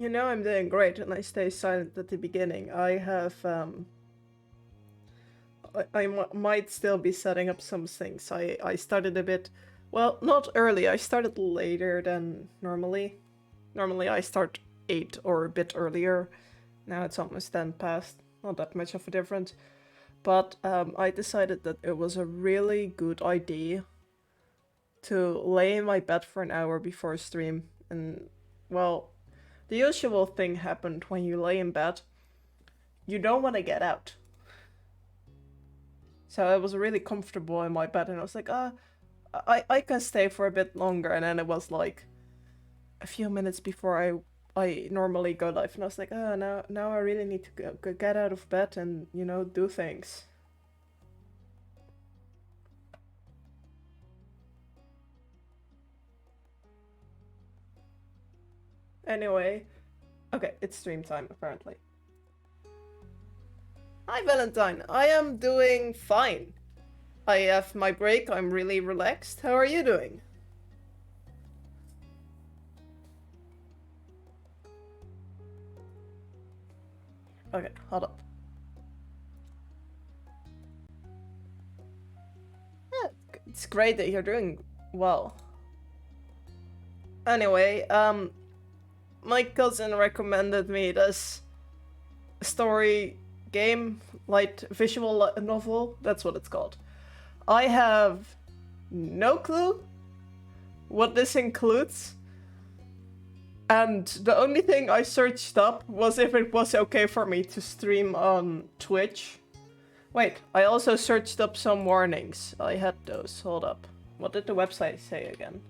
You know I'm doing great and I stay silent at the beginning. I have, might still be setting up some things. I started a bit, well, not early. I started later than normally. Normally I start 8 or a bit earlier. Now it's almost 10 past. Not that much of a difference. But I decided that it was a really good idea to lay in my bed for an hour before stream. And, well, the usual thing happened when you lay in bed. You don't want to get out. So I was really comfortable in my bed and I was like, I can stay for a bit longer. And then it was like a few minutes before I normally go live. And I was like, now I really need to get out of bed and, you know, do things. Anyway, okay, it's stream time apparently. Hi Valentine, I am doing fine. I have my break, I'm really relaxed. How are you doing? Okay, hold up. Yeah, it's great that you're doing well. Anyway, my cousin recommended me this story game, light visual novel, that's what it's called. I have no clue what this includes. And the only thing I searched up was if it was okay for me to stream on Twitch. Wait, I also searched up some warnings. I had those, hold up. What did the website say again?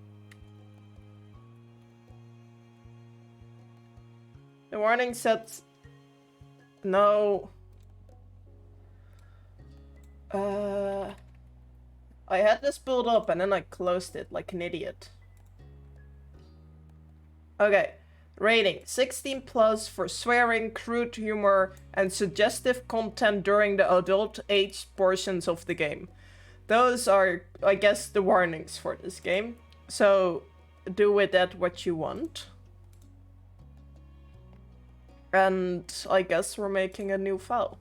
The warning said no. I had this pulled up and then I closed it like an idiot. Okay, rating 16 plus for swearing, crude humor, and suggestive content during the adult age portions of the game. Those are, I guess, the warnings for this game. So do with that what you want. And I guess we're making a new file.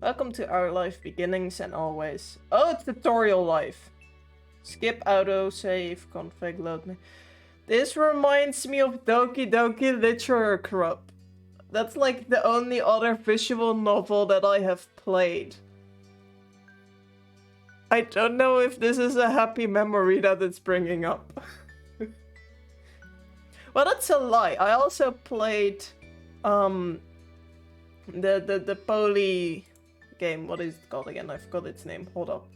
Welcome to our life beginnings and always. Oh, it's tutorial life. Skip autosave, config load me. This reminds me of Doki Doki Literature Club. That's like the only other visual novel that I have played. I don't know if this is a happy memory that it's bringing up. Well, that's a lie. I also played the Poly game. What is it called again? I forgot its name. Hold up.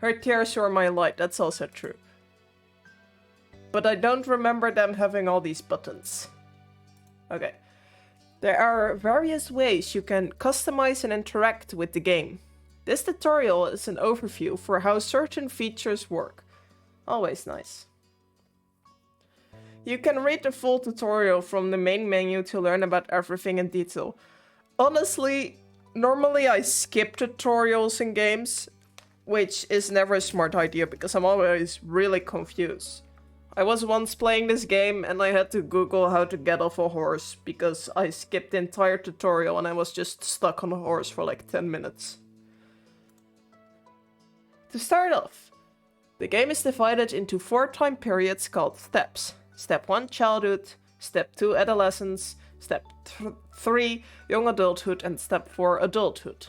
Her tears were my light. That's also true. But I don't remember them having all these buttons. Okay. There are various ways you can customize and interact with the game. This tutorial is an overview for how certain features work. Always nice. You can read the full tutorial from the main menu to learn about everything in detail. Honestly, normally I skip tutorials in games, which is never a smart idea because I'm always really confused. I was once playing this game and I had to Google how to get off a horse because I skipped the entire tutorial and I was just stuck on a horse for like 10 minutes. To start off, the game is divided into 4 time periods called steps. Step 1, childhood. Step 2, adolescence. Step 3, young adulthood. And step 4, adulthood.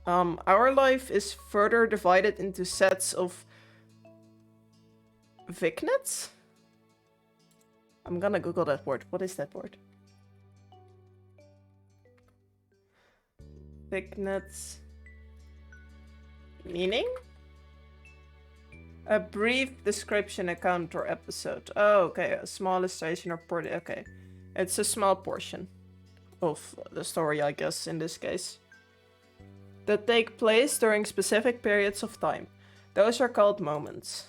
Our life is further divided into sets of vignettes? I'm gonna Google that word. What is that word? Vignettes. Meaning? A brief description, account, or episode. Oh, okay. A small illustration or portrait. Okay. It's a small portion of the story, I guess, in this case. That take place during specific periods of time. Those are called moments.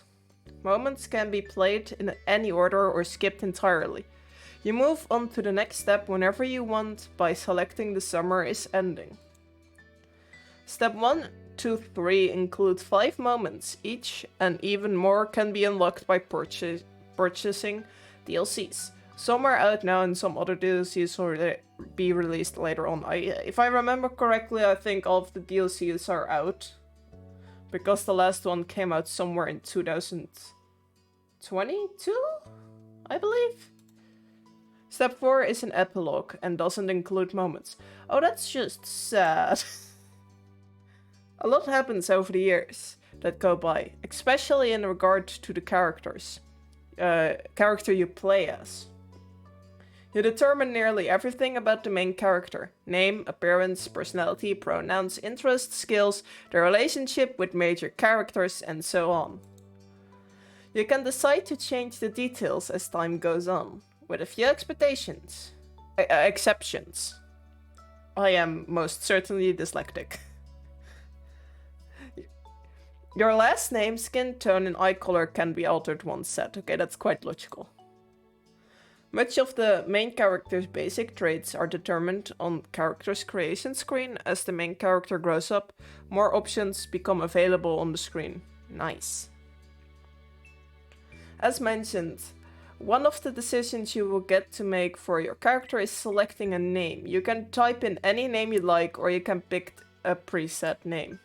Moments can be played in any order or skipped entirely. You move on to the next step whenever you want by selecting the summer is ending. Step 1 to 3 include 5 moments each, and even more can be unlocked by purchasing DLCs. Some are out now and some other DLCs will be released later on. If I remember correctly, I think all of the DLCs are out, because the last one came out somewhere in 2022, I believe? Step 4 is an epilogue and doesn't include moments. Oh, that's just sad. A lot happens over the years that go by, especially in regard to the character you play as. You determine nearly everything about the main character: name, appearance, personality, pronouns, interests, skills, their relationship with major characters, and so on. You can decide to change the details as time goes on, with a few exceptions. I am most certainly dyslexic. Your last name, skin tone, and eye color can be altered once set. Okay, that's quite logical. Much of the main character's basic traits are determined on character's creation screen. As the main character grows up, more options become available on the screen. Nice. As mentioned, one of the decisions you will get to make for your character is selecting a name. You can type in any name you like, or you can pick a preset name.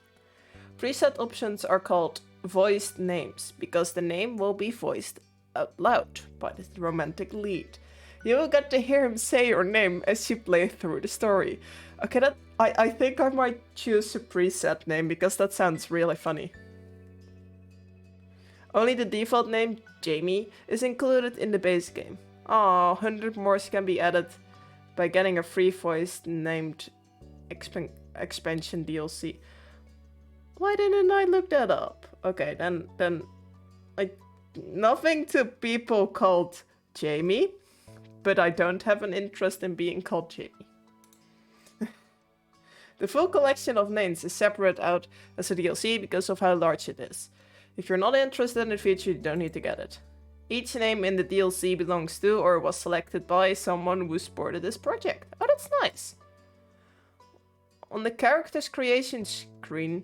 Preset options are called voiced names, because the name will be voiced out loud by the romantic lead. You will get to hear him say your name as you play through the story. Okay, I think I might choose a preset name, because that sounds really funny. Only the default name, Jamie, is included in the base game. Aw, 100 more can be added by getting a free voice named expansion DLC. Why didn't I look that up? Okay, then nothing to people called Jamie, but I don't have an interest in being called Jamie. The full collection of names is separate out as a DLC because of how large it is. If you're not interested in the feature, you don't need to get it. Each name in the DLC belongs to or was selected by someone who supported this project. Oh, that's nice. On the character's creation screen,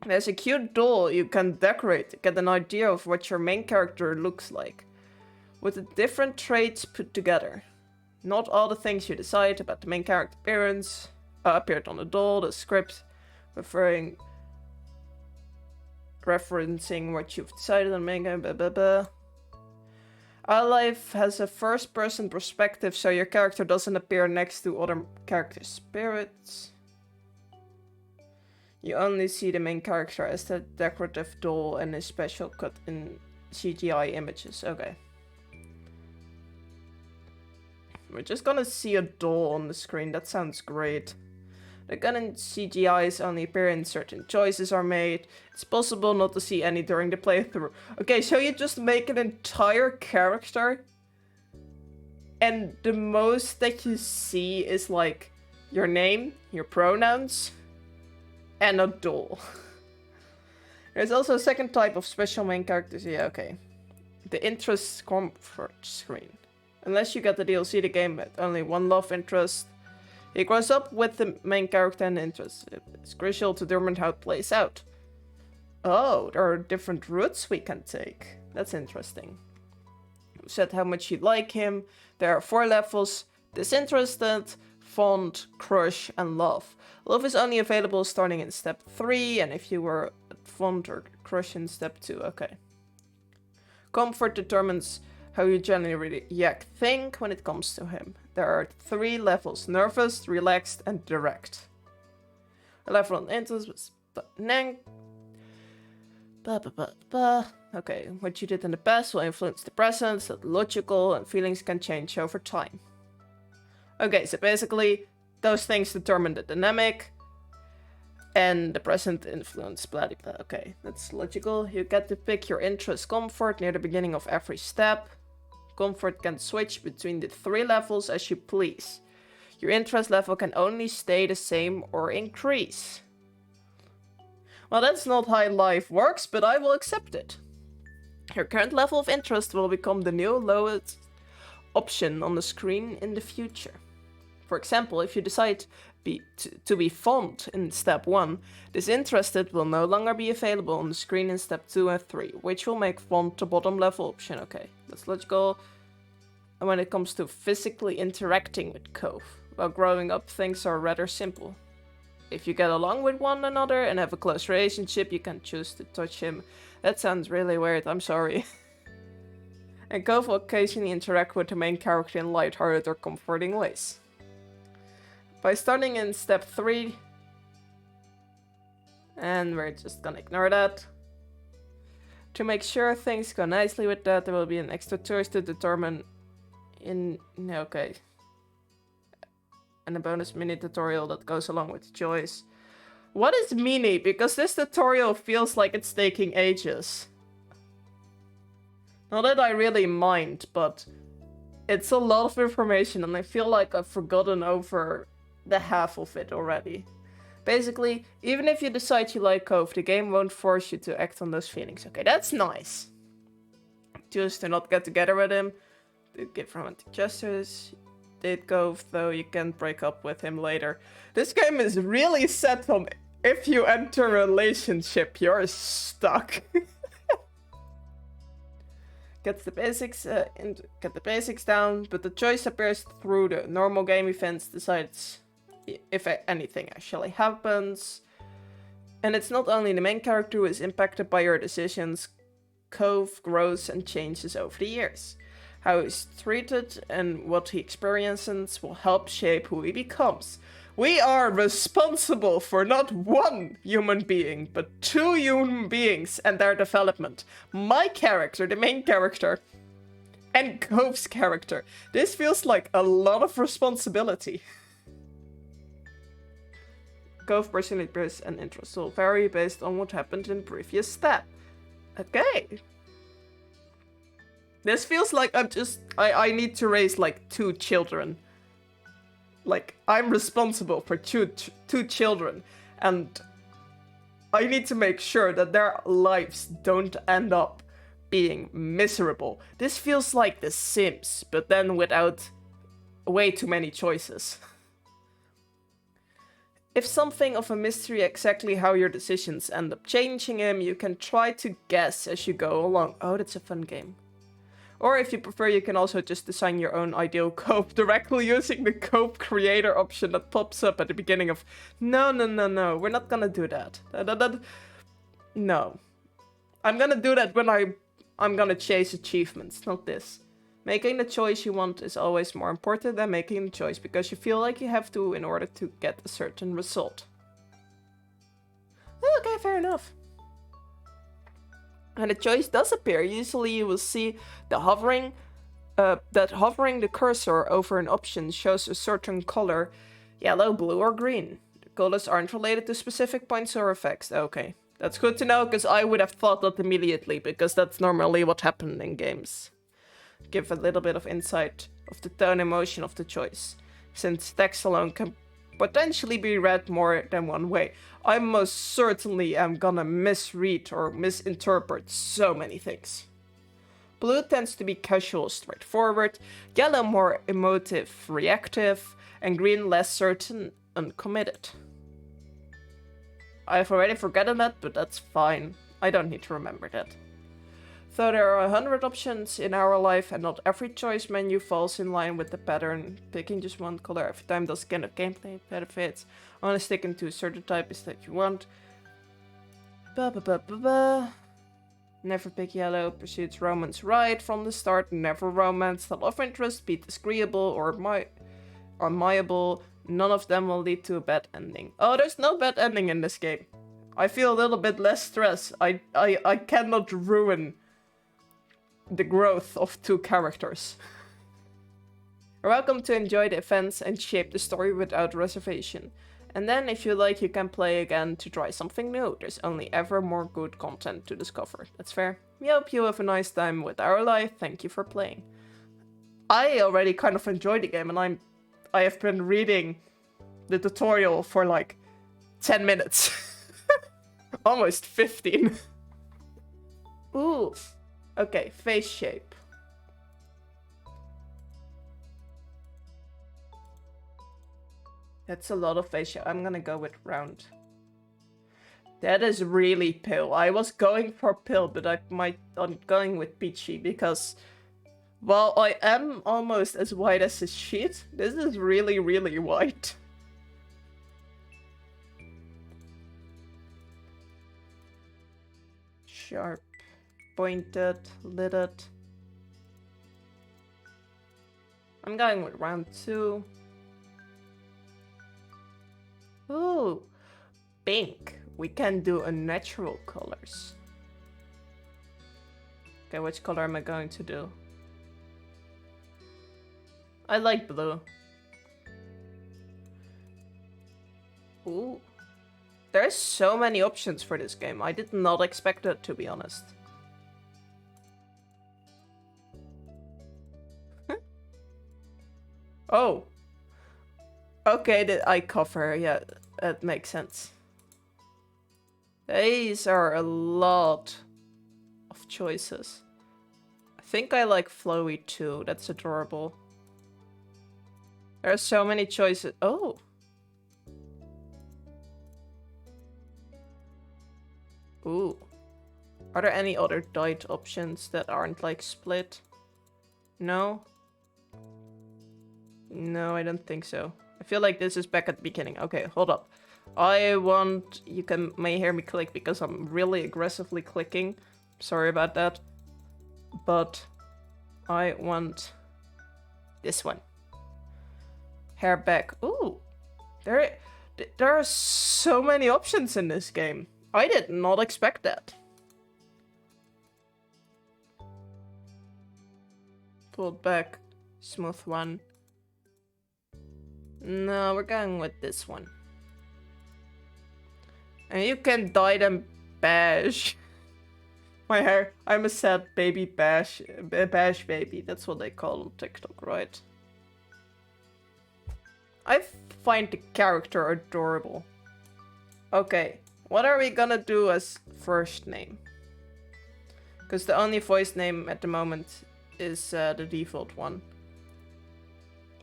there's a cute doll you can decorate to get an idea of what your main character looks like, with the different traits put together. Not all the things you decide about the main character appearance appeared on the doll. The script referencing what you've decided on main character, blah blah blah. Our life has a first-person perspective, so your character doesn't appear next to other character spirits. You only see the main character as the decorative doll and a special cut in CGI images. Okay. We're just gonna see a doll on the screen. That sounds great. The gun and CGIs only appear when certain choices are made. It's possible not to see any during the playthrough. Okay, so you just make an entire character, and the most that you see is like your name, your pronouns, and a doll. There's also a second type of special main characters. Yeah, okay. The interest comfort screen. Unless you get the DLC, the game with only one love interest. He grows up with the main character and interests. It's crucial to determine how it plays out. Oh, there are different routes we can take. That's interesting. You said how much you like him. There are 4 levels: disinterested, fond, crush, and love. Love is only available starting in step 3, and if you were fond or crush in step 2, okay. Comfort determines how you generally think when it comes to him. There are 3 levels: nervous, relaxed, and direct. A level on interest was okay, what you did in the past will influence the present, so logical, and feelings can change over time. Okay, so basically, those things determine the dynamic, and the present influence, blah blah. Okay, that's logical. You get to pick your interest comfort near the beginning of every step. Comfort can switch between the 3 levels as you please. Your interest level can only stay the same or increase. Well, that's not how life works, but I will accept it. Your current level of interest will become the new lowest option on the screen in the future. For example, if you decide to be font in step 1, disinterested will no longer be available on the screen in step 2 and 3, which will make font the bottom level option. Okay, that's logical. And when it comes to physically interacting with Cove, while growing up, things are rather simple. If you get along with one another and have a close relationship, you can choose to touch him. That sounds really weird, I'm sorry. And Cove will occasionally interact with the main character in lighthearted or comforting ways. By starting in step 3, and we're just gonna ignore that. To make sure things go nicely with that, there will be an extra choice to determine okay. And a bonus mini tutorial that goes along with the choice. What is mini? Because this tutorial feels like it's taking ages. Not that I really mind, but it's a lot of information and I feel like I've forgotten over the half of it already. Basically, even if you decide you like Cove, the game won't force you to act on those feelings. Okay, that's nice. Choose to not get together with him. Give romantic gestures. Date Cove, though you can break up with him later. This game is really set on if you enter a relationship, you're stuck. Get the basics down, but the choice appears through the normal game events, decides if anything actually happens. And it's not only the main character who is impacted by your decisions. Cove grows and changes over the years. How he's treated and what he experiences will help shape who he becomes. We are responsible for not one human being, but 2 human beings and their development. My character, the main character, and Cove's character. This feels like a lot of responsibility. Cove personality and interests will vary based on what happened in the previous step. Okay. This feels like I need to raise like 2 children. Like, I'm responsible for two children. And I need to make sure that their lives don't end up being miserable. This feels like The Sims, but then without way too many choices. If something of a mystery exactly how your decisions end up changing him, you can try to guess as you go along. Oh, that's a fun game. Or if you prefer, you can also just design your own ideal Cove directly using the Cove creator option that pops up at the beginning of... No, we're not gonna do that. No. I'm gonna do that when I'm gonna chase achievements, not this. Making the choice you want is always more important than making the choice because you feel like you have to in order to get a certain result. Okay, fair enough. And a choice does appear. Usually you will see the hovering the cursor over an option shows a certain color, yellow, blue, or green. The colors aren't related to specific points or effects. Okay, that's good to know because I would have thought that immediately because that's normally what happened in games. Give a little bit of insight of the tone and emotion of the choice, since text alone can potentially be read more than one way. I most certainly am gonna misread or misinterpret so many things. Blue tends to be casual, straightforward, yellow more emotive, reactive, and green less certain, uncommitted. I've already forgotten that, but that's fine. I don't need to remember that. Though there are 100 options in our life and not every choice menu falls in line with the pattern, picking just one color every time does kind of gameplay benefits. Only sticking to a certain type is that you want. Never pick yellow, pursues romance right from the start, never romance, the love interest, be disagreeable or amiable. None of them will lead to a bad ending. Oh, there's no bad ending in this game. I feel a little bit less stress. I cannot ruin the growth of 2 characters. You're welcome to enjoy the events and shape the story without reservation. And then, if you like, you can play again to try something new. There's only ever more good content to discover. That's fair. We hope you have a nice time with our life. Thank you for playing. I already kind of enjoyed the game, and I have been reading the tutorial for like 10 minutes. Almost 15. Ooh. Okay, face shape. That's a lot of face shape. I'm gonna go with round. That is really pill. I was going for pill, but I'm going with peachy because, well, I am almost as white as his sheet. This is really, really white. Sharp, pointed, lidded. I'm going with round 2. Ooh, pink. We can do a natural colors. Okay, which color am I going to do? I like blue. Ooh. There's so many options for this game. I did not expect it, to be honest. Oh. Okay, the eye cover. Yeah, that makes sense. These are a lot of choices. I think I like flowy too. That's adorable. There are so many choices. Oh. Ooh. Are there any other dyed options that aren't like split? No? No, I don't think so. I feel like this is back at the beginning. Okay, hold up. I want... You may hear me click because I'm really aggressively clicking. Sorry about that. But I want this one. Hair back. Ooh. There are so many options in this game. I did not expect that. Pulled back. Smooth one. No, we're going with this one. And you can dye them beige. My hair. I'm a sad baby beige baby. That's what they call on TikTok, right? I find the character adorable. Okay, what are we gonna do as first name? Because the only voice name at the moment is the default one.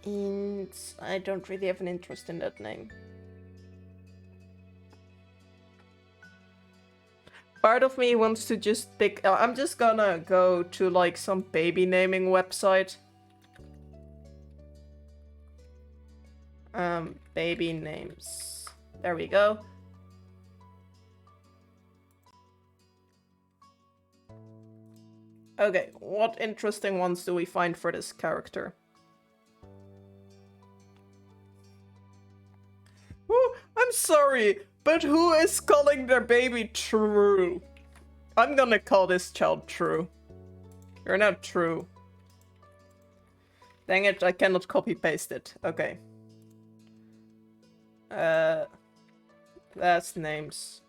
And I don't really have an interest in that name. Part of me wants to just pick... I'm just gonna go to like some baby naming website. Baby names. There we go. Okay, what interesting ones do we find for this character? Ooh, I'm sorry, but who is calling their baby True? I'm gonna call this child True. You're not True. Dang it, I cannot copy-paste it. Okay. Last names.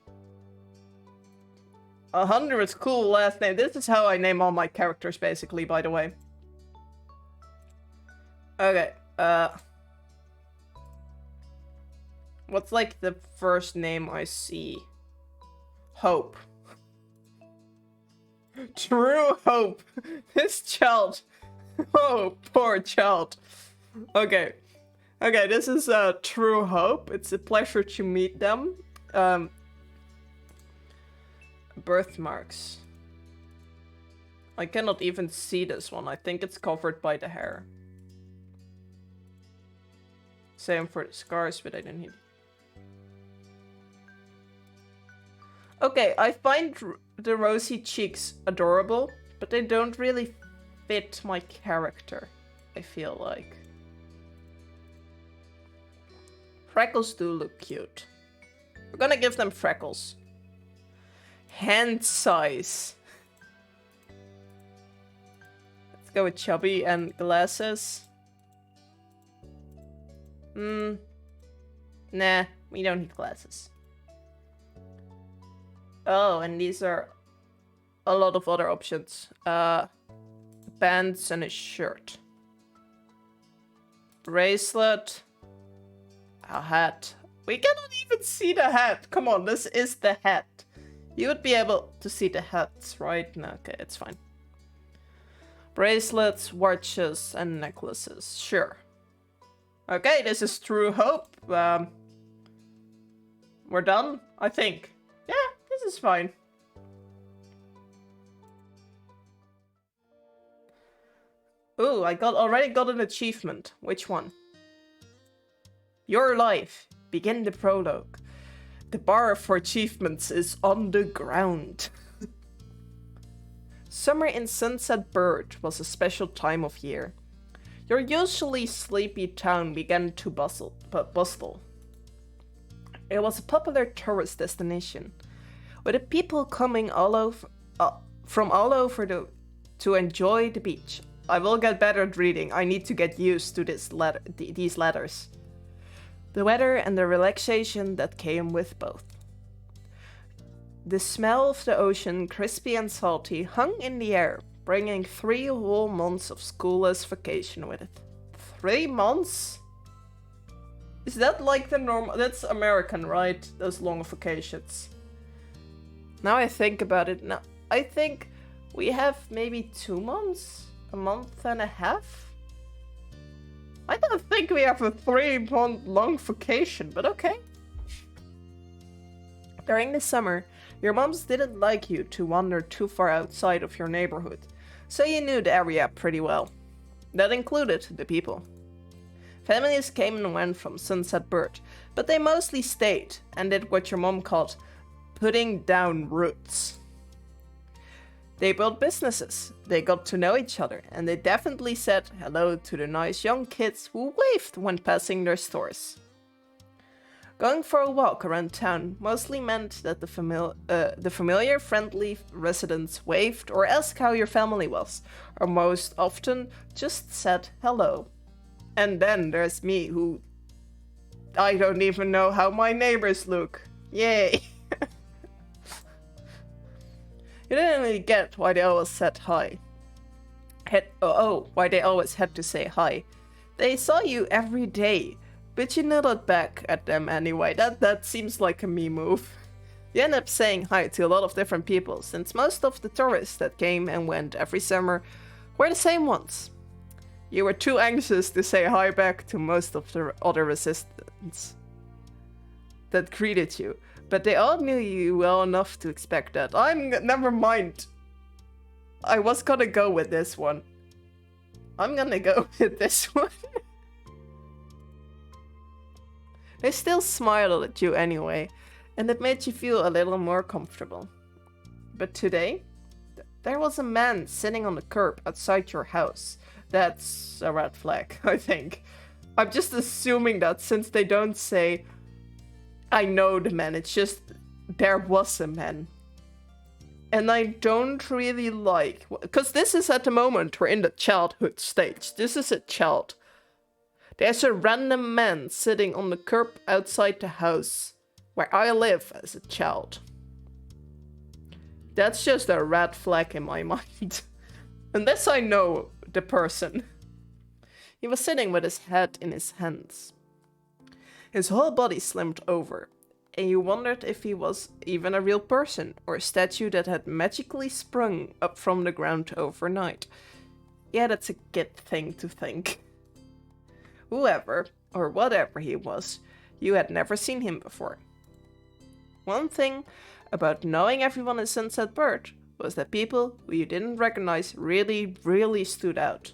100 cool last name. This is how I name all my characters, basically, by the way. Okay, what's like the first name I see? Hope. True Hope. This child. Oh, poor child. Okay. Okay, this is True Hope. It's a pleasure to meet them. Birthmarks. I cannot even see this one. I think it's covered by the hair. Same for the scars, but I don't need... Okay, I find the rosy cheeks adorable, but they don't really fit my character, I feel like. Freckles do look cute. We're gonna give them freckles. Hand size. Let's go with chubby and glasses. Nah, we don't need glasses. Oh, and these are a lot of other options. Pants and a shirt. Bracelet. A hat. We cannot even see the hat. Come on, this is the hat. You would be able to see the hats, right? No, okay, it's fine. Bracelets, watches, and necklaces. Sure. Okay, this is True Hope. We're done, I think. Yeah, this is fine. Ooh, already got an achievement. Which one? Your life. Begin the prologue. The bar for achievements is on the ground. Summer in Sunset Bird was a special time of year. Your usually sleepy town began to bustle. It was a popular tourist destination, with the people coming from all over to enjoy the beach. I will get better at reading. I need to get used to these letters. The weather and the relaxation that came with both. The smell of the ocean, crispy and salty, hung in the air, bringing 3 whole months of schoolless vacation with it. 3 months? Is that like the normal? That's American, right? Those long vacations. Now I think about it, now I think we have maybe 2 months? A month and a half? I don't think we have a 3-month long vacation, but okay. During the summer, your moms didn't like you to wander too far outside of your neighborhood, so you knew the area pretty well. That included the people. Families came and went from Sunset Bird, but they mostly stayed and did what your mom called putting down roots. They built businesses, they got to know each other, and they definitely said hello to the nice young kids who waved when passing their stores. Going for a walk around town mostly meant that the familiar, friendly residents waved or asked how your family was, or most often just said hello. And then there's me, who I don't even know how my neighbors look. Yay! You didn't really get why they always said hi. Why they always had to say hi. They saw you every day, but you nodded back at them anyway. That seems like a me move. You end up saying hi to a lot of different people, since most of the tourists that came and went every summer were the same ones. You were too anxious to say hi back to most of the other residents that greeted you, but they all knew you well enough to expect that. Never mind. I was gonna go with this one. I'm gonna go with this one. They still smiled at you anyway, and it made you feel a little more comfortable. But today, there was a man sitting on the curb outside your house. That's a red flag, I think. I'm just assuming that since they don't say, I know the man, it's just, there was a man. And I don't really like, because this is at the moment, we're in the childhood stage. This is a child. There's a random man sitting on the curb outside the house where I live as a child. That's just a red flag in my mind. Unless I know the person. He was sitting with his head in his hands. His whole body slumped over, and you wondered if he was even a real person or a statue that had magically sprung up from the ground overnight. Yeah, that's a good thing to think. Whoever, or whatever he was, you had never seen him before. One thing about knowing everyone in Sunset Bird was that people who you didn't recognize really stood out.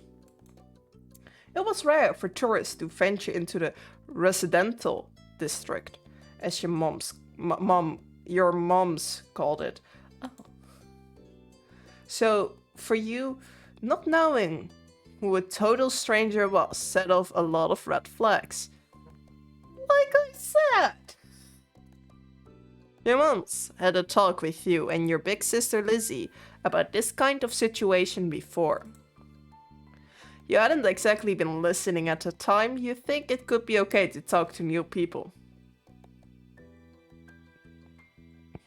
It was rare for tourists to venture into the residential district, as your moms called it. Oh. So, for you, not knowing who a total stranger was set off a lot of red flags. Like I said! Your moms had a talk with you and your big sister Lizzie about this kind of situation before. You hadn't exactly been listening at the time, you think it could be okay to talk to new people.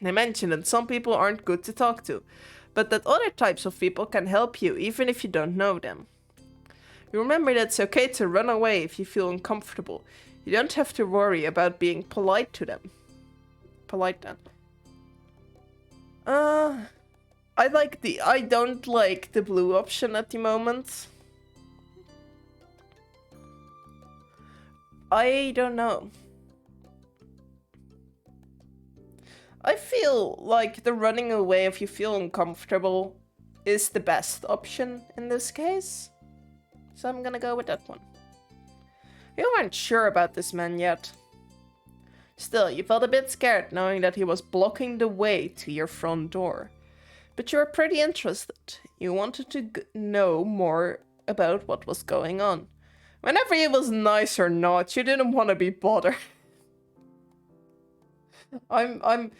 They mentioned that some people aren't good to talk to, but that other types of people can help you even if you don't know them. You remember that it's okay to run away if you feel uncomfortable. You don't have to worry about being polite to them. Polite then. I don't like the blue option at the moment. I don't know. I feel like the running away if you feel uncomfortable is the best option in this case. So I'm gonna go with that one. You weren't sure about this man yet. Still, you felt a bit scared knowing that he was blocking the way to your front door. But you were pretty interested. You wanted to know more about what was going on. Whenever he was nice or not, you didn't want to be bothered. I'm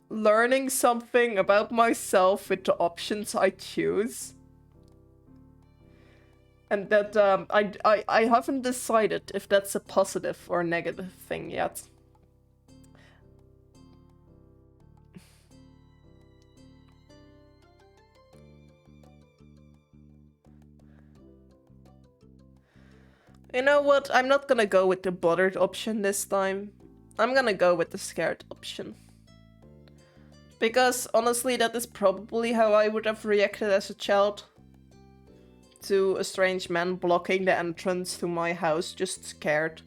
learning something about myself with the options I choose. And that I haven't decided if that's a positive or negative thing yet. You know what? I'm not gonna go with the bothered option this time. I'm gonna go with the scared option. Because honestly, that is probably how I would have reacted as a child. To a strange man blocking the entrance to my house, just scared.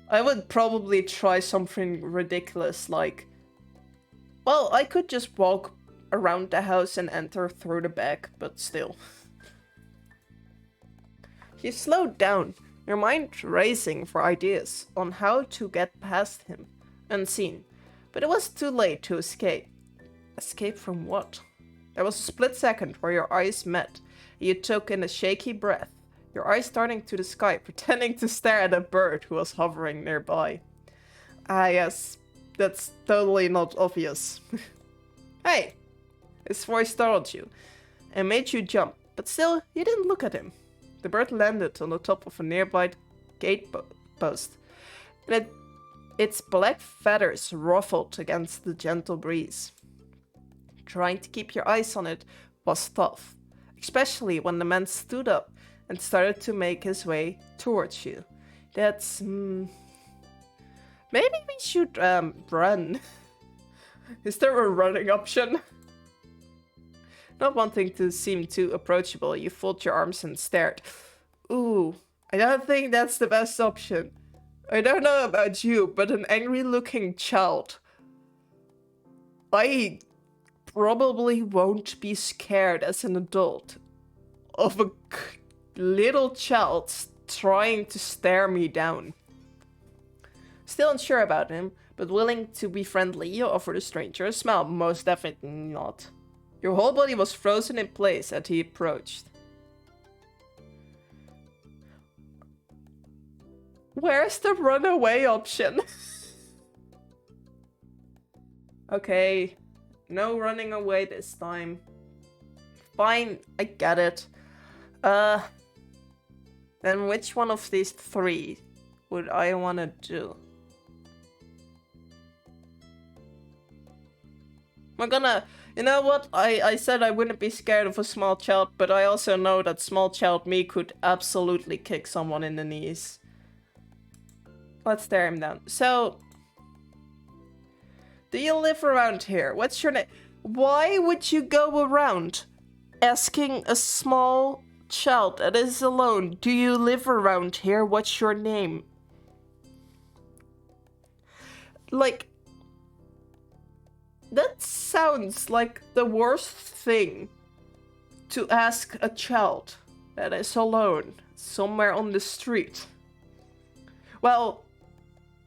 I would probably try something ridiculous like... Well, I could just walk around the house and enter through the back, but still. You slowed down, your mind racing for ideas on how to get past him, unseen. But it was too late to escape. Escape from what? There was a split second where your eyes met. You took in a shaky breath, your eyes starting to the sky, pretending to stare at a bird who was hovering nearby. Ah yes, that's totally not obvious. Hey! His voice startled you, and made you jump, but still, you didn't look at him. The bird landed on the top of a nearby gate post, and its black feathers ruffled against the gentle breeze. Trying to keep your eyes on it was tough, especially when the man stood up and started to make his way towards you. That's... maybe we should run. Is there a running option? Not wanting to seem too approachable, you folded your arms and stared. Ooh, I don't think that's the best option. I don't know about you, but an angry-looking child... I probably won't be scared as an adult of a little child trying to stare me down. Still unsure about him, but willing to be friendly, you offered the stranger a smile. Most definitely not. Your whole body was frozen in place as he approached. Where's the runaway option? Okay, no running away this time. Fine, I get it. Then which one of these three would I want to do? We're gonna... You know what? I said I wouldn't be scared of a small child, but I also know that small child me could absolutely kick someone in the knees. Let's stare him down. So... Do you live around here? What's your name? Why would you go around asking a small child that is alone, do you live around here? What's your name? Like, that sounds like the worst thing to ask a child that is alone somewhere on the street. Well,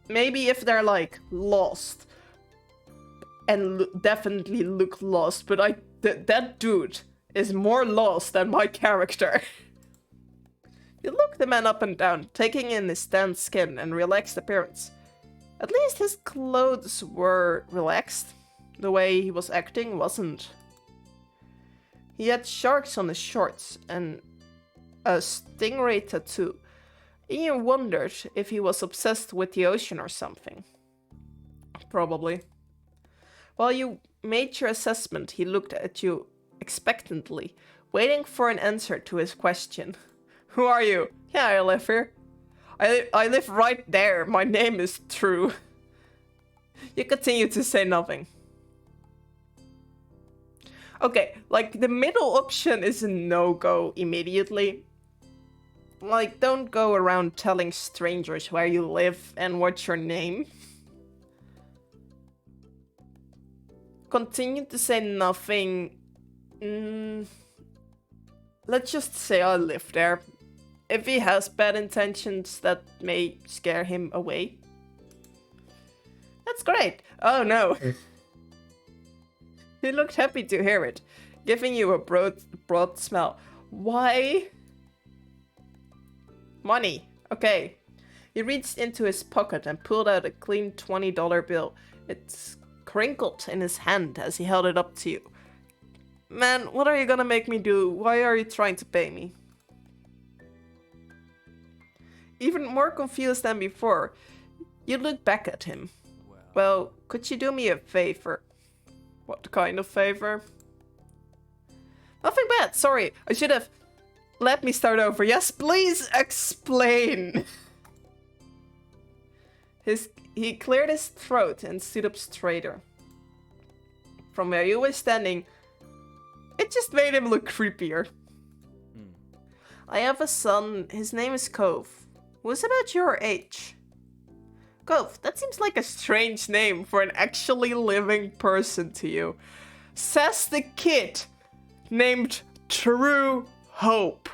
maybe if they're like lost and definitely look lost, but that dude is more lost than my character. You look the man up and down, taking in his tanned skin and relaxed appearance. At least his clothes were relaxed. The way he was acting wasn't. He had sharks on his shorts and a stingray tattoo. Ian wondered if he was obsessed with the ocean or something. Probably. While you made your assessment, he looked at you expectantly, waiting for an answer to his question. Who are you? Yeah, I live here. I live right there. My name is True. You continue to say nothing. Okay, like the middle option is a no-go immediately. Like, don't go around telling strangers where you live and what's your name. Continue to say nothing. Let's just say I live there. If he has bad intentions, that may scare him away. That's great. Oh no. He looked happy to hear it, giving you a broad smile. Why? Money. Okay. He reached into his pocket and pulled out a clean $20 bill. It's crinkled in his hand as he held it up to you. Man, what are you gonna make me do? Why are you trying to pay me? Even more confused than before, you look back at him. Well, could you do me a favor? What kind of favor? Nothing bad, sorry. I should have... Let me start over. Yes, please explain. He cleared his throat and stood up straighter. From where you were standing, it just made him look creepier. I have a son. His name is Cove. Who's about your age? Cove, that seems like a strange name for an actually living person to you. Says the kid named True Hope.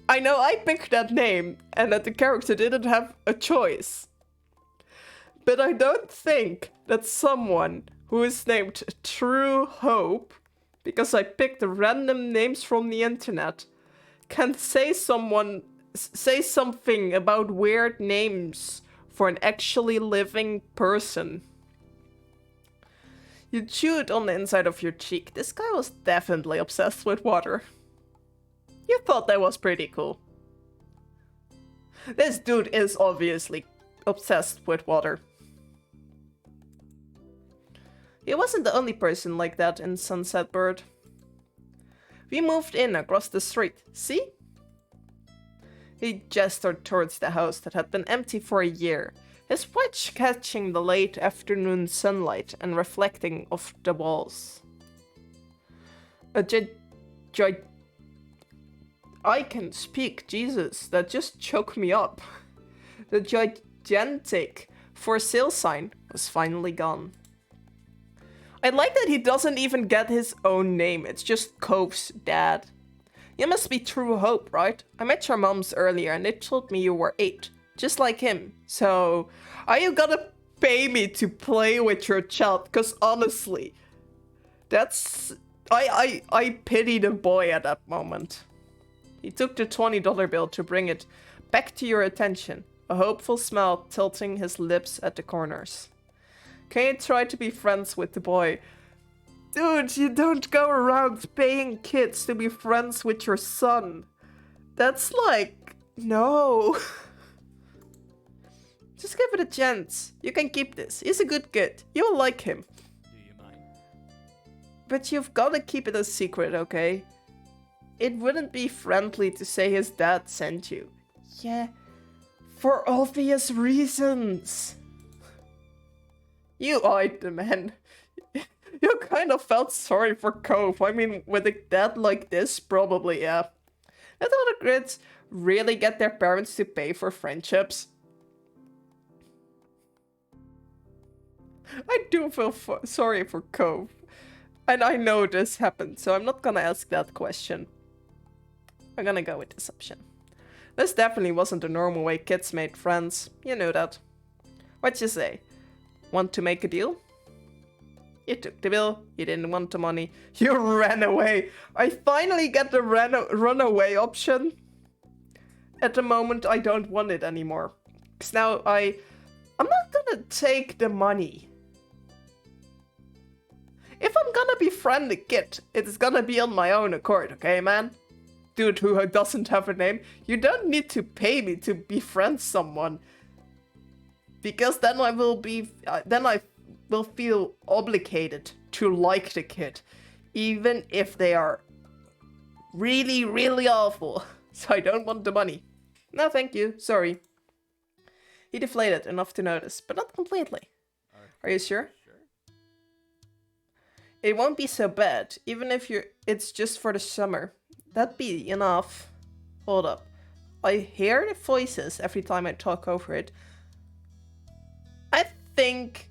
I know I picked that name and that the character didn't have a choice. But I don't think that someone who is named True Hope, because I picked random names from the internet, can say something about weird names for an actually living person. You chewed on the inside of your cheek. This guy was definitely obsessed with water. You thought that was pretty cool. This dude is obviously obsessed with water. He wasn't the only person like that in Sunset Bird. We moved in across the street, see? He gestured towards the house that had been empty for a year, his watch catching the late afternoon sunlight and reflecting off the walls. I can speak, Jesus, that just choked me up. The gigantic for sale sign was finally gone. I like that he doesn't even get his own name, it's just Cove's dad. You must be True Hope, right? I met your moms earlier and they told me you were 8, just like him. So, are you gonna pay me to play with your child? Cause honestly, that's... I pity the boy at that moment. He took the $20 bill to bring it back to your attention, a hopeful smile tilting his lips at the corners. Can you try to be friends with the boy? Dude, you don't go around paying kids to be friends with your son. That's like... no. Just give it a chance. You can keep this. He's a good kid. You'll like him. Do you mind? But you've gotta keep it a secret, okay? It wouldn't be friendly to say his dad sent you. Yeah, for obvious reasons. You eyed the man. You kind of felt sorry for Cove. I mean, with a dad like this, probably, yeah. Let other kids really get their parents to pay for friendships. I do feel sorry for Cove. And I know this happened, so I'm not gonna ask that question. I'm gonna go with this option. This definitely wasn't the normal way kids made friends. You know that. What you say? Want to make a deal? You took the bill. You didn't want the money. You ran away. I finally get the runaway option. At the moment, I don't want it anymore. Because now I'm not gonna take the money. If I'm gonna befriend a kid, it's gonna be on my own accord, okay, man? Dude who doesn't have a name, you don't need to pay me to befriend someone. Because then I will feel obligated to like the kid. Even if they are really, really awful. So I don't want the money. No, thank you. Sorry. He deflated enough to notice, but not completely. Are you sure? It won't be so bad, even if it's just for the summer. That'd be enough. Hold up. I hear the voices every time I talk over it. I think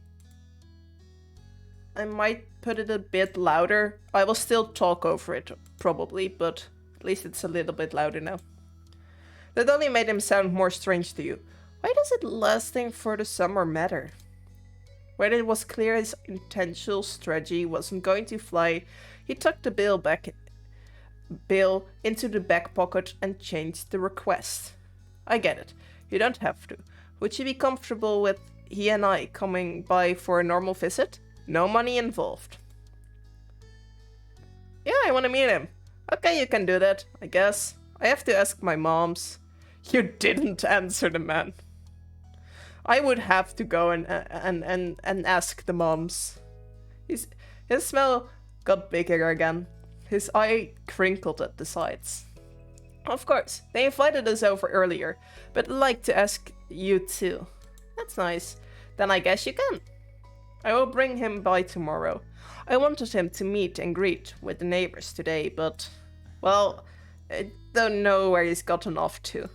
I might put it a bit louder. I will still talk over it, probably, but at least it's a little bit louder now. That only made him sound more strange to you. Why does it lasting for the summer matter? When it was clear his intentional strategy wasn't going to fly, he tucked the bill into the back pocket and changed the request. I get it. You don't have to. Would you be comfortable with he and I coming by for a normal visit? No money involved. Yeah, I want to meet him. Okay, you can do that, I guess. I have to ask my moms. You didn't answer the man. I would have to go and ask the moms. His smile got bigger again. His eye crinkled at the sides. Of course, they invited us over earlier, but I'd like to ask you too. That's nice. Then I guess you can. I will bring him by tomorrow. I wanted him to meet and greet with the neighbors today, but, well, I don't know where he's gotten off to.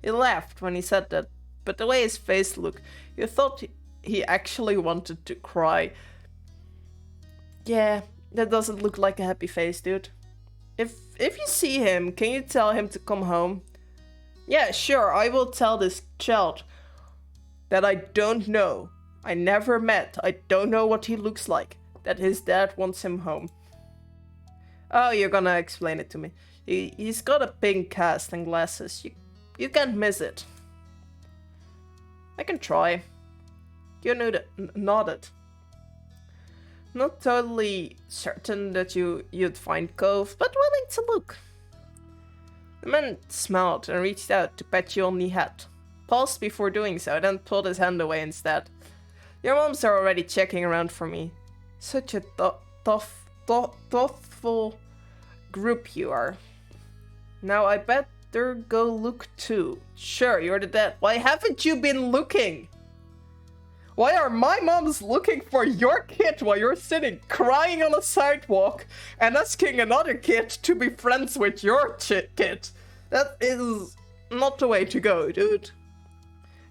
He laughed when he said that, but the way his face looked, you thought he actually wanted to cry. Yeah, that doesn't look like a happy face, dude. If you see him, can you tell him to come home? Yeah, sure, I will tell this child that I don't know. I never met. I don't know what he looks like. That his dad wants him home. Oh, you're gonna explain it to me. He's got a pink cast and glasses. You can't miss it. I can try. You nodded. Not totally certain that you'd find Cove, but willing to look. The man smiled and reached out to pat you on the head. Paused before doing so, then pulled his hand away instead. Your moms are already checking around for me. Such a thoughtful group you are. Now I better go look too. Sure, you're the dad. Why haven't you been looking? Why are my moms looking for your kid while you're sitting crying on a sidewalk and asking another kid to be friends with your kid? That is not the way to go, dude.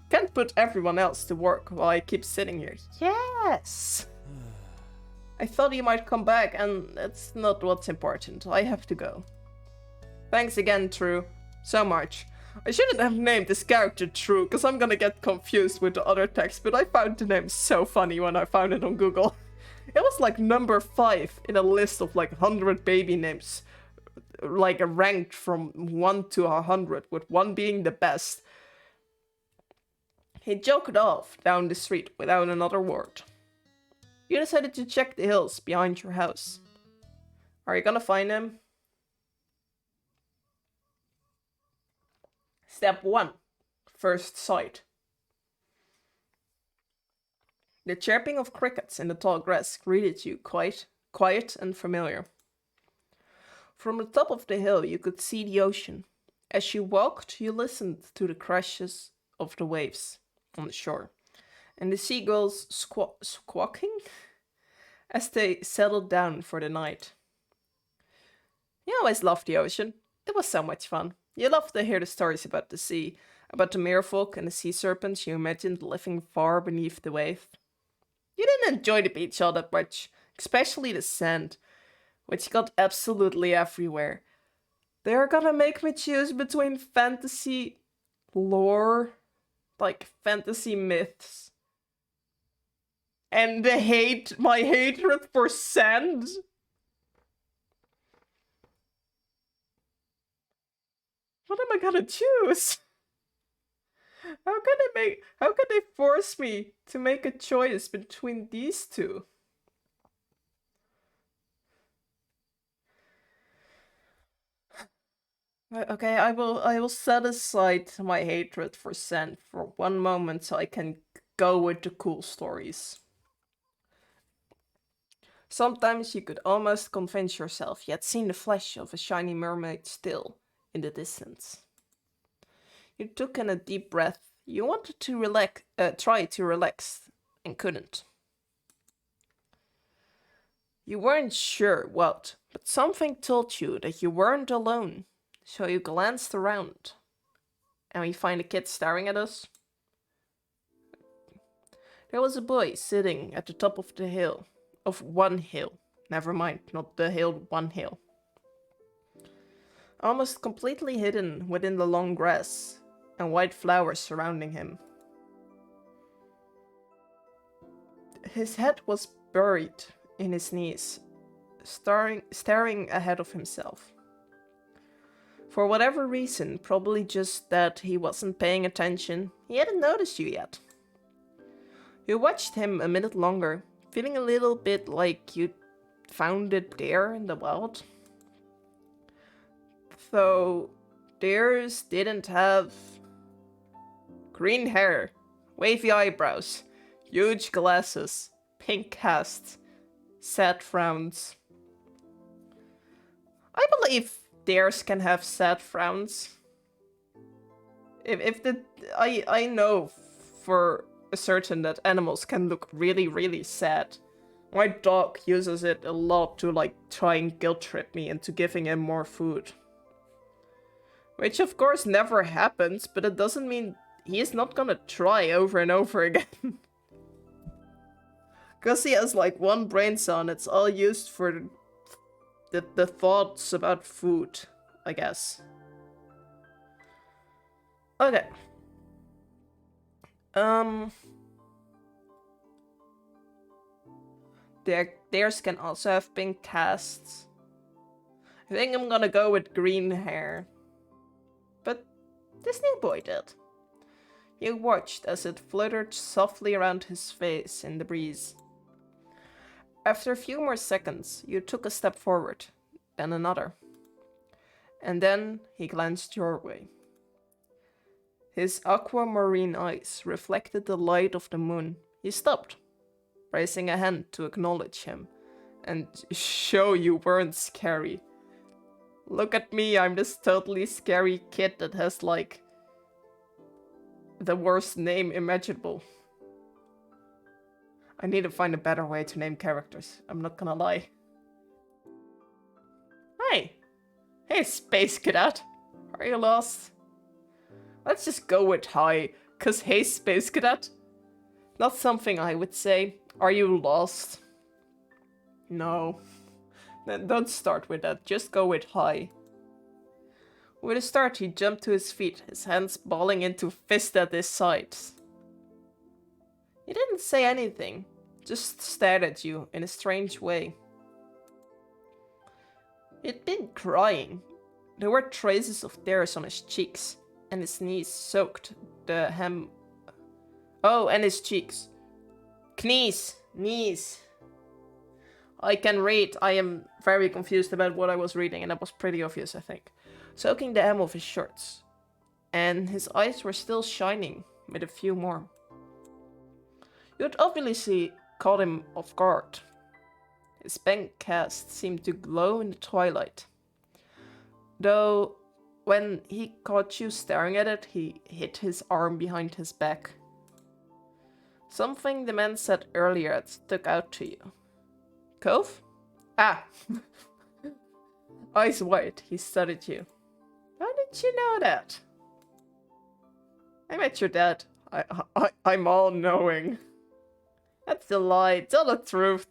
Can't put everyone else to work while I keep sitting here. Yes! I thought you might come back, and that's not what's important. I have to go. Thanks again, True. So much. I shouldn't have named this character True, because I'm gonna get confused with the other text, but I found the name so funny when I found it on Google. It was like number 5 in a list of like 100 baby names, like ranked from 1 to 100, with 1 being the best. He joked off down the street without another word. You decided to check the hills behind your house. Are you gonna find him? Step 1. First sight. The chirping of crickets in the tall grass greeted you, quiet and familiar. From the top of the hill you could see the ocean. As you walked, you listened to the crashes of the waves on the shore, and the seagulls squawking as they settled down for the night. You always loved the ocean. It was so much fun. You loved to hear the stories about the sea, about the merfolk and the sea serpents you imagined living far beneath the wave. You didn't enjoy the beach all that much, especially the sand, which got absolutely everywhere. They're gonna make me choose between fantasy lore, like fantasy myths, and my hatred for sand. What am I gonna choose? How can they force me to make a choice between these two? Okay, I will set aside my hatred for sand for one moment so I can go with the cool stories. Sometimes you could almost convince yourself you had seen the flash of a shiny mermaid still in the distance. You took in a deep breath. You wanted to try to relax, and couldn't. You weren't sure what, but something told you that you weren't alone. So you glanced around, and we find a kid staring at us. There was a boy sitting at the top of the hill. Of one hill. Never mind, not the hill, one hill. Almost completely hidden within the long grass, and white flowers surrounding him. His head was buried in his knees, staring ahead of himself. For whatever reason, probably just that he wasn't paying attention, he hadn't noticed you yet. You watched him a minute longer, feeling a little bit like you'd found it there in the wild. Though theirs didn't have green hair, wavy eyebrows, huge glasses, pink casts, sad frowns. I believe theirs can have sad frowns. I know for certain that animals can look really, really sad. My dog uses it a lot to like try and guilt trip me into giving him more food. Which of course never happens, but it doesn't mean he's not gonna try over and over again. Because he has like one brain cell and it's all used for the thoughts about food, I guess. Okay. Theirs can also have pink casts. I think I'm gonna go with green hair. But this new boy did. You watched as it fluttered softly around his face in the breeze. After a few more seconds, you took a step forward, then another. And then he glanced your way. His aquamarine eyes reflected the light of the moon. He stopped, raising a hand to acknowledge him and show you weren't scary. Look at me, I'm this totally scary kid that has like the worst name imaginable. I need to find a better way to name characters, I'm not gonna lie. Hi! Hey, Space Cadet! Are you lost? Let's just go with hi, cause hey, Space Cadet? Not something I would say. Are you lost? No. Then don't start with that, just go with hi. With a start, he jumped to his feet, his hands balling into fist at his sides. He didn't say anything, just stared at you in a strange way. He'd been crying. There were traces of tears on his cheeks, and his knees soaked the hem. Oh, and his cheeks. Knees. I can read. I am very confused about what I was reading, and that was pretty obvious, I think. Soaking the hem of his shorts. And his eyes were still shining, with a few more. You'd obviously caught him off guard. His pink cast seemed to glow in the twilight. Though, when he caught you staring at it, he hid his arm behind his back. Something the man said earlier stuck out to you. Cove? Ah! Eyes wide, he studied you. How did you know that? I met your dad. I'm all-knowing. That's a lie. Tell the truth.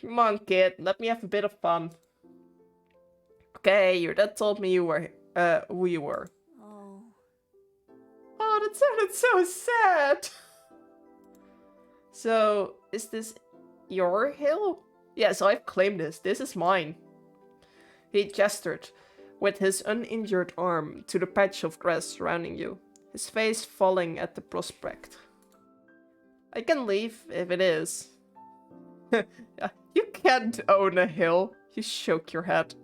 Come on, kid. Let me have a bit of fun. Okay, your dad told me you were, who you were. Oh. Oh, that sounded so sad. So, is this your hill? Yes, I've claimed this. This is mine. He gestured with his uninjured arm to the patch of grass surrounding you, his face falling at the prospect. I can leave if it is. You can't own a hill. You shook your head.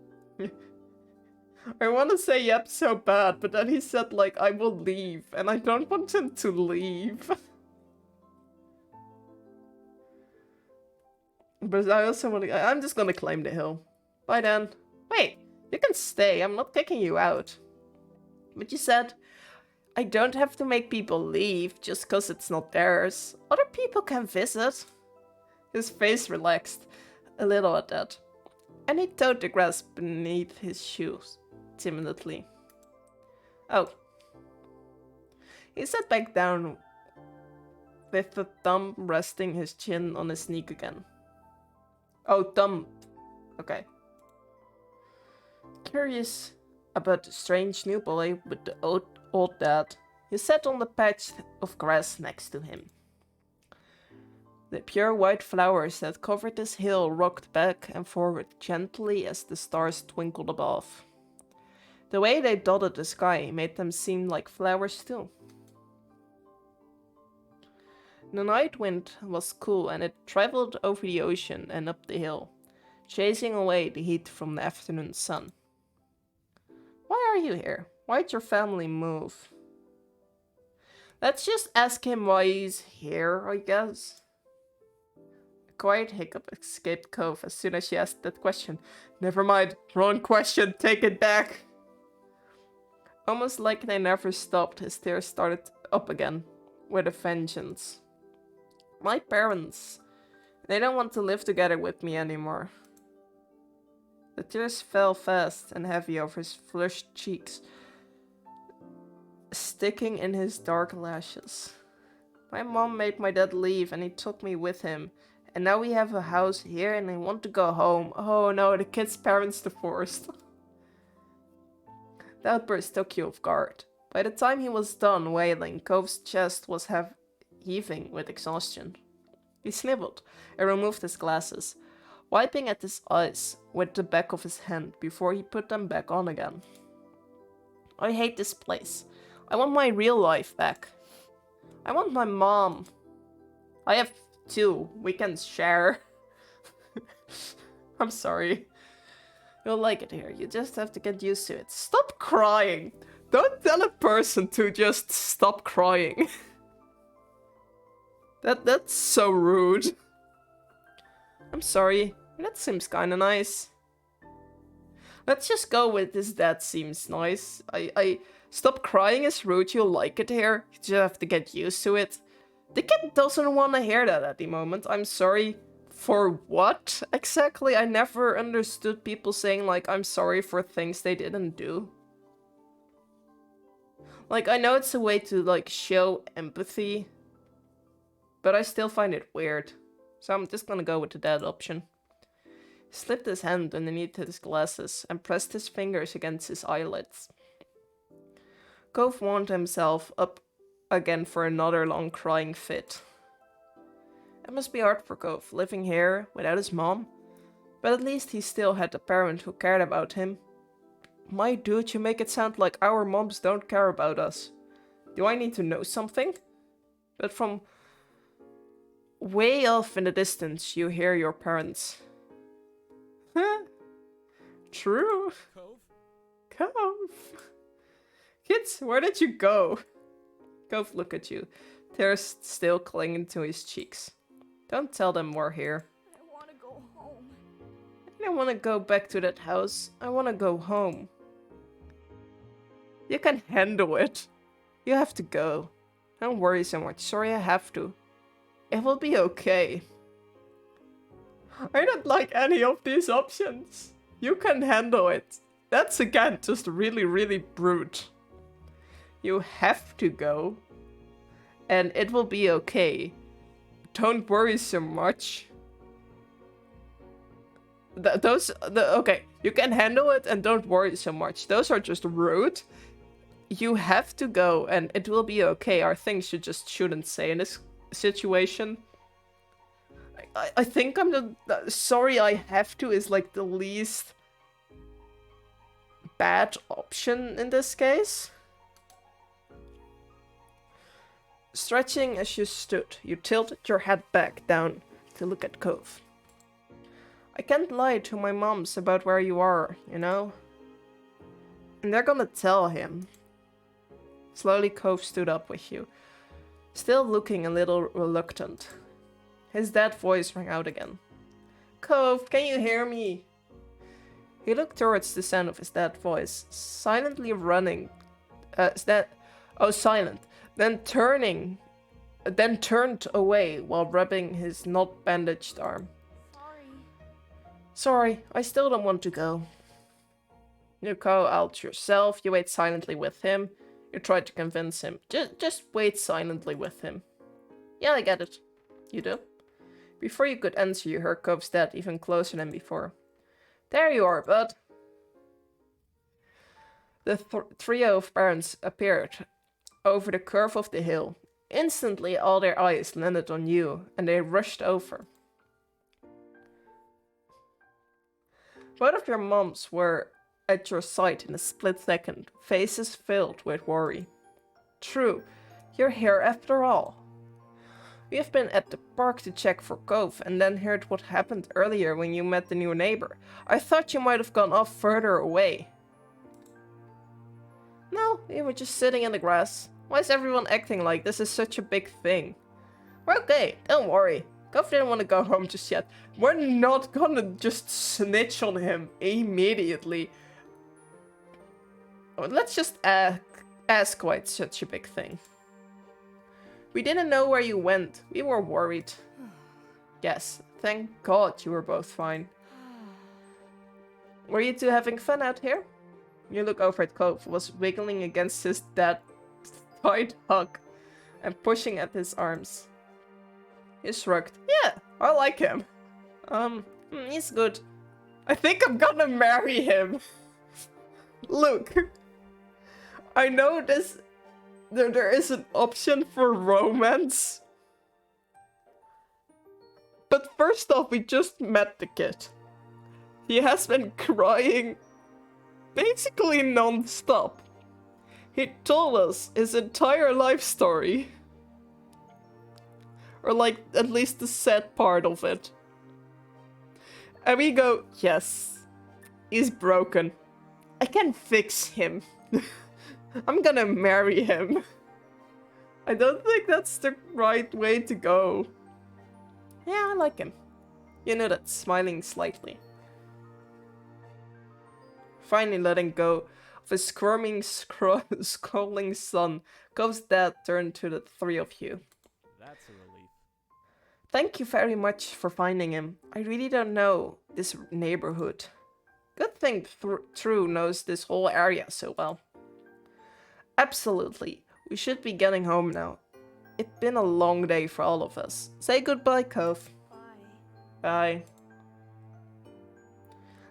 I want to say yep so bad, but then he said like I will leave, and I don't want him to leave. But I also want to. I'm just gonna claim the hill. Bye then. Wait, you can stay. I'm not kicking you out. But you said I don't have to make people leave just because it's not theirs. Other people can visit. His face relaxed a little at that, and he toed the grass beneath his shoes timidly. Oh. He sat back down with the thumb resting his chin on his knee again. Oh, thumb. Okay. Curious about the strange new boy with the old dad, he sat on the patch of grass next to him. The pure white flowers that covered this hill rocked back and forward gently as the stars twinkled above. The way they dotted the sky made them seem like flowers too. The night wind was cool and it traveled over the ocean and up the hill, chasing away the heat from the afternoon sun. Why are you here? Why'd your family move? Let's just ask him why he's here, I guess. A quiet hiccup escaped Cove as soon as she asked that question. Never mind, wrong question, take it back. Almost like they never stopped, his tears started up again, with a vengeance. My parents, they don't want to live together with me anymore. The tears fell fast and heavy over his flushed cheeks, sticking in his dark lashes. My mom made my dad leave and he took me with him. And now we have a house here and I want to go home. Oh no, the kid's parents divorced. The outburst took you off guard. By the time he was done wailing, Cove's chest was heaving with exhaustion. He sniveled and removed his glasses, wiping at his eyes with the back of his hand before he put them back on again. I hate this place. I want my real life back. I want my mom. I have two. We can share. I'm sorry. You'll like it here. You just have to get used to it. Stop crying. Don't tell a person to just stop crying. That's so rude. I'm sorry. That seems kinda nice. Let's just go with this. That seems nice. Stop crying is rude. You'll like it here. You just have to get used to it. The kid doesn't want to hear that at the moment. I'm sorry. For what exactly? I never understood people saying like, I'm sorry for things they didn't do. Like, I know it's a way to like show empathy, but I still find it weird. So I'm just gonna go with the dad option. He slipped his hand underneath his glasses and pressed his fingers against his eyelids. Cove wound himself up again for another long crying fit. It must be hard for Cove, living here without his mom, but at least he still had a parent who cared about him. My dude, you make it sound like our moms don't care about us. Do I need to know something? But from way off in the distance, you hear your parents. Huh? True. Cove. Kids, where did you go? Cove looked at you, tears still clinging to his cheeks. Don't tell them we're here. I want to go home. I don't want to go back to that house. I want to go home. You can handle it. You have to go. Don't worry so much. Sorry, I have to. It will be okay. I don't like any of these options. You can handle it. That's again just really, really brute. You have to go. And it will be okay. Don't worry so much. Okay, you can handle it and don't worry so much. Those are just rude. You have to go and it will be okay. Are things you just shouldn't say in this situation. I think I'm the sorry I have to is like the least bad option in this case. Stretching as you stood, you tilted your head back down to look at Cove. I can't lie to my moms about where you are, you know? And they're gonna tell him. Slowly Cove stood up with you, still looking a little reluctant. His dead voice rang out again. Cove, can you hear me? He looked towards the sound of his dead voice, silently running. Silent. Then turned away while rubbing his not bandaged arm. Sorry. Sorry, I still don't want to go. You go out yourself, you wait silently with him. You try to convince him. Just wait silently with him. Yeah, I get it. You do? Before you could answer, you heard Cove's dad even closer than before. There you are, bud. The trio of parents appeared over the curve of the hill. Instantly, all their eyes landed on you, and they rushed over. Both of your moms were at your side in a split second, faces filled with worry. True, you're here after all. We have been at the park to check for Cove, and then heard what happened earlier when you met the new neighbor. I thought you might have gone off further away. No, we were just sitting in the grass. Why is everyone acting like this is such a big thing? We're okay, don't worry. Cove didn't want to go home just yet. We're not gonna just snitch on him immediately. Let's just ask why it's such a big thing. We didn't know where you went. We were worried. Yes, thank God you were both fine. Were you two having fun out here? You look over at Cove, was wiggling against his dad's tight hug and pushing at his arms. He shrugged. Yeah, I like him. He's good. I think I'm gonna marry him. Look, I know there is an option for romance. But first off, we just met the kid. He has been crying basically non-stop. He told us his entire life story. Or like, at least the sad part of it. And we go, yes, he's broken. I can fix him. I'm gonna marry him. I don't think that's the right way to go. Yeah, I like him. You know that, smiling slightly. Finally letting go of his squirming, scrolling son, Cove's dad turned to the three of you. That's a relief. Thank you very much for finding him. I really don't know this neighborhood. Good thing True knows this whole area so well. Absolutely. We should be getting home now. It's been a long day for all of us. Say goodbye, Cove. Bye. Bye.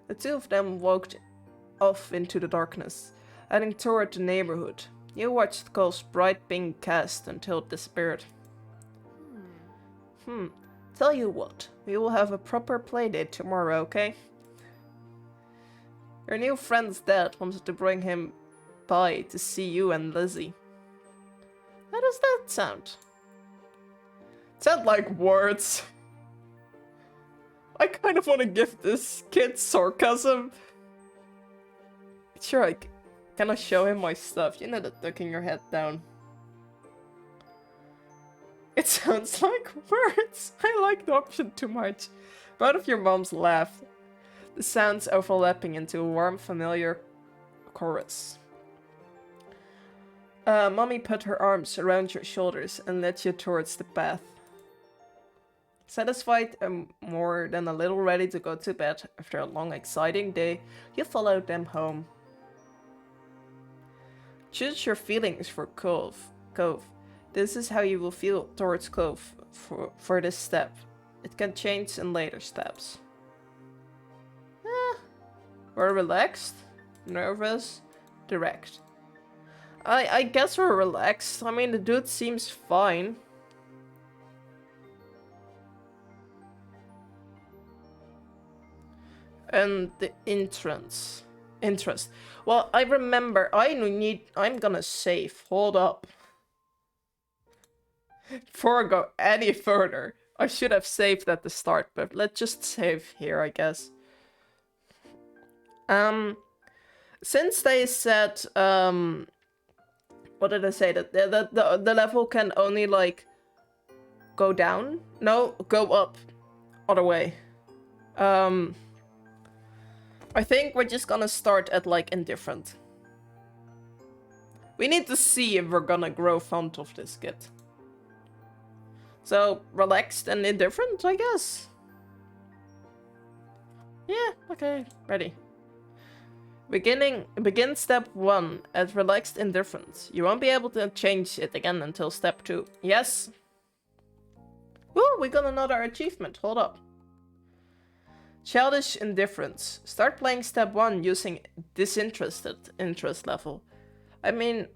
The two of them walked off into the darkness, heading toward the neighborhood. You watched Cove's bright pink cast until it disappeared. Tell you what, we will have a proper playdate tomorrow, okay? Your new friend's dad wanted to bring him by to see you and Lizzie. How does that sound? Sound like words. I kind of want to give this kid sarcasm. Sure, can I show him my stuff? You know that ducking your head down. It sounds like words. I like the option too much. Both of your moms laughed, the sounds overlapping into a warm, familiar chorus. Mommy put her arms around your shoulders and led you towards the path. Satisfied and more than a little ready to go to bed after a long, exciting day, you followed them home. Choose your feelings for Cove. This is how you will feel towards Cove for this step. It can change in later steps. We're relaxed, nervous, direct. I guess we're relaxed. I mean, the dude seems fine. And the interest. Well, I remember, I'm gonna save. Hold up. Before I go any further, I should have saved at the start, but let's just save here, I guess. Since they said, what did I say? That the level can only, like, go down? No, go up. Other way. I think we're just gonna start at, like, indifferent. We need to see if we're gonna grow fond of this kid. So, relaxed and indifferent, I guess. Yeah, okay, ready. Begin step 1 at relaxed indifference. You won't be able to change it again until step 2. Yes. Woo, we got another achievement. Hold up. Childish indifference. Start playing step 1 using disinterested interest level. I mean,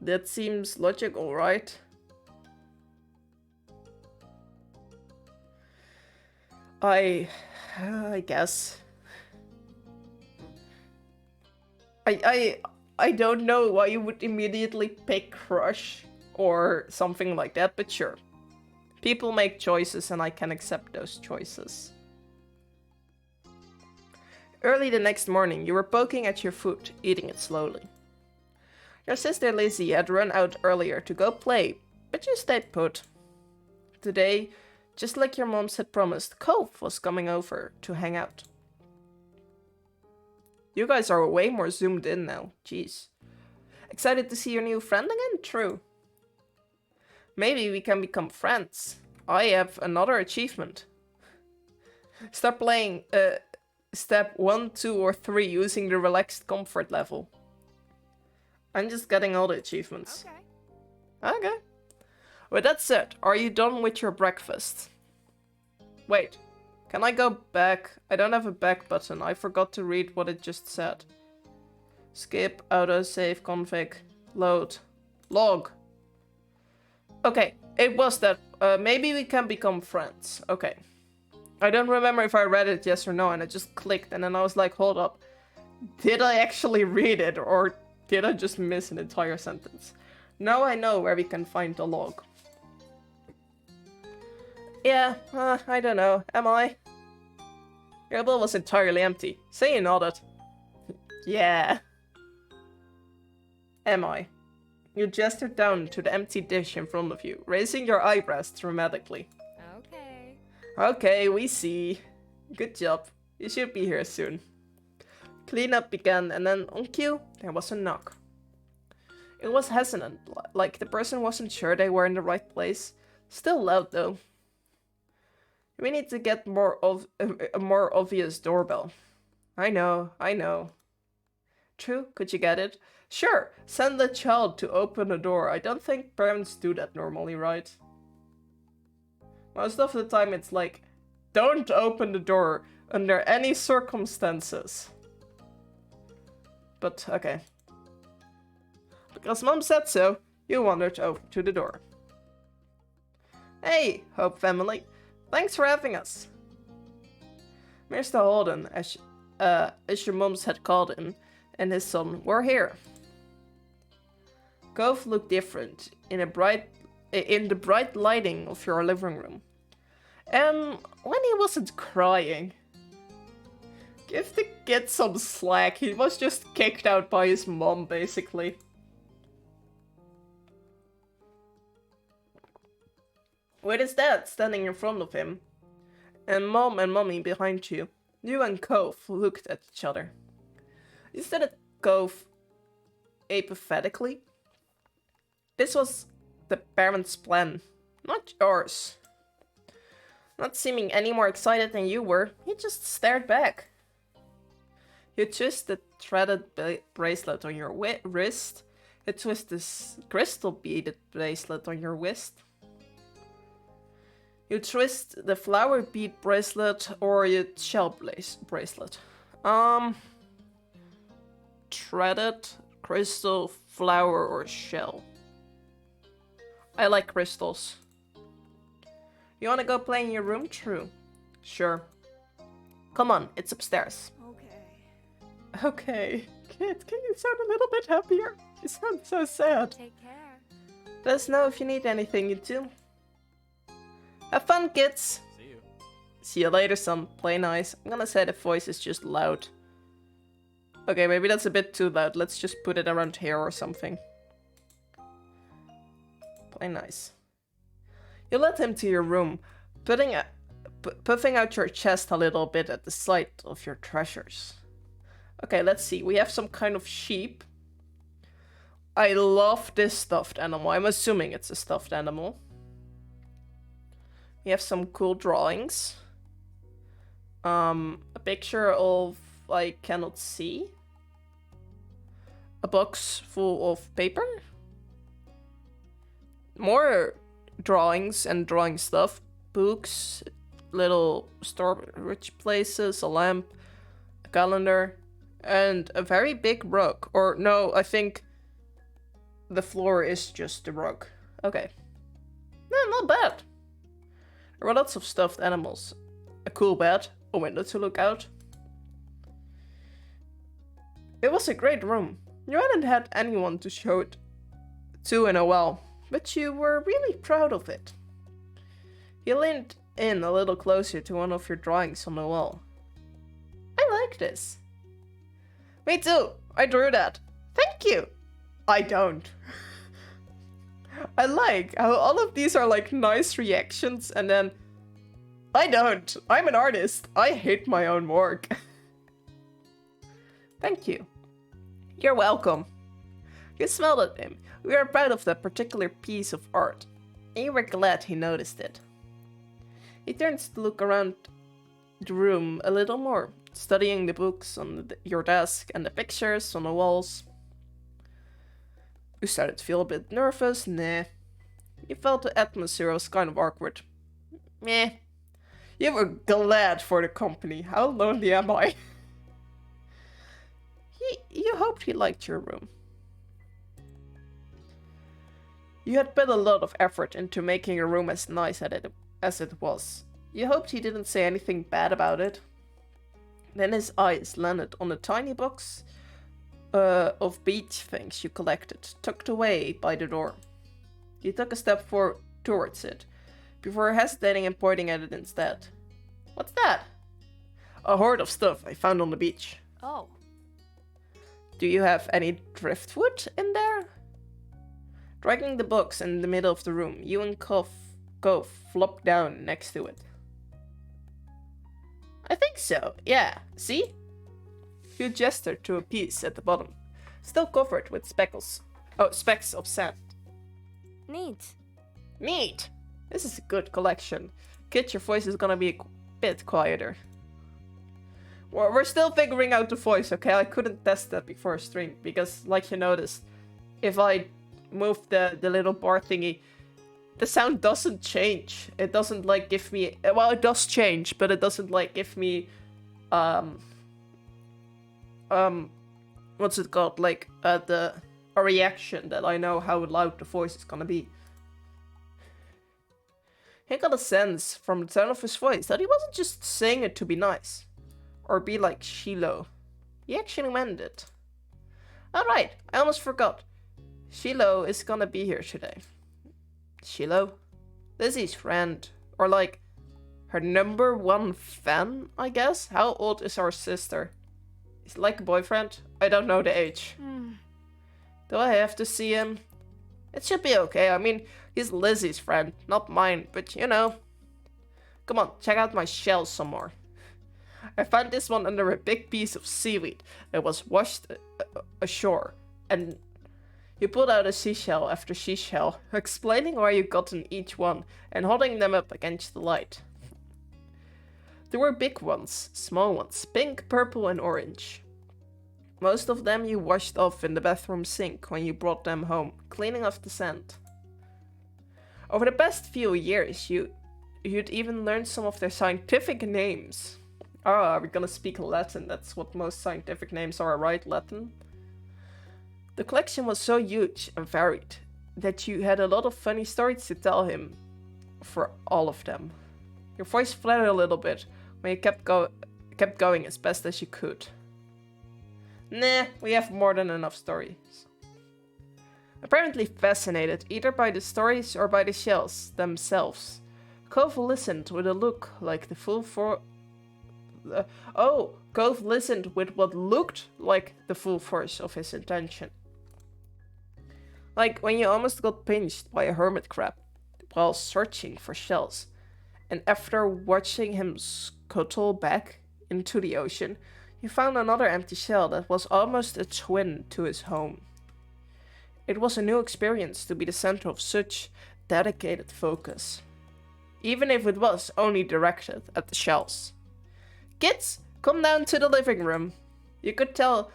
that seems logical, right? I guess. I don't know why you would immediately pick crush or something like that, but sure. People make choices and I can accept those choices. Early the next morning, you were poking at your food, eating it slowly. Your sister Lizzie had run out earlier to go play, but you stayed put. Today, just like your moms had promised, Cove was coming over to hang out. You guys are way more zoomed in now. Jeez. Excited to see your new friend again? True. Maybe we can become friends. I have another achievement. Start playing step 1, 2, or 3 using the relaxed comfort level. I'm just getting all the achievements. Okay. With that said, are you done with your breakfast? Wait. Can I go back? I don't have a back button. I forgot to read what it just said. Skip, auto, save, config, load, log. Okay, it was that. Maybe we can become friends. Okay. I don't remember if I read it yes or no, and I just clicked, and then I was like, hold up. Did I actually read it, or did I just miss an entire sentence? Now I know where we can find the log. Yeah, I don't know. Am I? Your bowl was entirely empty. Say you nodded. Yeah. Am I? You gestured down to the empty dish in front of you, raising your eyebrows dramatically. Okay, we see. Good job. You should be here soon. Cleanup began, and then on cue, there was a knock. It was hesitant, like the person wasn't sure they were in the right place. Still loud though. We need to get a more obvious doorbell. I know. True, could you get it? Sure, send the child to open the door. I don't think parents do that normally, right? Most of the time it's like, don't open the door under any circumstances. But, okay. Because Mom said so, you wandered over to the door. Hey, Hope family. Thanks for having us. Mr. Holden, as your moms had called him, and his son were here. Cove looked different in the bright lighting of your living room. And when he wasn't crying. Give the kid some slack, he was just kicked out by his mom, basically. With his dad standing in front of him, and Mom and Mommy behind you, you and Cove looked at each other. You stared at Cove apathetically. This was the parents' plan, not yours. Not seeming any more excited than you were, he just stared back. You twist the threaded bracelet on your wrist. You twist this crystal beaded bracelet on your wrist. You twist the flower bead bracelet or your shell bracelet. Threaded, crystal, flower, or shell. I like crystals. You wanna go play in your room? True. Sure. Come on, it's upstairs. Okay. Kid, can you sound a little bit happier? You sound so sad. Take care. Let us know if you need anything, you two. Have fun, kids! See you. See you later, son. Play nice. I'm gonna say the voice is just loud. Okay, maybe that's a bit too loud. Let's just put it around here or something. Play nice. You led him to your room, puffing out your chest a little bit at the sight of your treasures. Okay, let's see. We have some kind of sheep. I love this stuffed animal. I'm assuming it's a stuffed animal. We have some cool drawings. A picture of I cannot see. A box full of paper. More drawings and drawing stuff. Books, little storage places, a lamp, a calendar, and a very big rug. Or no, I think the floor is just the rug. Okay. No, not bad. There were lots of stuffed animals. A cool bed, a window to look out. It was a great room. You hadn't had anyone to show it to in a while, but you were really proud of it. You leaned in a little closer to one of your drawings on the wall. I like this. Me too. I drew that. Thank you. I don't. I like how all of these are like nice reactions and then I don't. I'm an artist. I hate my own work. Thank you. You're welcome. You smiled at him. You were proud of that particular piece of art, and you were glad he noticed it. He turns to look around the room a little more, studying the books on your desk and the pictures on the walls. You started to feel a bit nervous. Nah. You felt the atmosphere was kind of awkward. Meh. You were glad for the company. How lonely am I? You hoped he liked your room. You had put a lot of effort into making your room as nice as it was. You hoped he didn't say anything bad about it. Then his eyes landed on a tiny box of beach things you collected, tucked away by the door. You took a step towards it, before hesitating and pointing at it instead. What's that? A hoard of stuff I found on the beach. Oh. Do you have any driftwood in there? Dragging the box in the middle of the room, you and Cove flopped down next to it. I think so, yeah. See? You gestured to a piece at the bottom, still covered with specks of sand. Neat. Neat! This is a good collection. Kid, your voice is gonna be a bit quieter. We're still figuring out the voice, okay? I couldn't test that before stream, because, like you noticed, if I move the little bar thingy, the sound doesn't change. It doesn't, like, give me... Well, it does change, but it doesn't, like, give me... What's it called? Like, a reaction that I know how loud the voice is gonna be. He got a sense from the tone of his voice that he wasn't just saying it to be nice. Or be like Shiloh. He actually meant it. Alright, I almost forgot. Shiloh is gonna be here today. Shiloh? Lizzie's friend. Or like, her #1 fan, I guess? How old is our sister? Is it like a boyfriend? I don't know the age. Do I have to see him? It should be okay. I mean, he's Lizzie's friend, not mine, but you know. Come on, check out my shells some more. I found this one under a big piece of seaweed that was washed ashore, and you pulled out a seashell after seashell, explaining where you gotten each one and holding them up against the light. There were big ones, small ones, pink, purple, and orange. Most of them you washed off in the bathroom sink when you brought them home, cleaning off the sand. Over the past few years, you'd even learned some of their scientific names. Oh, we're gonna speak Latin. That's what most scientific names are, right? Latin? The collection was so huge and varied that you had a lot of funny stories to tell him for all of them. Your voice flattered a little bit when you kept going as best as you could. Nah, we have more than enough stories. Apparently fascinated either by the stories or by the shells themselves, Cove listened with a look like the Cove listened with what looked like the full force of his intention. Like when you almost got pinched by a hermit crab while searching for shells, and after watching him scuttle back into the ocean, you found another empty shell that was almost a twin to his home. It was a new experience to be the center of such dedicated focus, even if it was only directed at the shells. Kids, come down to the living room. You could tell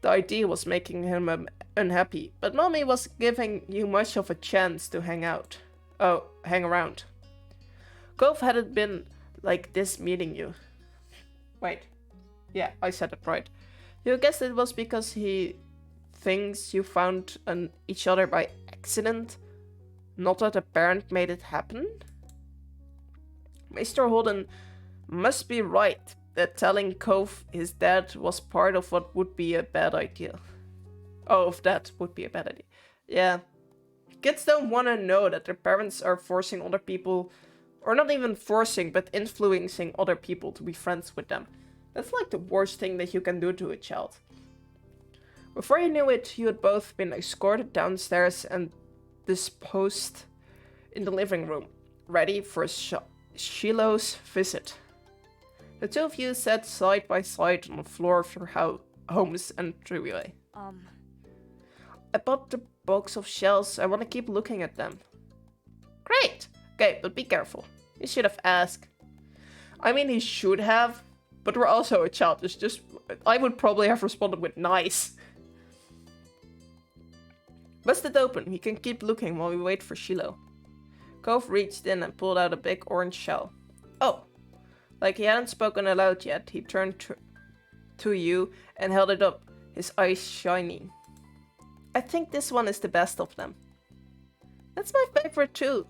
the idea was making him unhappy, but Mommy was giving you much of a chance to hang around. Cove hadn't been like this meeting you. Wait. Yeah, I said it right. You guessed it was because he thinks you found each other by accident, not that a parent made it happen? Mr. Holden must be right that telling Cove his dad was part of what would be a bad idea. Oh, if that would be a bad idea. Yeah. Kids don't want to know that their parents are forcing other people, or not even forcing, but influencing other people to be friends with them. That's like the worst thing that you can do to a child. Before you knew it, you had both been escorted downstairs and disposed in the living room, ready for Shiloh's visit. The two of you sat side by side on the floor of your home's entryway. I bought the box of shells. I want to keep looking at them. Great! Okay, but be careful. You should have asked. I mean, he should have, but we're also a child. It's just, I would probably have responded with nice. Bust it open. We can keep looking while we wait for Shiloh. Cove reached in and pulled out a big orange shell. Oh. Like he hadn't spoken aloud yet, he turned to you and held it up, his eyes shining. I think this one is the best of them. That's my favorite too.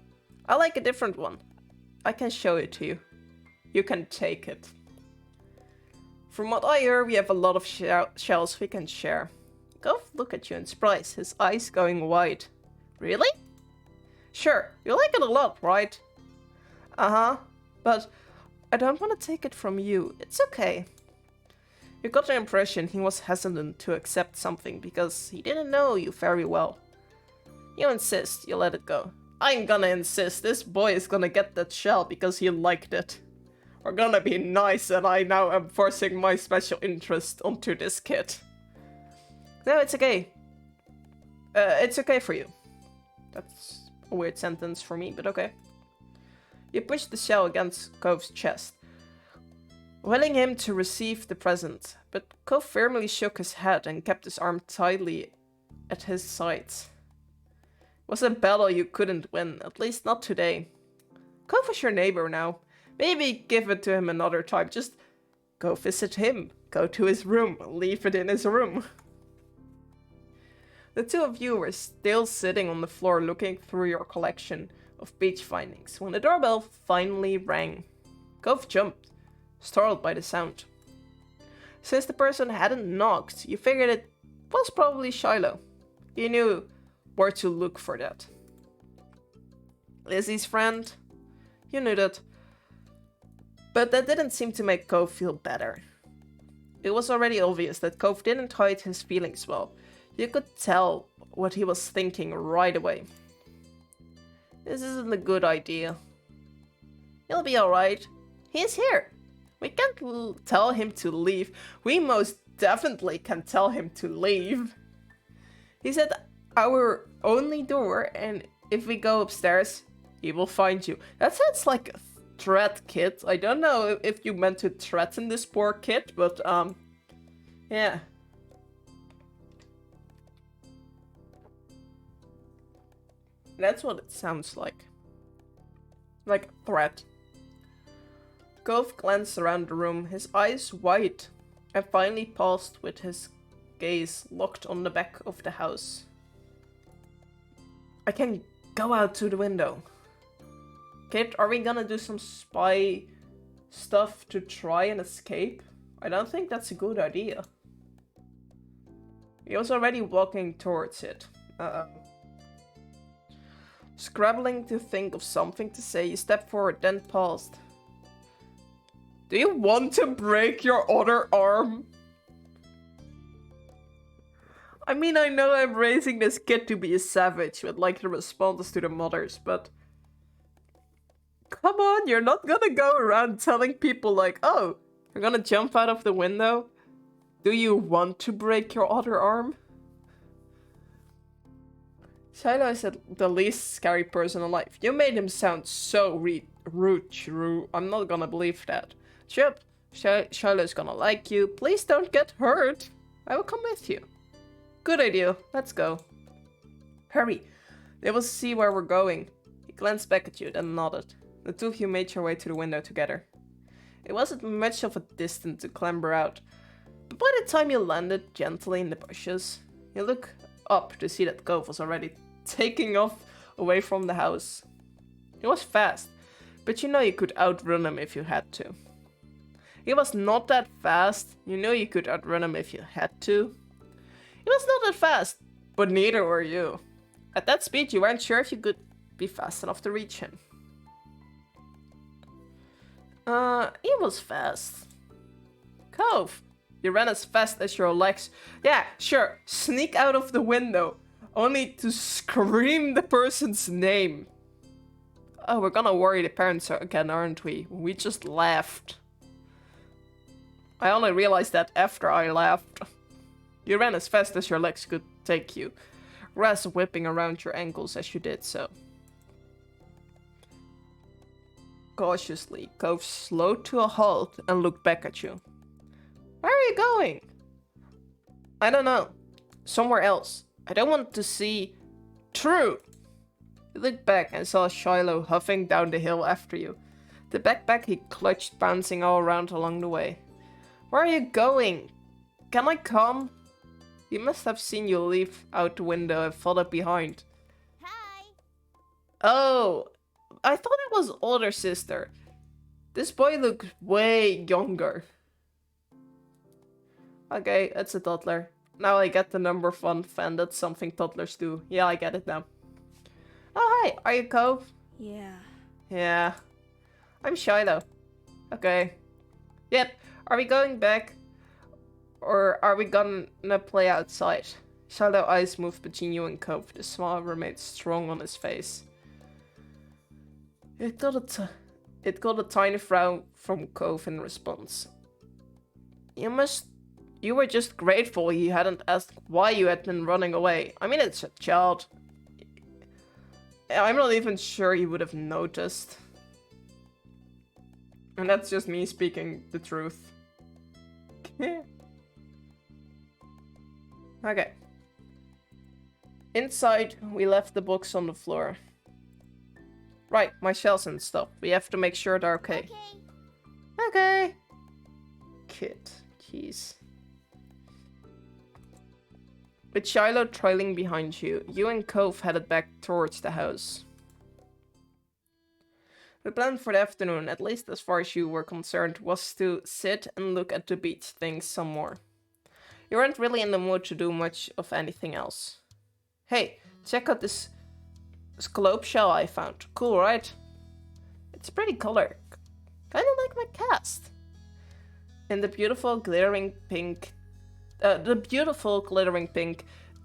I like a different one. I can show it to you. You can take it. From what I hear, we have a lot of shells we can share. Cove looked at you in surprise, his eyes going wide. Really? Sure, you like it a lot, right? Uh-huh, but I don't want to take it from you. It's okay. You got the impression he was hesitant to accept something because he didn't know you very well. You insist, you let it go. I'm gonna insist, this boy is gonna get that shell because he liked it. We're gonna be nice and I now am forcing my special interest onto this kid. No, it's okay. It's okay for you. That's a weird sentence for me, but okay. You pushed the shell against Cove's chest, willing him to receive the present, but Cove firmly shook his head and kept his arm tightly at his sides. It was a battle you couldn't win, at least not today. Cove is your neighbor now. Maybe give it to him another time. Just go visit him. Go to his room. Leave it in his room. The two of you were still sitting on the floor looking through your collection of beach findings when the doorbell finally rang. Cove jumped, startled by the sound. Since the person hadn't knocked, you figured it was probably Shiloh. You knew where to look for that. Lizzie's friend? You knew that. But that didn't seem to make Cove feel better. It was already obvious that Cove didn't hide his feelings well. You could tell what he was thinking right away. This isn't a good idea. He'll be alright. He's here. We can't tell him to leave. We most definitely can tell him to leave. He's at our only door, and if we go upstairs, he will find you. That sounds like a threat, kid. I don't know if you meant to threaten this poor kid, but, yeah. That's what it sounds like. Like a threat. Cove glanced around the room, his eyes wide, and finally paused with his gaze locked on the back of the house. I can go out to the window. Kid, are we gonna do some spy stuff to try and escape? I don't think that's a good idea. He was already walking towards it. Scrabbling to think of something to say, you stepped forward, then paused. Do you want to break your other arm? I mean, I know I'm raising this kid to be a savage with like the responses to the mothers, but come on, you're not gonna go around telling people like, oh, you're gonna jump out of the window? Do you want to break your other arm? Shiloh is the least scary person alive. You made him sound so rude. I'm not gonna believe that. Shiloh's gonna like you. Please don't get hurt. I will come with you. Good idea. Let's go. Hurry. They will see where we're going. He glanced back at you, then nodded. The two of you made your way to the window together. It wasn't much of a distance to clamber out, but by the time you landed gently in the bushes, you look up to see that Cove was already taking off away from the house. He was fast, but you know you could outrun him if you had to. He was not that fast, you know you could outrun him if you had to. He was not that fast, but neither were you. At that speed, you weren't sure if you could be fast enough to reach him. He was fast. Cove, you ran as fast as your legs. Yeah, sure, sneak out of the window, only to scream the person's name. Oh, we're gonna worry the parents again, aren't we? We just laughed. I only realized that after I laughed. You ran as fast as your legs could take you, grass whipping around your ankles as you did so. Cautiously, Cove slowed to a halt and looked back at you. Where are you going? I don't know. Somewhere else. I don't want to see... True! You looked back and saw Shiloh huffing down the hill after you. The backpack he clutched bouncing all around along the way. Where are you going? Can I come? He must have seen you leave out the window and followed behind. Hi. Oh, I thought it was older sister. This boy looks way younger. Okay, it's a toddler. Now I get the number one fan. That's something toddlers do. Yeah, I get it now. Oh, hi. Are you Cove? Yeah. Yeah. I'm Shiloh. Okay. Yep. Are we going back? Or are we gonna play outside? Shiloh's eyes moved between you and Cove. The smile remained strong on his face. It got a tiny frown from Cove in response. You were just grateful he hadn't asked why you had been running away. I mean, it's a child. I'm not even sure he would have noticed. And that's just me speaking the truth. Okay. Inside, we left the books on the floor. Right, my shells and stuff. We have to make sure they're okay. Okay. Kid. Jeez. With Shiloh trailing behind you, you and Cove headed back towards the house. The plan for the afternoon, at least as far as you were concerned, was to sit and look at the beach things some more. You weren't really in the mood to do much of anything else. Hey, check out this globe shell I found. Cool, right? It's pretty color. Kinda like my cast. And the beautiful glittering pink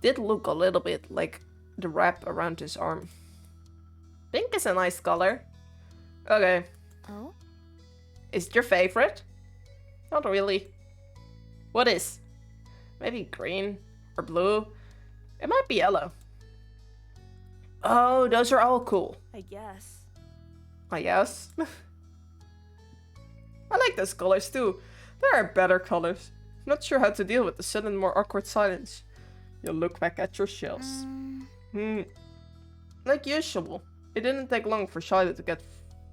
did look a little bit like the wrap around his arm. Pink is a nice color. Okay. Oh? Is it your favorite? Not really. What is? Maybe green or blue? It might be yellow. Oh, those are all cool. I guess. I guess. I like those colors too. There are better colors. Not sure how to deal with the sudden more awkward silence. You look back at your shells. Like usual, it didn't take long for Shiloh to get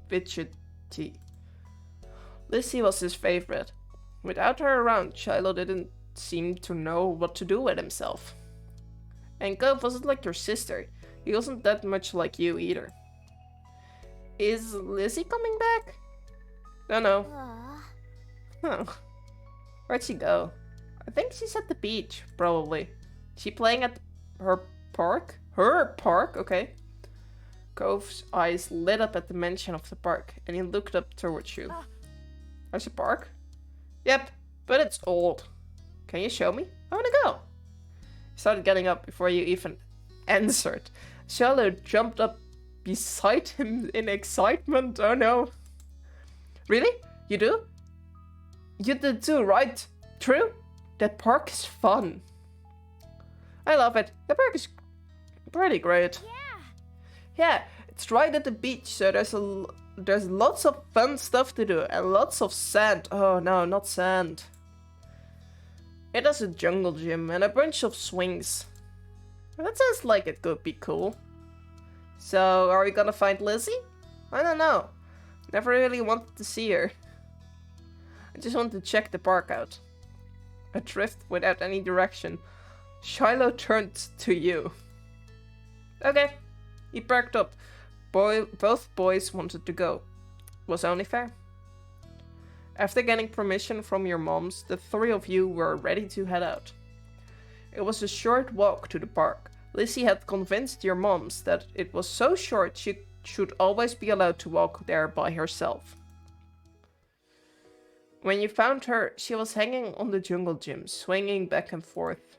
fidgety. Lizzie was his favorite. Without her around, Shiloh didn't seem to know what to do with himself. And Cove wasn't like your sister. He wasn't that much like you either. Is Lizzie coming back? No. Huh. Where'd she go? I think she's at the beach, probably. She playing at her park? Her park? Okay. Cove's eyes lit up at the mention of the park, and he looked up towards you. There's a park? Yep, but it's old. Can you show me? I wanna go. He started getting up before you even answered. Shiloh jumped up beside him in excitement. Oh no. Really? You do? You did too, right? True? That park is fun. I love it. The park is pretty great. Yeah, it's right at the beach, so there's There's lots of fun stuff to do and lots of sand. Oh no, not sand. It has a jungle gym and a bunch of swings. That sounds like it could be cool. So, are we gonna find Lizzie? I don't know. Never really wanted to see her. I just want to check the park out. Adrift without any direction. Shiloh turned to you. Okay. He perked up. Both boys wanted to go. Was only fair. After getting permission from your moms, the three of you were ready to head out. It was a short walk to the park. Lizzie had convinced your moms that it was so short she should always be allowed to walk there by herself. When you found her, she was hanging on the jungle gym, swinging back and forth.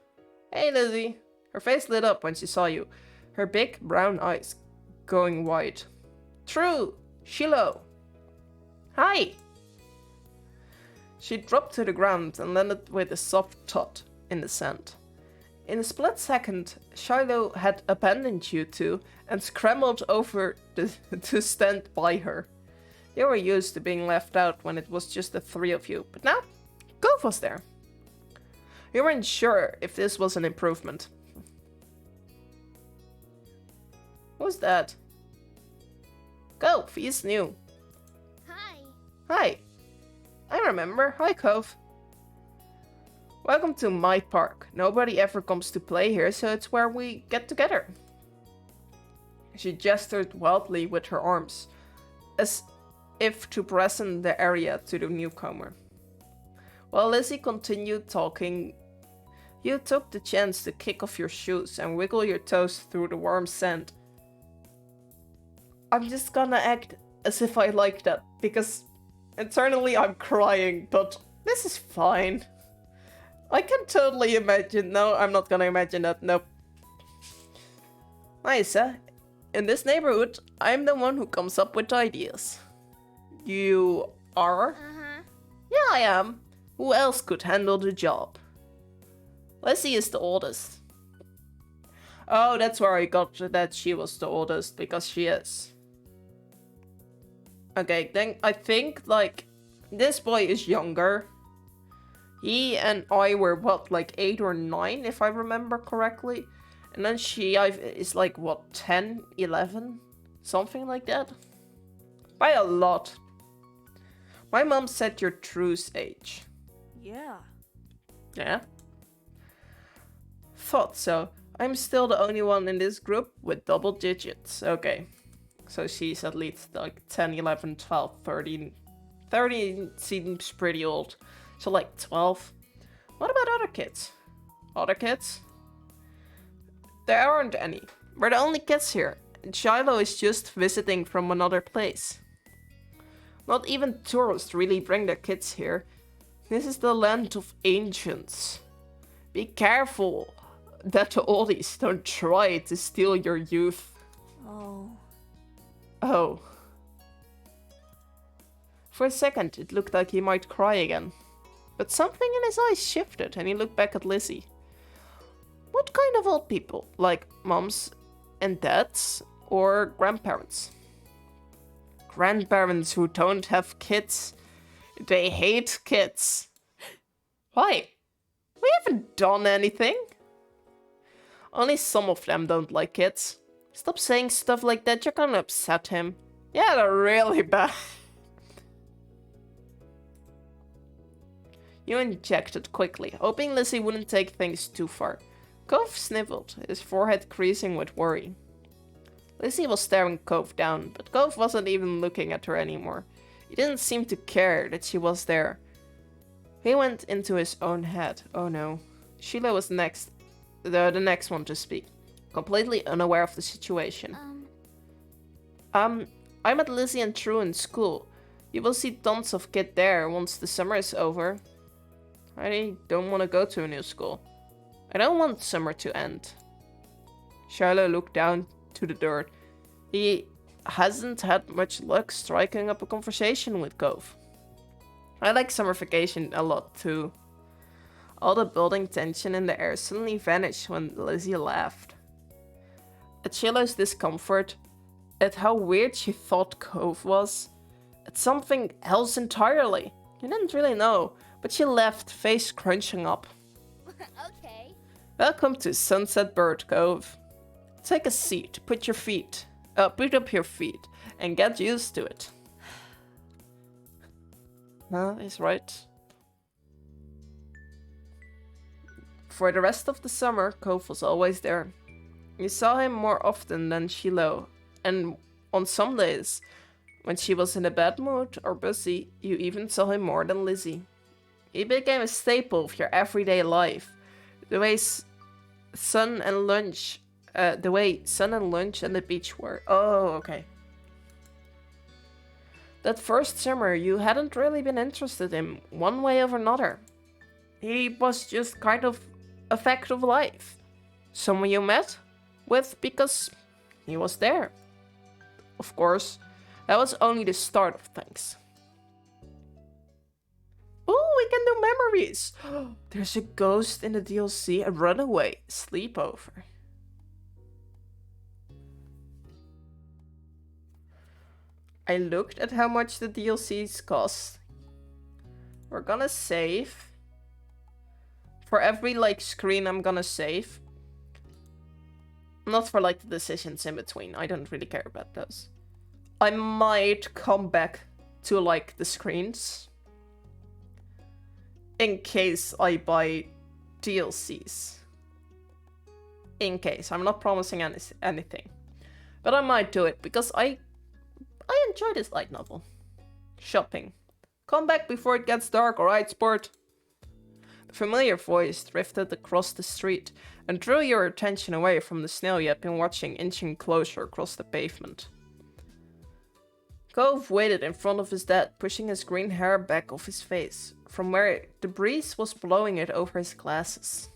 Hey Lizzie! Her face lit up when she saw you, her big brown eyes going wide. True! Shiloh! Hi! She dropped to the ground and landed with a soft thud in the sand. In a split second, Shiloh had abandoned you two and scrambled over to stand by her. You were used to being left out when it was just the three of you, but now, Gove was there. You weren't sure if this was an improvement. Who's that? Gove, he's new. Hi. Hi. I remember. Hi, Cove. Welcome to my park. Nobody ever comes to play here, so it's where we get together. She gestured wildly with her arms, as if to present the area to the newcomer. While Lizzie continued talking, you took the chance to kick off your shoes and wiggle your toes through the warm sand. I'm just gonna act as if I like that, because internally I'm crying, but this is fine. I can totally imagine. No, I'm not gonna imagine that. Nope. Nice, eh? In this neighborhood, I'm the one who comes up with ideas. You are? Uh-huh. Yeah, I am. Who else could handle the job? Lizzie is the oldest. Oh, that's where I got that she was the oldest, because she is. Okay, then I think, like, this boy is younger. He and I were, what, like 8 or 9, if I remember correctly. And then she is like, what, 10, 11? Something like that. By a lot. My mom said your true age. Yeah. Yeah? Thought so. I'm still the only one in this group with double digits. Okay. So she's at least like 10, 11, 12, 13. 13 seems pretty old. So like 12. What about other kids? Other kids? There aren't any. We're the only kids here. And Shiloh is just visiting from another place. Not even tourists really bring their kids here. This is the land of ancients. Be careful that the oldies don't try to steal your youth. Oh. Oh. For a second, it looked like he might cry again. But something in his eyes shifted and he looked back at Lizzie. What kind of old people? Like moms and dads? Or grandparents? Grandparents who don't have kids. They hate kids. Why? We haven't done anything. Only some of them don't like kids. Stop saying stuff like that, you're gonna upset him. Yeah, they're really bad. You injected quickly, hoping Lizzie wouldn't take things too far. Cove sniffled, his forehead creasing with worry. Lizzie was staring Cove down, but Cove wasn't even looking at her anymore. He didn't seem to care that she was there. He went into his own head. Oh no. Sheila was next, the next one to speak, completely unaware of the situation. I'm at Lizzie and True in school. You will see tons of kids there once the summer is over. I don't want to go to a new school. I don't want summer to end. Shiloh looked down to the dirt. He hasn't had much luck striking up a conversation with Cove. I like summer vacation a lot too. All the building tension in the air suddenly vanished when Lizzie laughed. At Shiloh's discomfort, at how weird she thought Cove was. At something else entirely. You didn't really know, but she left, face crunching up. Okay. Welcome to Sunset Bird Cove. Take a seat, put up your feet, and get used to it. No, he's right. For the rest of the summer, Cove was always there. You saw him more often than Shiloh, and on some days, when she was in a bad mood or busy, you even saw him more than Lizzie. He became a staple of your everyday life. The way sun and lunch and the beach were. Oh, okay. That first summer, you hadn't really been interested in one way or another. He was just kind of a fact of life. Someone you met with because he was there. Of course, that was only the start of things. Oh, we can do memories! There's a ghost in the DLC, a runaway sleepover. I looked at how much the DLCs cost. We're gonna save. For every screen I'm gonna save. Not for the decisions in between. I don't really care about those. I might come back to the screens. In case I buy DLCs. In case. I'm not promising anything. But I might do it because I enjoy this light novel. Shopping. Come back before it gets dark, alright, sport? The familiar voice drifted across the street and drew your attention away from the snail you had been watching inching closer across the pavement. Cove waited in front of his dad, pushing his green hair back off his face, from where the breeze was blowing it over his glasses.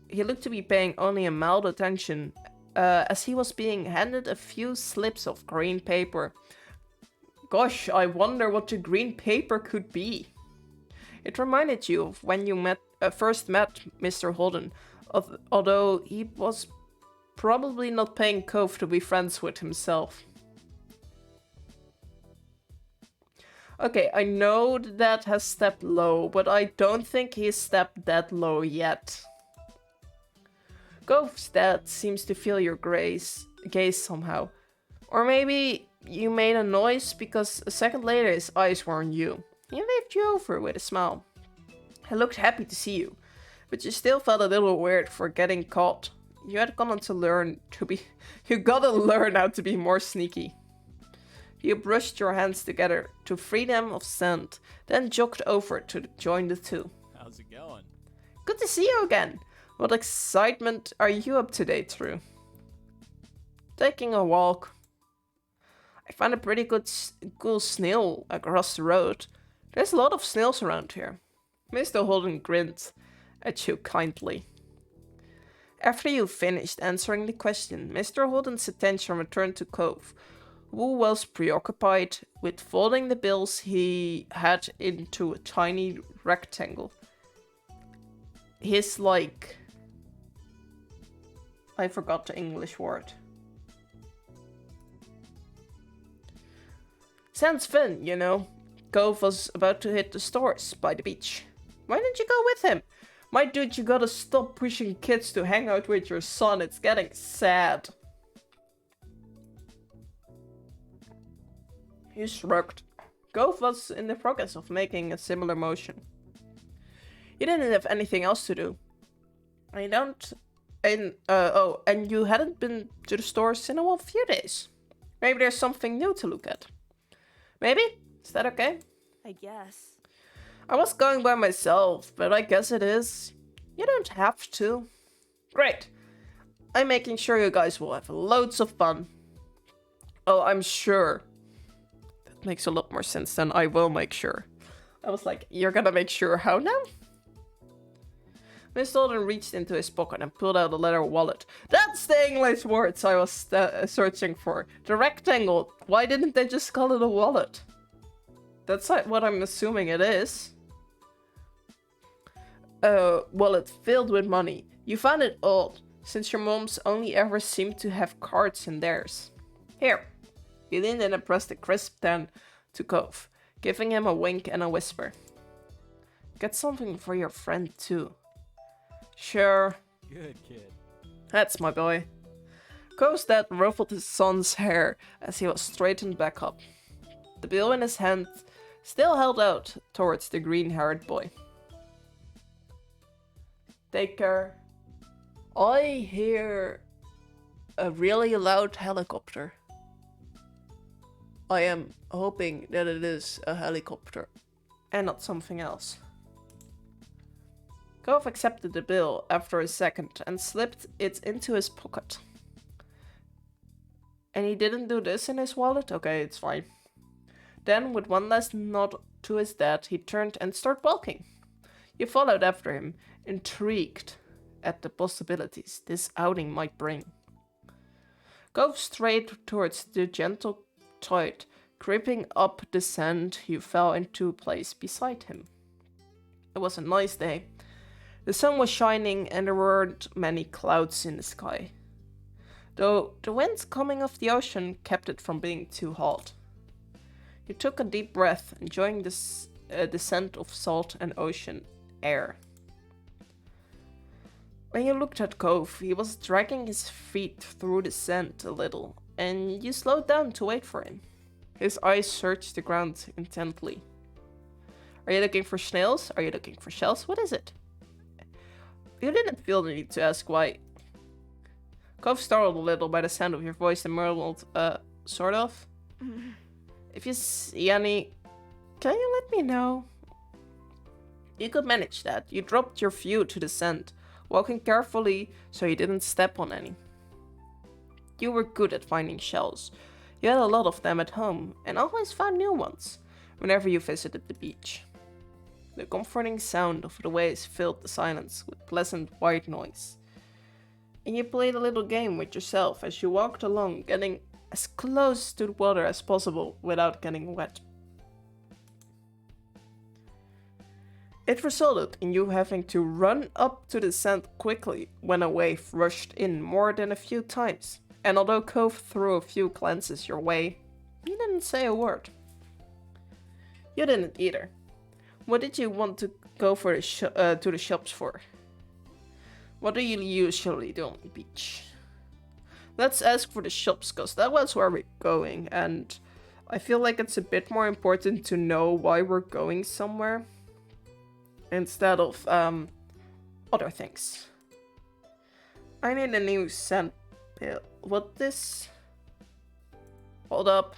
He looked to be paying only a mild attention, as he was being handed a few slips of green paper. Gosh, I wonder what the green paper could be. It reminded you of when you first met Mr. Holden, although he was probably not paying Cove to be friends with himself. Okay, I know that has stepped low, but I don't think he's stepped that low yet. Cove's dad seems to feel your gaze somehow. Or maybe you made a noise because a second later his eyes were on you. He waved you over with a smile. He looked happy to see you, but you still felt a little weird for getting caught. You had gotten to learn you gotta learn how to be more sneaky. You brushed your hands together to free them of sand, then jogged over to join the two. How's it going? Good to see you again. What excitement are you up to date through? Taking a walk. I found a pretty cool snail across the road. There's a lot of snails around here. Mr. Holden grinned at you kindly. After you finished answering the question, Mr. Holden's attention returned to Cove, who was preoccupied with folding the bills he had into a tiny rectangle. His I forgot the English word. Sounds fun, you know. Cove was about to hit the stores by the beach. Why didn't you go with him? My dude, you gotta stop pushing kids to hang out with your son. It's getting sad. He shrugged. Cove was in the progress of making a similar motion. You didn't have anything else to do. And you hadn't been to the stores in a few days. Maybe there's something new to look at. Maybe? Is that okay? I guess. I was going by myself, but I guess it is. You don't have to. Great. I'm making sure you guys will have loads of fun. Oh, I'm sure. That makes a lot more sense than I will make sure. I was like, you're gonna make sure how now? Mr. Holden reached into his pocket and pulled out a leather wallet. That's the English words I was searching for. The rectangle. Why didn't they just call it a wallet? That's what I'm assuming it is. Wallet filled with money. You found it odd, since your moms only ever seem to have cards in theirs. Here. He leaned in and pressed the crisp pen to Cove, giving him a wink and a whisper. Get something for your friend too. Sure. Good kid. That's my boy. Cove's dad ruffled his son's hair as he was straightened back up. The bill in his hand still held out towards the green-haired boy. Take care. I hear a really loud helicopter. I am hoping that it is a helicopter and not something else. Cove accepted the bill after a second and slipped it into his pocket. And he didn't do this in his wallet? Okay, it's fine. Then, with one last nod to his dad, he turned and started walking. You followed after him, intrigued at the possibilities this outing might bring. Go straight towards the gentle tide, creeping up the sand you fell into place beside him. It was a nice day. The sun was shining and there weren't many clouds in the sky, though the wind coming off the ocean kept it from being too hot. You took a deep breath, enjoying the scent of salt and ocean air. When you looked at Cove, he was dragging his feet through the sand a little, and you slowed down to wait for him. His eyes searched the ground intently. Are you looking for snails? Are you looking for shells? What is it? You didn't feel the need to ask why. Cove startled a little by the sound of your voice and murmled, sort of. If you see any, can you let me know? You could manage that. You dropped your view to the sand, walking carefully so you didn't step on any. You were good at finding shells. You had a lot of them at home, and always found new ones, whenever you visited the beach. The comforting sound of the waves filled the silence with pleasant white noise. And you played a little game with yourself as you walked along, getting as close to the water as possible without getting wet. It resulted in you having to run up to the sand quickly when a wave rushed in more than a few times, and although Cove threw a few glances your way, he didn't say a word. You didn't either. What did you want to go for to the shops for? What do you usually do on the beach? Let's ask for the shops, cause that was where we're going, and I feel like it's a bit more important to know why we're going somewhere instead of other things. I need a new scent pill. What this? Hold up.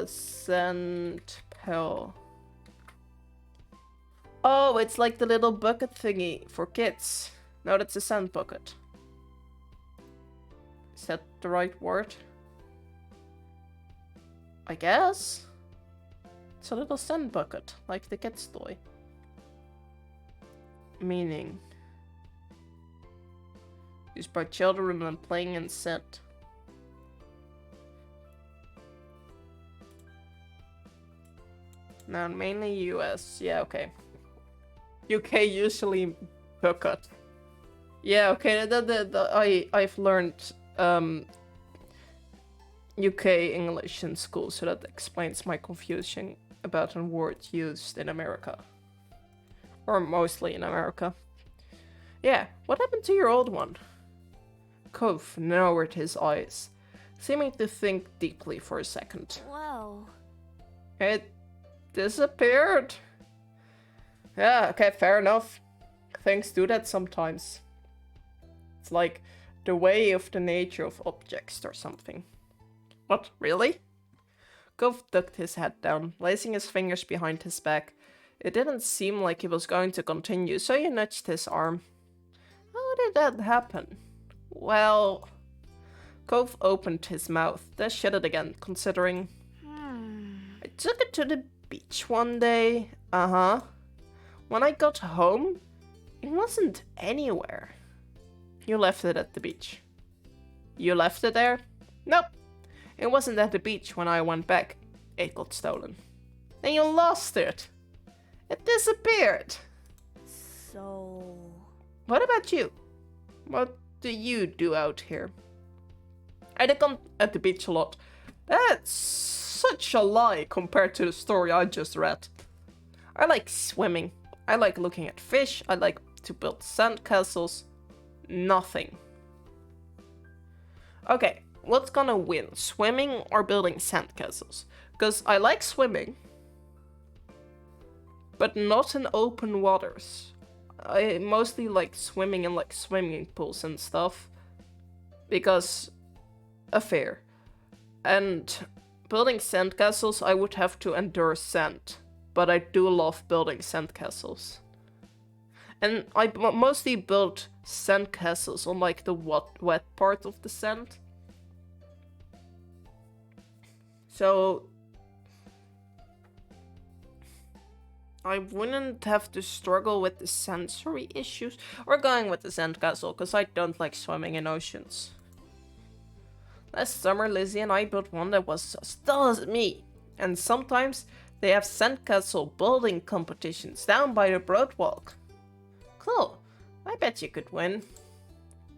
Scent pill. Oh, it's like the little bucket thingy for kids. No, that's a scent bucket. Is that the right word? I guess. It's a little scent bucket, like the kid's toy. Meaning. Used by children when playing in scent. Now, mainly US. Yeah, okay. UK usually bucket. Yeah, okay. I've learned UK English in school, so that explains my confusion about a word used in America, or mostly in America. Yeah, what happened to your old one? Cove narrowed his eyes, seeming to think deeply for a second. Whoa. It disappeared. Yeah, okay, fair enough. Things do that sometimes. It's like the way of the nature of objects or something. What, really? Cove ducked his head down, placing his fingers behind his back. It didn't seem like he was going to continue, so you nudged his arm. How did that happen? Well... Cove opened his mouth, then shut it again, considering... I took it to the beach one day. Uh-huh. When I got home, it wasn't anywhere. You left it at the beach. You left it there? Nope. It wasn't at the beach when I went back. It got stolen. Then you lost it. It disappeared. So... What about you? What do you do out here? I come at the beach a lot. That's such a lie compared to the story I just read. I like swimming. I like looking at fish. I like to build sandcastles. Nothing. Okay, what's gonna win? Swimming or building sandcastles? Because I like swimming, but not in open waters. I mostly like swimming in like swimming pools and stuff. Because affair. And building sandcastles, I would have to endure sand. But I do love building sandcastles. And I mostly build sandcastles on like the wet part of the sand. So I wouldn't have to struggle with the sensory issues. We're going with the sandcastle because I don't like swimming in oceans. Last summer, Lizzie and I built one that was as tall as me. And sometimes they have sandcastle building competitions down by the boardwalk. Cool. I bet you could win.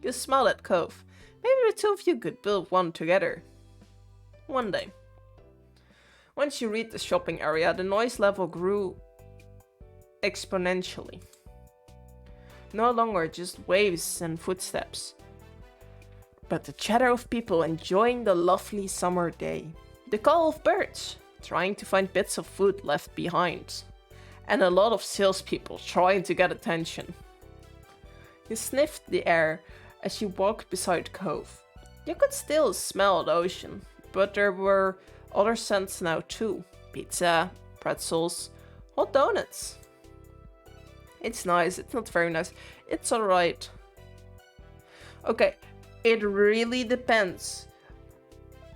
You smell that cove. Maybe the two of you could build one together. One day. Once you reached the shopping area, the noise level grew exponentially. No longer just waves and footsteps, but the chatter of people enjoying the lovely summer day, the call of birds trying to find bits of food left behind, and a lot of salespeople trying to get attention. You sniffed the air as you walked beside Cove. You could still smell the ocean, but there were other scents now too. Pizza, pretzels, hot donuts. It's nice, it's not very nice, it's alright. Okay, it really depends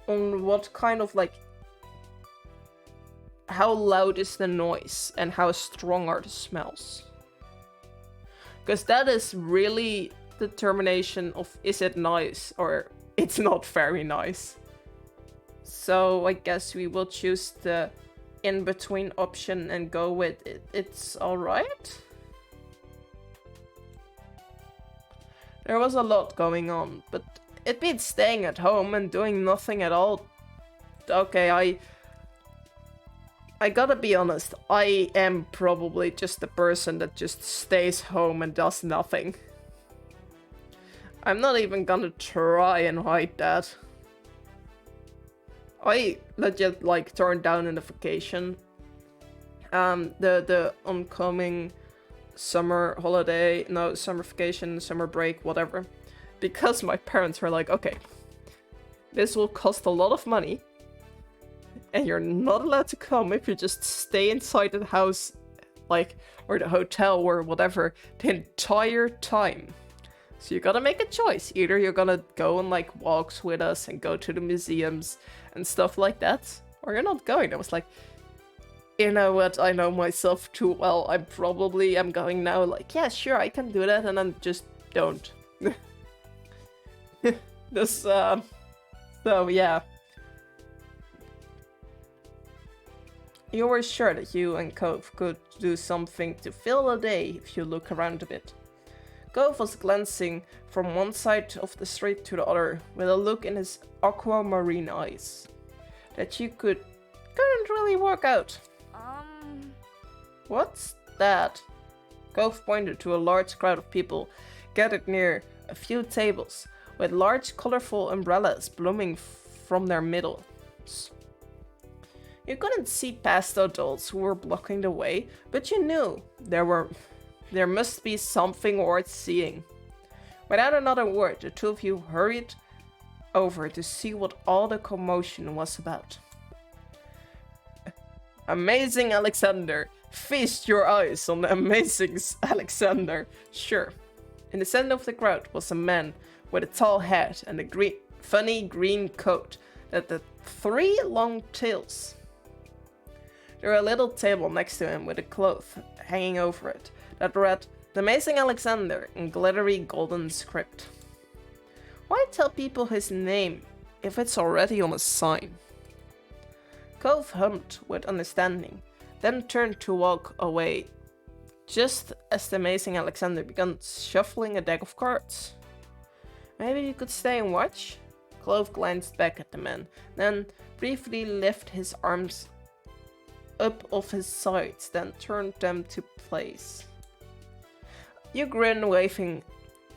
on what kind of like... how loud is the noise and how strong are the smells. Because that is really determination of is it nice or it's not very nice. So I guess we will choose the in-between option and go with it. It's alright. There was a lot going on, but it beats staying at home and doing nothing at all. Okay, I gotta be honest, I am probably just the person that just stays home and does nothing. I'm not even gonna try and hide that. I legit like turned down a vacation. The oncoming summer holiday, no, summer vacation, summer break, whatever. Because my parents were like, okay, this will cost a lot of money. And you're not allowed to come if you just stay inside the house, like, or the hotel or whatever, the entire time. So you gotta make a choice. Either you're gonna go on like walks with us and go to the museums and stuff like that, or you're not going. I was like, you know what, I know myself too well. I probably am going now, like, yeah, sure, I can do that, and then just don't. So yeah. You were sure that you and Cove could do something to fill the day if you look around a bit. Cove was glancing from one side of the street to the other with a look in his aquamarine eyes that you couldn't really work out. What's that? Cove pointed to a large crowd of people gathered near a few tables with large colorful umbrellas blooming from their middles. You couldn't see past the adults who were blocking the way, but you knew there must be something worth seeing. Without another word, the two of you hurried over to see what all the commotion was about. Amazing Alexander! Feast your eyes on the amazing Alexander! Sure. In the center of the crowd was a man with a tall hat and a funny green coat that had 3 long tails. There was a little table next to him with a cloth hanging over it that read, "The Amazing Alexander" in glittery golden script. Why tell people his name if it's already on a sign? Cove hummed with understanding, then turned to walk away just as the amazing Alexander began shuffling a deck of cards. Maybe you could stay and watch? Clove glanced back at the man, then briefly lifted his arms up off his sides, then turned them to place. You grinned, waving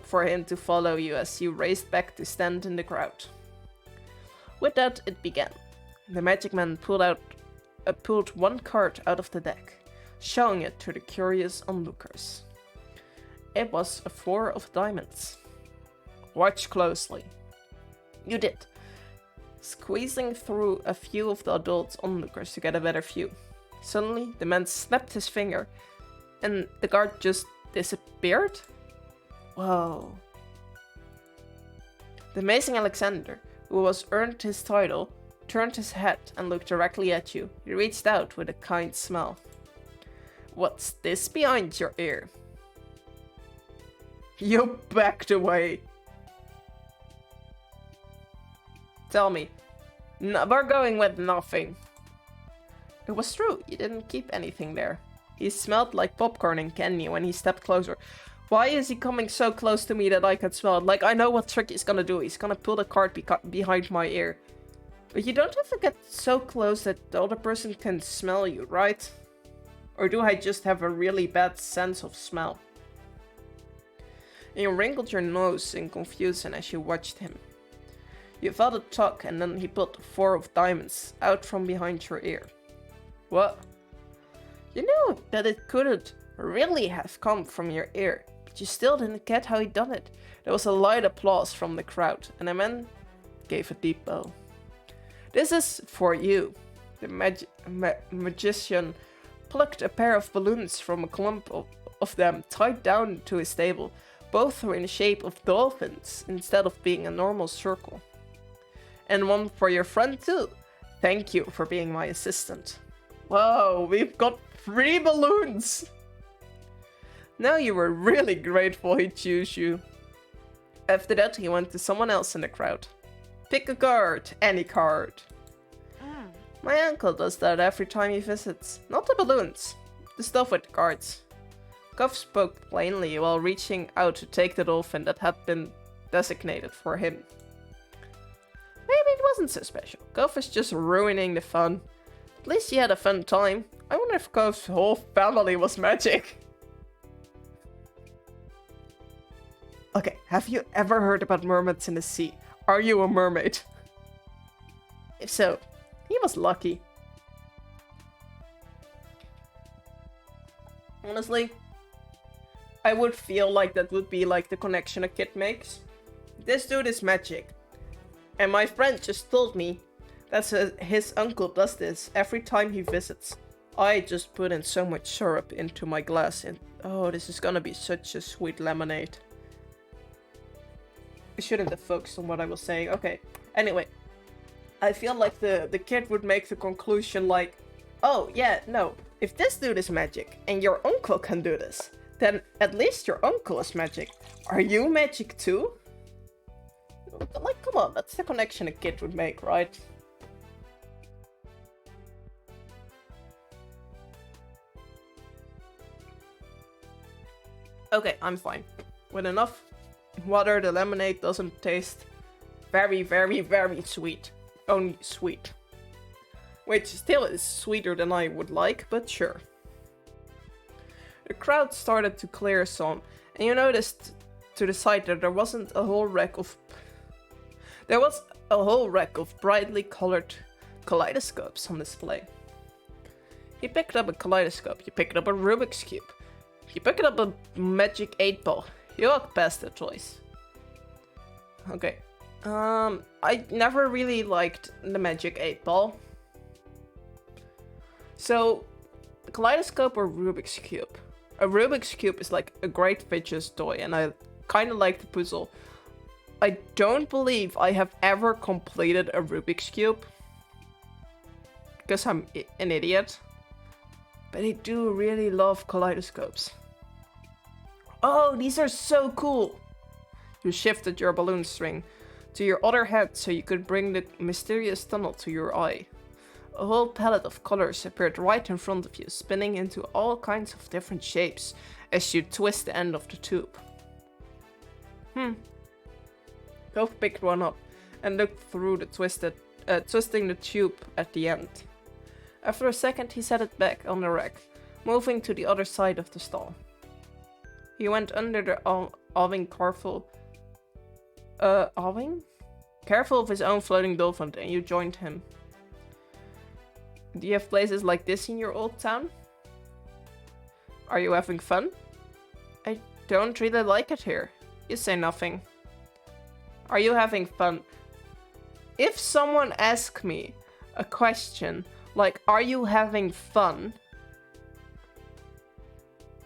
for him to follow you as you raced back to stand in the crowd. With that, it began. The magic man pulled one card out of the deck, showing it to the curious onlookers. It was a 4 of diamonds. Watch closely. You did, squeezing through a few of the adult onlookers to get a better view. Suddenly, the man snapped his finger, and the card just disappeared? Whoa. The amazing Alexander, who was earned his title, turned his head and looked directly at you. He reached out with a kind smile. What's this behind your ear? You backed away. Tell me. No, we're going with nothing. It was true, you didn't keep anything there. He smelled like popcorn and candy when he stepped closer. Why is he coming so close to me that I can smell it? Like, I know what trick he's gonna do. He's gonna pull the card behind my ear. But you don't have to get so close that the other person can smell you, right? Or do I just have a really bad sense of smell? And you wrinkled your nose in confusion as you watched him. You felt a tug, and then he pulled 4 of diamonds out from behind your ear. What? You knew that it couldn't really have come from your ear, but you still didn't get how he done it. There was a light applause from the crowd, and a man gave a deep bow. This is for you. The magician plucked a pair of balloons from a clump of them tied down to his table. Both were in the shape of dolphins instead of being a normal circle. And one for your friend too. Thank you for being my assistant. Whoa, we've got 3 balloons! Now you were really grateful he chose you. After that, he went to someone else in the crowd. Pick a card, any card. My uncle does that every time he visits. Not the balloons, the stuff with the cards. Guff spoke plainly while reaching out to take the dolphin that had been designated for him. Maybe it wasn't so special. Guff is just ruining the fun. At least he had a fun time. I wonder if Guff's whole family was magic. Okay, have you ever heard about mermaids in the sea? Are you a mermaid? If so, he was lucky. Honestly, I would feel like that would be like the connection a kid makes. This dude is magic. And my friend just told me that his uncle does this every time he visits. I just put in so much syrup into my glass and oh, this is gonna be such a sweet lemonade. I shouldn't have focused on what I was saying. Okay, anyway. I feel like the kid would make the conclusion like, oh yeah, no, if this dude is magic and your uncle can do this, then at least your uncle is magic. Are you magic too? Like, come on, that's the connection a kid would make, right? Okay, I'm fine. With enough water, the lemonade doesn't taste very, very, very sweet. Only sweet. Which still is sweeter than I would like, but sure. The crowd started to clear some, and you noticed to the side that there was a whole rack of brightly colored kaleidoscopes on display. You picked up a kaleidoscope, you picked up a Rubik's Cube, you picked up a magic 8-ball. You walked past the toys. Okay. I never really liked the magic 8-ball. So, a kaleidoscope or Rubik's Cube? A Rubik's Cube is like a great fidget toy, and I kind of like the puzzle. I don't believe I have ever completed a Rubik's Cube. Because I'm an idiot. But I do really love kaleidoscopes. Oh, these are so cool! You shifted your balloon string to your other head so you could bring the mysterious tunnel to your eye. A whole palette of colors appeared right in front of you, spinning into all kinds of different shapes as you twist the end of the tube. Cove picked one up and looked through the twisting the tube at the end. After a second, he set it back on the rack, moving to the other side of the stall. He went under the awning careful of his own floating dolphin, and you joined him. Do you have places like this in your old town? Are you having fun? I don't really like it here. You say nothing. Are you having fun? If someone asks me a question like, are you having fun?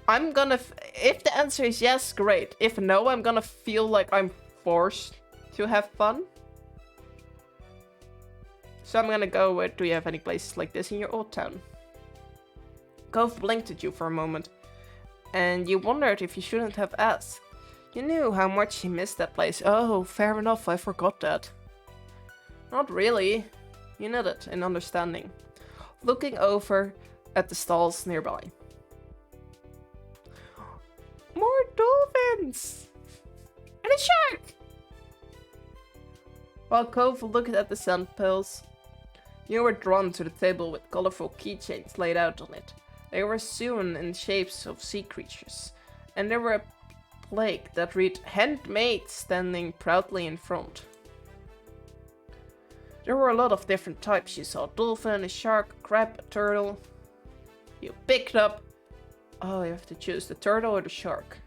I'm gonna... if the answer is yes, great. If no, I'm gonna feel like I'm forced to have fun. So I'm gonna go with, do you have any places like this in your old town? Cove blinked at you for a moment, and you wondered if you shouldn't have asked. You knew how much he missed that place. Oh, fair enough, I forgot that. Not really. You nodded in understanding, looking over at the stalls nearby. More dolphins! And a shark! While Cove looked at the sand pills, you were drawn to the table with colorful keychains laid out on it. They were sewn in shapes of sea creatures, and there were a plaque that read "Handmade" standing proudly in front. There were a lot of different types. You saw a dolphin, a shark, a crab, a turtle. You picked up... oh, you have to choose the turtle or the shark.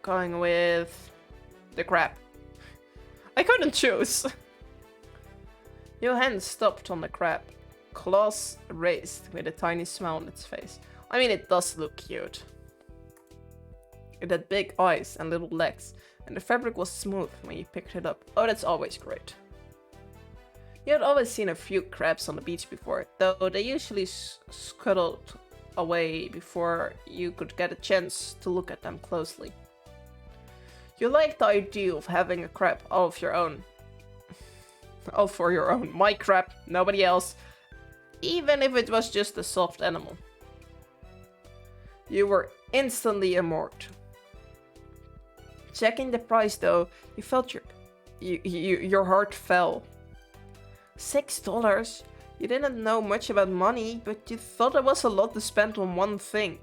Going with the crab. I couldn't choose. Your hand stopped on the crab, claws raised with a tiny smile on its face. I mean, it does look cute. It had big eyes and little legs, and the fabric was smooth when you picked it up. Oh, that's always great. You had always seen a few crabs on the beach before, though they usually scuttled away before you could get a chance to look at them closely. You liked the idea of having a crab all of your own. All for your own. My crab, nobody else. Even if it was just a soft animal. You were instantly enamored. Checking the price though, you felt your heart fell. $6? You didn't know much about money, but you thought it was a lot to spend on one thing.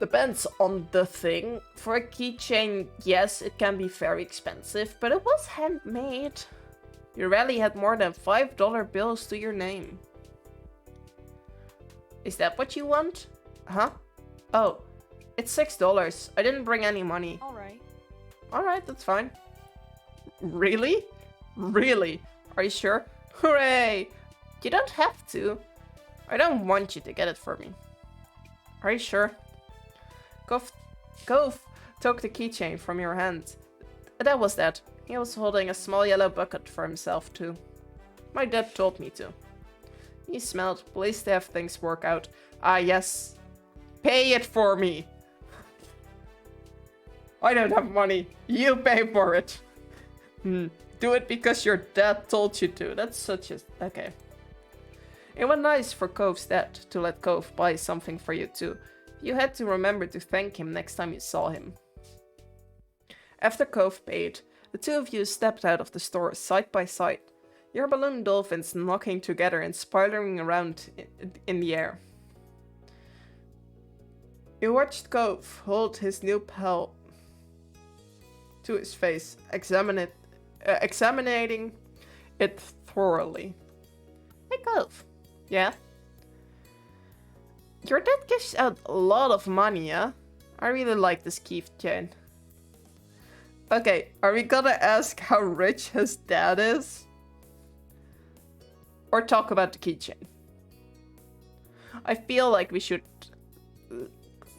Depends on the thing. For a keychain, yes, it can be very expensive, but it was handmade. You rarely had more than $5 bills to your name. Is that what you want? Huh? Oh, it's $6. I didn't bring any money. Alright, that's fine. Really? Really? Are you sure? Hooray! You don't have to. I don't want you to get it for me. Are you sure? Cove took the keychain from your hand. That was that. He was holding a small yellow bucket for himself too. My dad told me to. He smiled, pleased to have things work out. Ah yes. Pay it for me. I don't have money. You pay for it. Do it because your dad told you to. That's such a... okay. It was nice for Cove's dad to let Cove buy something for you too. You had to remember to thank him next time you saw him. After Cove paid, the two of you stepped out of the store side by side, your balloon dolphins knocking together and spiraling around in the air. You watched Cove hold his new pal to his face, examining it thoroughly. Hey Cove. Yeah? Your dad gives out a lot of money, yeah? I really like this keychain. Okay, are we gonna ask how rich his dad is? Or talk about the keychain? I feel like we should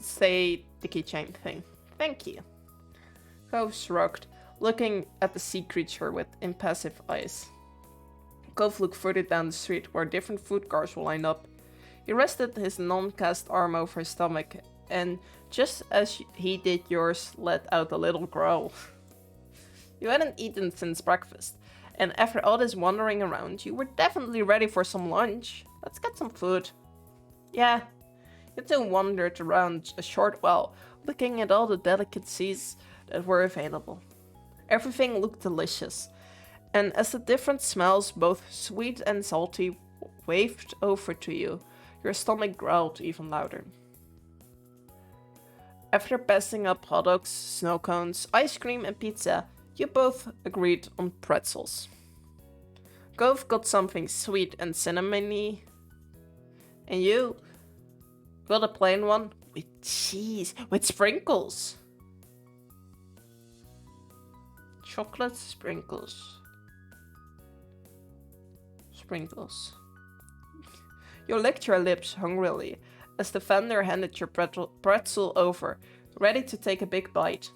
say the keychain thing. Thank you. Cove shrugged, looking at the sea creature with impassive eyes. Cove looked further down the street where different food cars were lined up. He rested his non-cast arm over his stomach, and just as he did yours, let out a little growl. You hadn't eaten since breakfast, and after all this wandering around, you were definitely ready for some lunch. Let's get some food. Yeah. You two wandered around a short while, looking at all the delicacies that were available. Everything looked delicious, and as the different smells, both sweet and salty, wafted over to you, your stomach growled even louder. After passing up hot dogs, snow cones, ice cream, and pizza, you both agreed on pretzels. Gove got something sweet and cinnamony, and you got a plain one with cheese, with sprinkles. Chocolate sprinkles. Sprinkles. You licked your lips hungrily as the vendor handed your pretzel over, ready to take a big bite.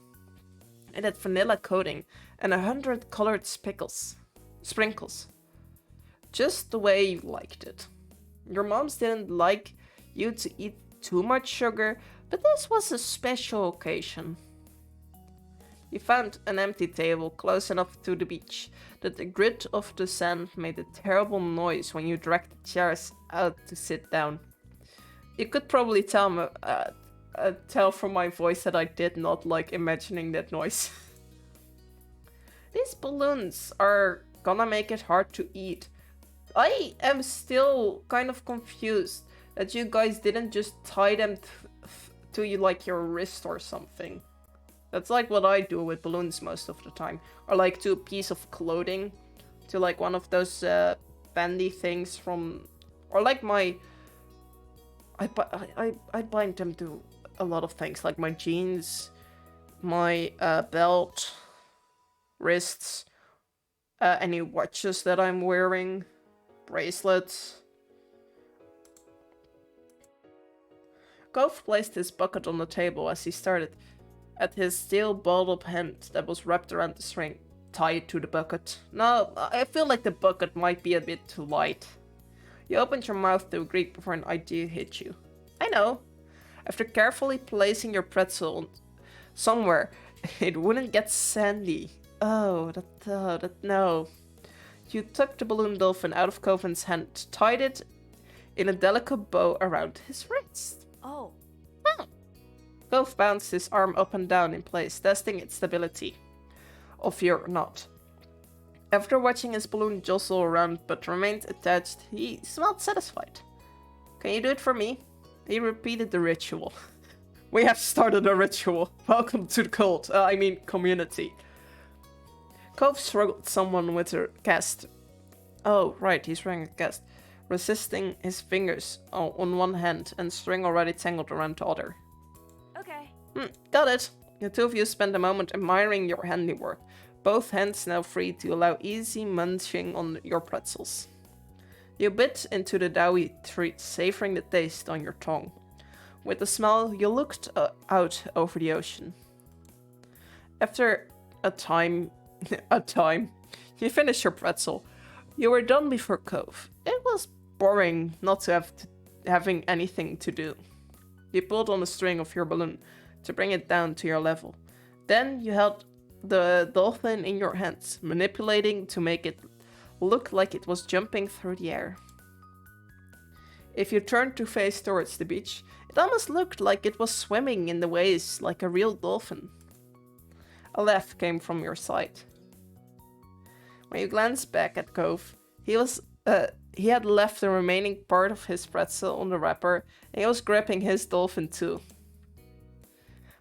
It had vanilla coating and 100 colored sprinkles. Just the way you liked it. Your moms didn't like you to eat too much sugar, but this was a special occasion. You found an empty table close enough to the beach that the grit of the sand made a terrible noise when you dragged the chairs out to sit down. You could probably tell from my voice that I did not like imagining that noise. These balloons are gonna make it hard to eat. I am still kind of confused that you guys didn't just tie them to you like your wrist or something. That's like what I do with balloons most of the time. Or like to a piece of clothing. To like one of those bandy things from... Or like my... I bind them to a lot of things. Like my jeans, my belt, wrists, any watches that I'm wearing, bracelets. Gove placed his bucket on the table as he started at his steel balled-up hand that was wrapped around the string, tied to the bucket. No, I feel like the bucket might be a bit too light. You opened your mouth to agree before an idea hit you. I know. After carefully placing your pretzel somewhere, it wouldn't get sandy. Oh, no. You took the balloon dolphin out of Coven's hand, tied it in a delicate bow around his wrist. Oh. Gove bounced his arm up and down in place, testing its stability. Of your knot. After watching his balloon jostle around but remained attached, he smelled satisfied. Can you do it for me? He repeated the ritual. We have started a ritual. Welcome to the cult. Community. Gove struggled someone with her cast. Oh, right, he's wearing a cast. Resisting his fingers on one hand and string already tangled around the other. Okay. Got it. The two of you spent a moment admiring your handiwork, both hands now free to allow easy munching on your pretzels. You bit into the doughy treat, savoring the taste on your tongue. With a smile, you looked out over the ocean. After a time, you finished your pretzel. You were done before Gove. It was boring not to having anything to do. You pulled on the string of your balloon to bring it down to your level. Then you held the dolphin in your hands, manipulating to make it look like it was jumping through the air. If you turned to face towards the beach, it almost looked like it was swimming in the waves like a real dolphin. A laugh came from your side. When you glanced back at Gove, he had left the remaining part of his pretzel on the wrapper, and he was gripping his dolphin too.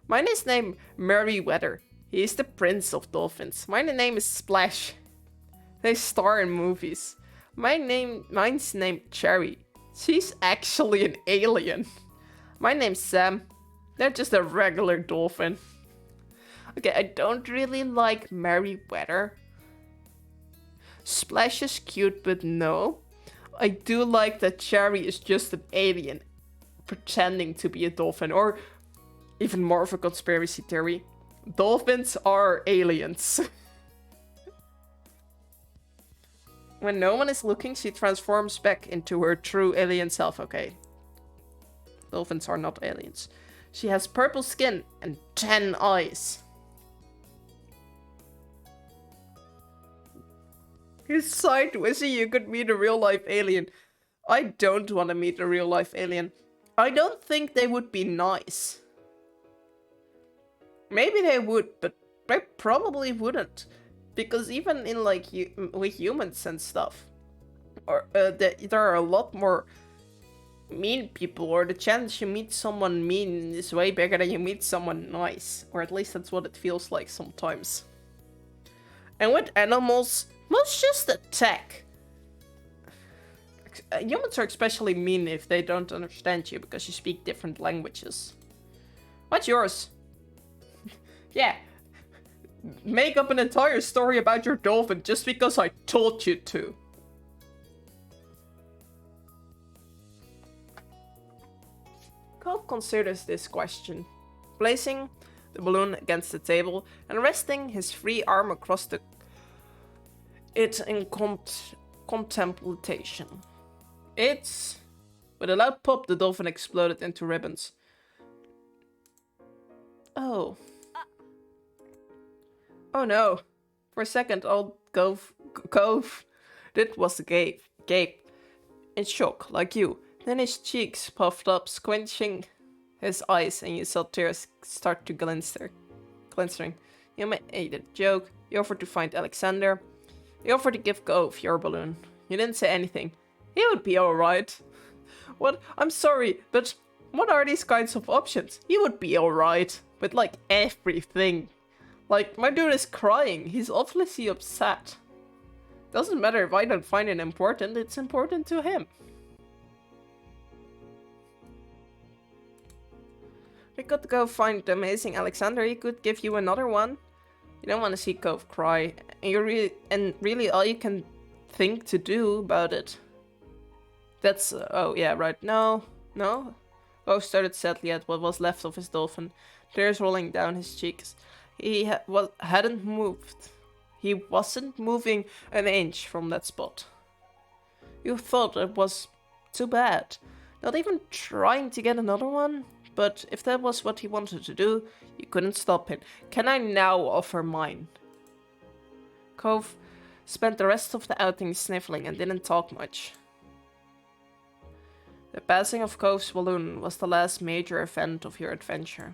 Mine is named Merryweather. He is the prince of dolphins. My name is Splash. They star in movies. Mine's named Cherry. She's actually an alien. My name's Sam. They're just a regular dolphin. Okay, I don't really like Merryweather. Splash is cute, but no. I do like that Cherry is just an alien pretending to be a dolphin, or even more of a conspiracy theory. Dolphins are aliens. When no one is looking, she transforms back into her true alien self. Okay. Dolphins are not aliens. She has purple skin and 10 eyes. His side wishing you could meet a real life alien. I don't want to meet a real life alien. I don't think they would be nice. Maybe they would, but they probably wouldn't. Because even in like with humans and stuff, or there are a lot more mean people, or the chance you meet someone mean is way bigger than you meet someone nice. Or at least that's what it feels like sometimes. And with animals, most just attack. Humans are especially mean if they don't understand you because you speak different languages. What's yours? Yeah. Make up an entire story about your dolphin just because I told you to. Cobb considers this question, placing the balloon against the table and resting his free arm across it in contemplation. It's... With a loud pop, the dolphin exploded into ribbons. Oh. Oh no. For a second, old Cove was gape in shock, like you. Then his cheeks puffed up, squinching his eyes, and you saw tears start to glinstering. You made a joke. You offered to find Alexander. You offered to give Cove your balloon. You didn't say anything. He would be alright. What? I'm sorry, but what are these kinds of options? He would be alright with like everything. Like, my dude is crying. He's obviously upset. Doesn't matter if I don't find it important, it's important to him. We could go find the amazing Alexander. He could give you another one. You don't want to see Cove cry. And really all you can think to do about it. That's... oh, yeah, right. No. Cove started sadly at what was left of his dolphin. Tears rolling down his cheeks. He hadn't moved. He wasn't moving an inch from that spot. You thought it was too bad. Not even trying to get another one? But if that was what he wanted to do, you couldn't stop him. Can I now offer mine? Cove spent the rest of the outing sniffling and didn't talk much. The passing of Cove's balloon was the last major event of your adventure.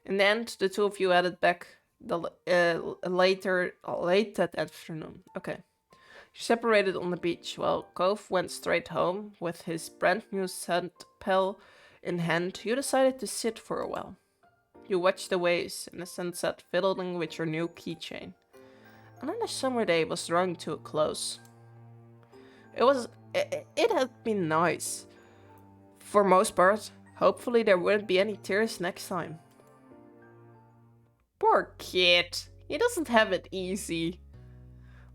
In the end, the two of you headed back late that afternoon. Okay. You separated on the beach while Cove went straight home with his brand new scent pail in hand. You decided to sit for a while. You watched the waves and the sunset fiddling with your new keychain. Another summer day was drawing to a close. It had been nice. For most part, hopefully there wouldn't be any tears next time. Poor kid. He doesn't have it easy.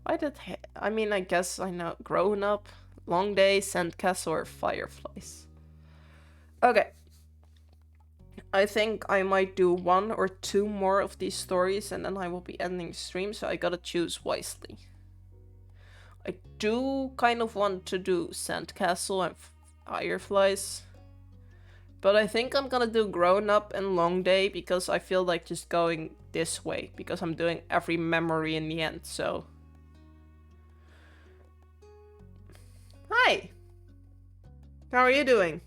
I mean, I guess I know. Grown up, long day, sandcastle, or fireflies. Okay. I think I might do 1 or 2 more of these stories and then I will be ending stream, so I gotta choose wisely. I do kind of want to do sandcastle and fireflies. But I think I'm gonna do grown up and long day because I feel like just going this way. Because I'm doing every memory in the end, so... Hi! How are you doing?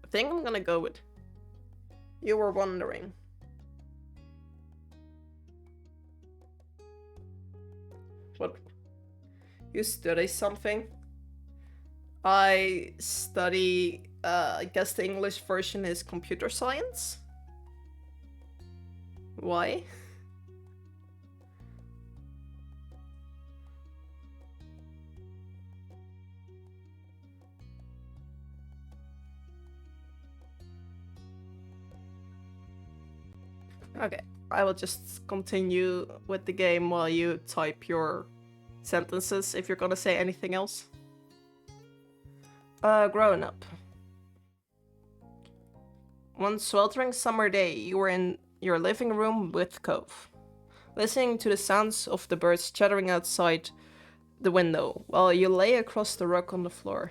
I think I'm gonna go with... You were wondering. What? You study something? I study... I guess the English version is computer science? Why? Okay, I will just continue with the game while you type your sentences if you're gonna say anything else. Growing up. One sweltering summer day, you were in your living room with Cove, listening to the sounds of the birds chattering outside the window, while you lay across the rug on the floor.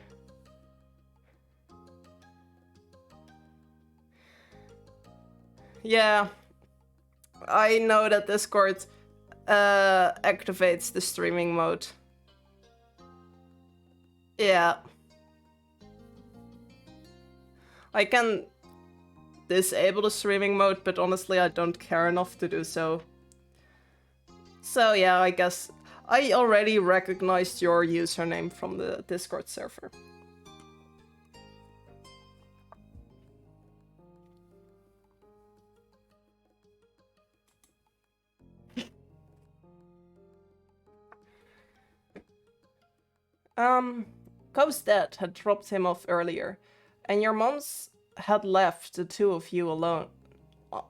Yeah, I know that Discord activates the streaming mode. Yeah. I can disable the streaming mode, but honestly I don't care enough to do so. So yeah, I guess I already recognized your username from the Discord server. Cove's dad had dropped him off earlier, and your mom's had left the two of you alone.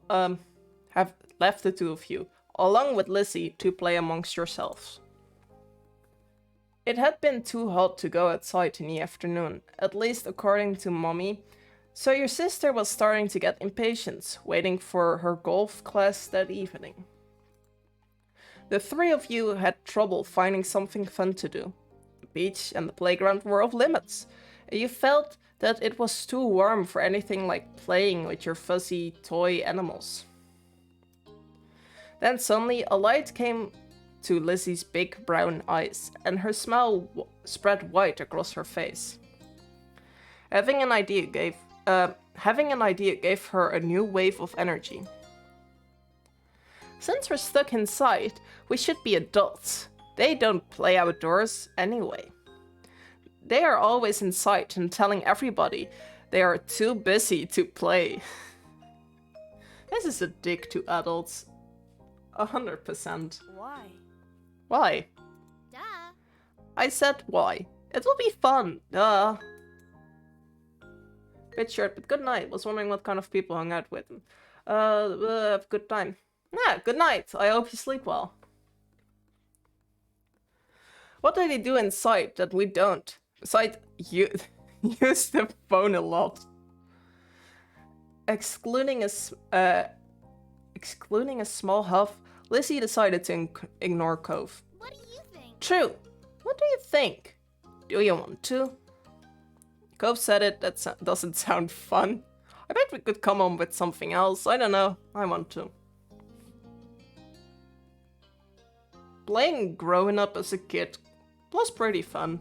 Have left the two of you, along with Lizzie, to play amongst yourselves. It had been too hot to go outside in the afternoon, at least according to Mommy, so your sister was starting to get impatient, waiting for her golf class that evening. The three of you had trouble finding something fun to do. The beach and the playground were off limits, and you felt that it was too warm for anything like playing with your fuzzy toy animals. Then suddenly a light came to Lizzie's big brown eyes, and her smile spread wide across her face. Having an idea gave her a new wave of energy. Since we're stuck inside, we should be adults. They don't play outdoors anyway. They are always inside and telling everybody they are too busy to play. This is a dig to adults. 100%. Why? Why? Duh. I said why. It will be fun. Duh. Bit short, but good night. Was wondering what kind of people hung out with him. Have a good time. Yeah, good night. I hope you sleep well. What do they do inside that we don't? Besides, use the phone a lot. Excluding a small huff, Lizzie decided to ignore Cove. What do you think? True. What do you think? Do you want to? Cove said it. That doesn't sound fun. I bet we could come on with something else. I don't know. I want to. Playing growing up as a kid was pretty fun.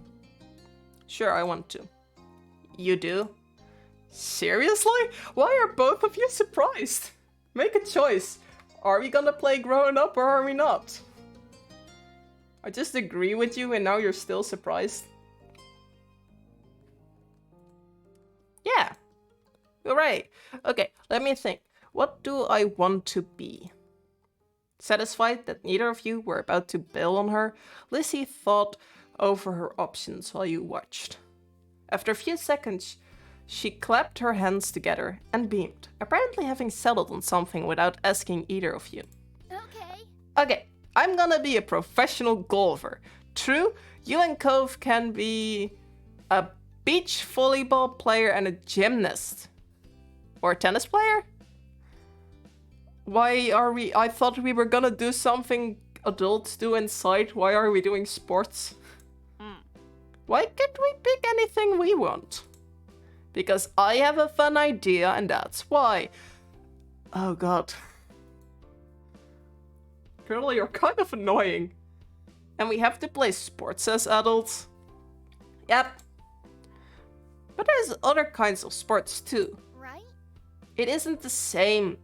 Sure, I want to. You do? Seriously? Why are both of you surprised? Make a choice. Are we gonna play growing up or are we not? I just agree with you and now you're still surprised. Yeah. Hooray. Okay, let me think. What do I want to be? Satisfied that neither of you were about to bail on her, Lizzie thought over her options while you watched. After a few seconds, she clapped her hands together and beamed, apparently having settled on something without asking either of you. Okay. Okay, I'm gonna be a professional golfer. True, you and Cove can be a beach volleyball player and a gymnast. Or a tennis player? Why are we... I thought we were gonna do something adults do inside. Why are we doing sports? Why can't we pick anything we want? Because I have a fun idea and that's why. Oh god. Colonel, you're kind of annoying. And we have to play sports as adults? Yep. But there's other kinds of sports too. Right? It isn't the same.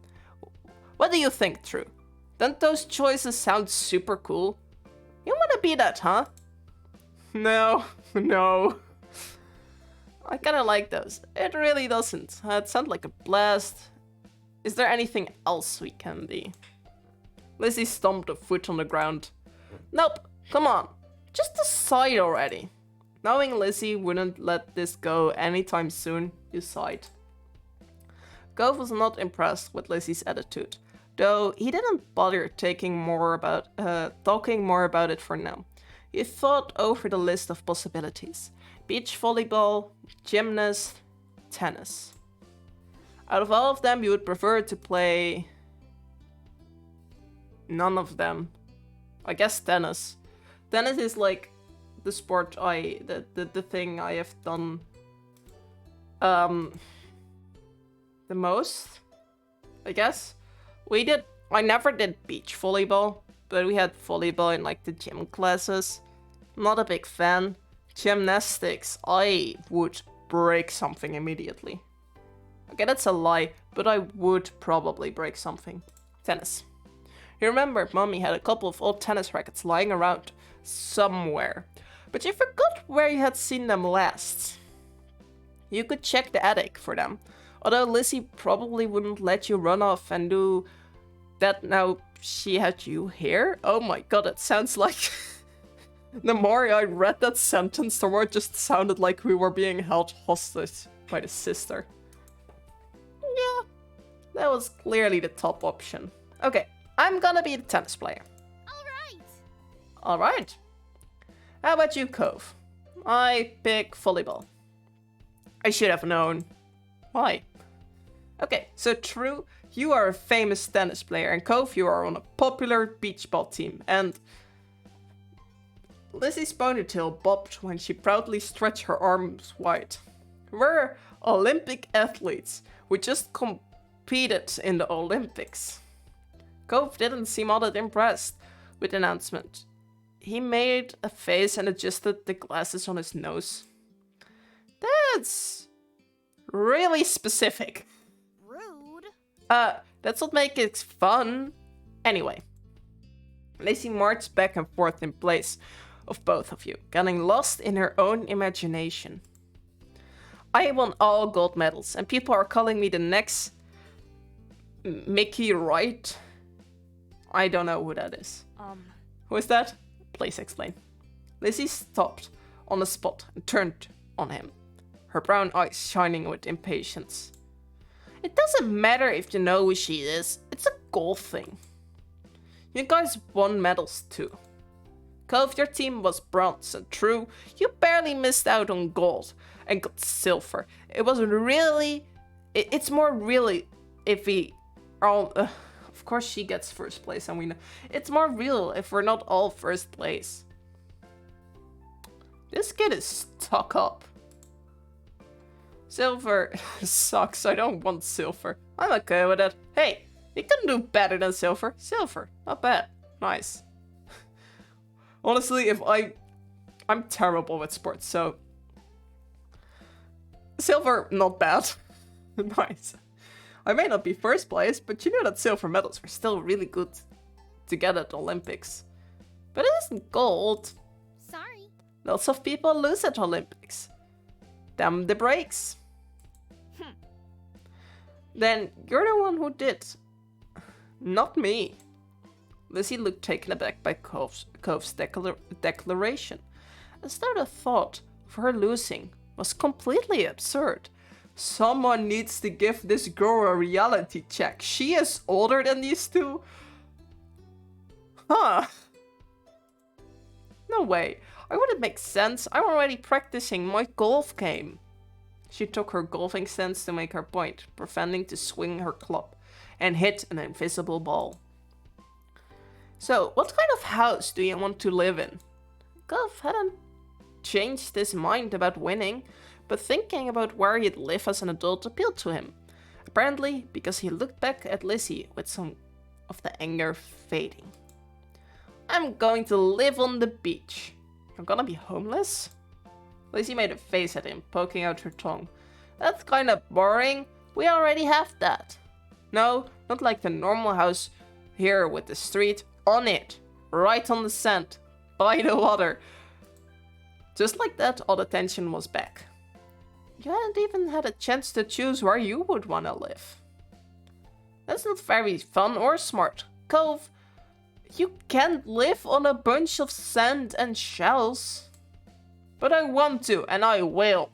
What do you think, True? Don't those choices sound super cool? You wanna be that, huh? No, no. I kinda like those. It really doesn't. It sounds like a blast. Is there anything else we can be? Lizzie stomped a foot on the ground. Nope, come on. Just decide already. Knowing Lizzie wouldn't let this go anytime soon, you sighed. Gove was not impressed with Lizzie's attitude, though he didn't bother talking more about it for now. He thought over the list of possibilities. Beach volleyball, gymnast, tennis. Out of all of them, you would prefer to play... None of them. I guess tennis. Tennis is like the sport the thing I have done the most, I guess. I never did beach volleyball, but we had volleyball in like the gym classes. Not a big fan. Gymnastics, I would break something immediately. Okay, that's a lie, but I would probably break something. Tennis. You remember Mommy had a couple of old tennis rackets lying around somewhere, but you forgot where you had seen them last. You could check the attic for them, although Lizzie probably wouldn't let you run off and do that now she had you here. Oh my god, it sounds like... The more I read that sentence, the more it just sounded like we were being held hostage by the sister. Yeah, that was clearly the top option. Okay, I'm gonna be the tennis player. Alright. How about you, Cove? I pick volleyball. I should have known. Why? Okay, so True, you are a famous tennis player, and Cove, you are on a popular beach ball team, and... Lizzie's ponytail bobbed when she proudly stretched her arms wide. We're Olympic athletes. We just competed in the Olympics. Cove didn't seem all that impressed with the announcement. He made a face and adjusted the glasses on his nose. That's really specific. Rude. That's what makes it fun. Anyway, Lizzie marched back and forth in place of both of you, getting lost in her own imagination. I won all gold medals, and people are calling me the next Mickey Wright. I don't know who that is. Who is that? Please explain. Lizzie stopped on the spot and turned on him, her brown eyes shining with impatience. It doesn't matter if you know who she is, it's a golf thing. You guys won medals too. Cove, your team was bronze, and True, you barely missed out on gold and got silver. It was really... It's more really if we all... of course she gets first place, and we know. It's more real if we're not all first place. This kid is stuck up. Silver sucks, I don't want silver. I'm okay with it. Hey, you can do better than silver. Silver, not bad. Nice. Honestly, I'm terrible with sports, so... Silver, not bad. Nice. I may not be first place, but you know that silver medals were still really good to get at the Olympics. But it isn't gold. Sorry. Lots of people lose at Olympics. Damn the breaks. Then you're the one who did. Not me. Lizzie looked taken aback by Cove's declaration, as though the thought of her losing was completely absurd. Someone needs to give this girl a reality check. She is older than these two? Huh. No way. I wouldn't make sense. I'm already practicing my golf game. She took her golfing stance to make her point, pretending to swing her club and hit an invisible ball. So, what kind of house do you want to live in? Golf hadn't changed his mind about winning, but thinking about where he'd live as an adult appealed to him. Apparently, because he looked back at Lizzie with some of the anger fading. I'm going to live on the beach. You're gonna be homeless? Lizzie made a face at him, poking out her tongue. That's kinda boring. We already have that. No, not like the normal house here with the street on it. Right on the sand. By the water. Just like that, all the tension was back. You hadn't even had a chance to choose where you would want to live. That's not very fun or smart. Cove, you can't live on a bunch of sand and shells. But I want to, and I will.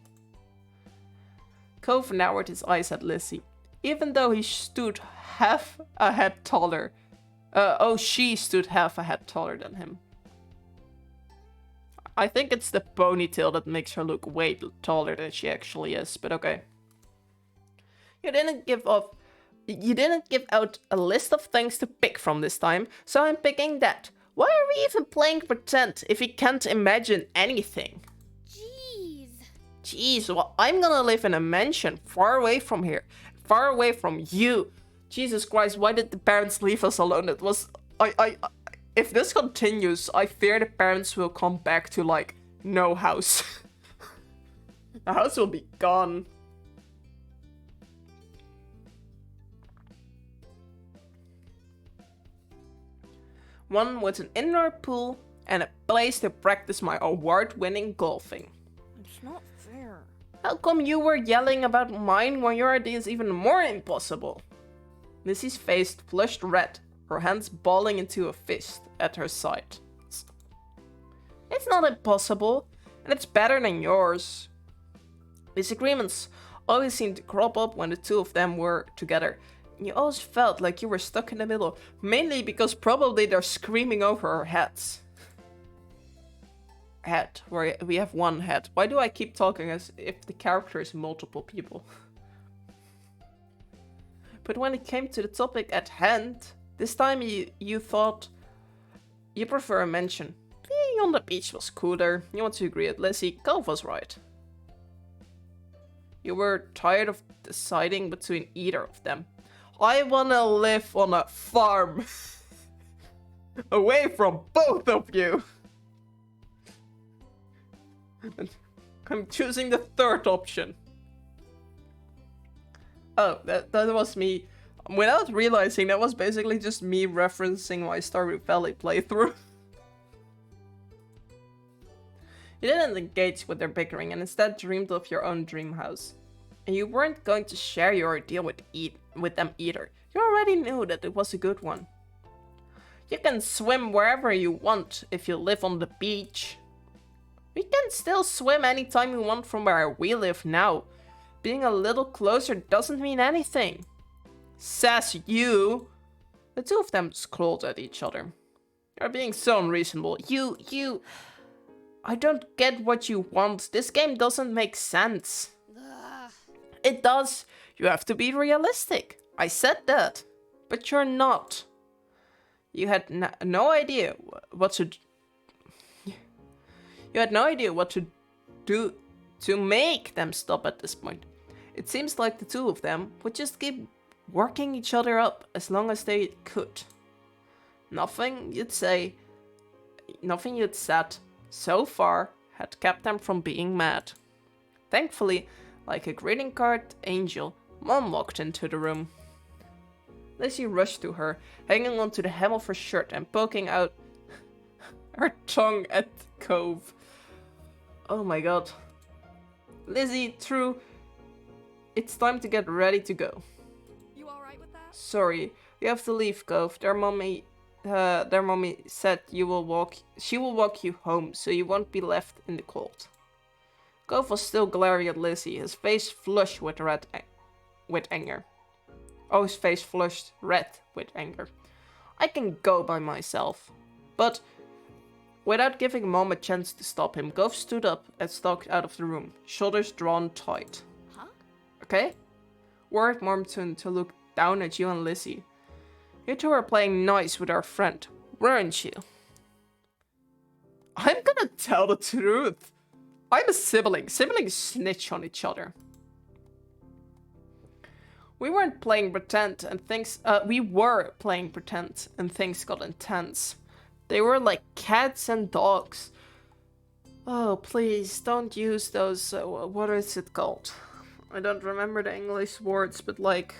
Cove narrowed his eyes at Lizzie, even though he stood half a head taller. She stood half a head taller than him. I think it's the ponytail that makes her look way taller than she actually is, but okay. You didn't give out a list of things to pick from this time, so I'm picking that. Why are we even playing pretend if we can't imagine anything? Jeez, well, I'm gonna live in a mansion far away from here. Far away from you. Jesus Christ, why did the parents leave us alone? It if this continues, I fear the parents will come back to, like, no house. The house will be gone. One with an indoor pool and a place to practice my award-winning golfing. It's not fair. How come you were yelling about mine when your idea is even more impossible? Lizzie's face flushed red, her hands balling into a fist at her side. It's not impossible, and it's better than yours. Disagreements always seemed to crop up when the two of them were together. You always felt like you were stuck in the middle, mainly because probably they're screaming over our heads. Head, where we have one head. Why do I keep talking as if the character is multiple people? But when it came to the topic at hand, this time you thought you prefer a mansion. Being on the beach was cooler. You want to agree with Lizzie, golf was right. You were tired of deciding between either of them. I wanna live on a farm. Away from both of you. I'm choosing the third option. Oh, that was me. Without realizing, that was basically just me referencing my Stardew Valley playthrough. You didn't engage with their bickering and instead dreamed of your own dream house. And you weren't going to share your idea with them either. You already knew that it was a good one. You can swim wherever you want if you live on the beach. We can still swim anytime we want from where we live now. Being a little closer doesn't mean anything. Says you. The two of them scowled at each other. You're being so unreasonable. You... I don't get what you want. This game doesn't make sense. Ugh. It does. You have to be realistic. I said that. But you're not. You had no idea what to... You had no idea what to do to make them stop at this point. It seems like the two of them would just keep working each other up as long as they could. Nothing you'd said so far had kept them from being mad. Thankfully, like a greeting card angel, Mom walked into the room. Lizzie rushed to her, hanging onto the hem of her shirt and poking out her tongue at Cove. Oh my god. Lizzie, true. It's time to get ready to go. You alright with that? Sorry, you have to leave, Cove. Their mommy said she will walk you home, so you won't be left in the cold. Cove was still glaring at Lizzie, his face flushed with anger. Oh, his face flushed red with anger. I can go by myself. But without giving Mom a chance to stop him, Gove stood up and stalked out of the room, shoulders drawn tight. Huh? Okay? Worried Mom turned to look down at you and Lizzie. You two were playing nice with our friend, weren't you? I'm gonna tell the truth. I'm a sibling. Siblings snitch on each other. We were playing pretend and things got intense. They were like cats and dogs. Oh, please, don't use those, what is it called? I don't remember the English words, but like,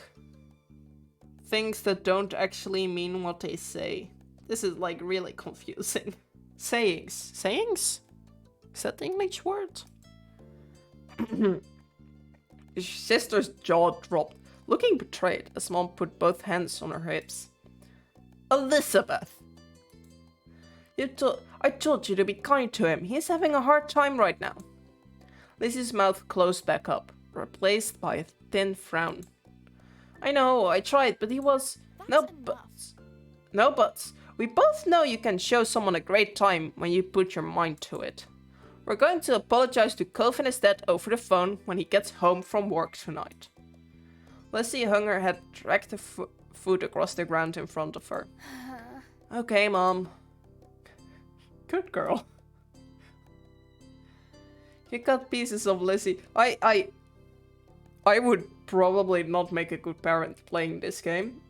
things that don't actually mean what they say. This is like really confusing. Sayings. Sayings? Is that the English word? His sister's jaw dropped, looking betrayed as Mom put both hands on her hips. Elizabeth! I told you to be kind to him. He's having a hard time right now. Lizzie's mouth closed back up, replaced by a thin frown. I know, I tried, but he was... No buts. No buts. We both know you can show someone a great time when you put your mind to it. We're going to apologize to Cove and his dad over the phone when he gets home from work tonight. Lizzie hung her head, dragged her foot across the ground in front of her. Okay, Mom. Good girl. You cut pieces of Lizzie. I would probably not make a good parent playing this game.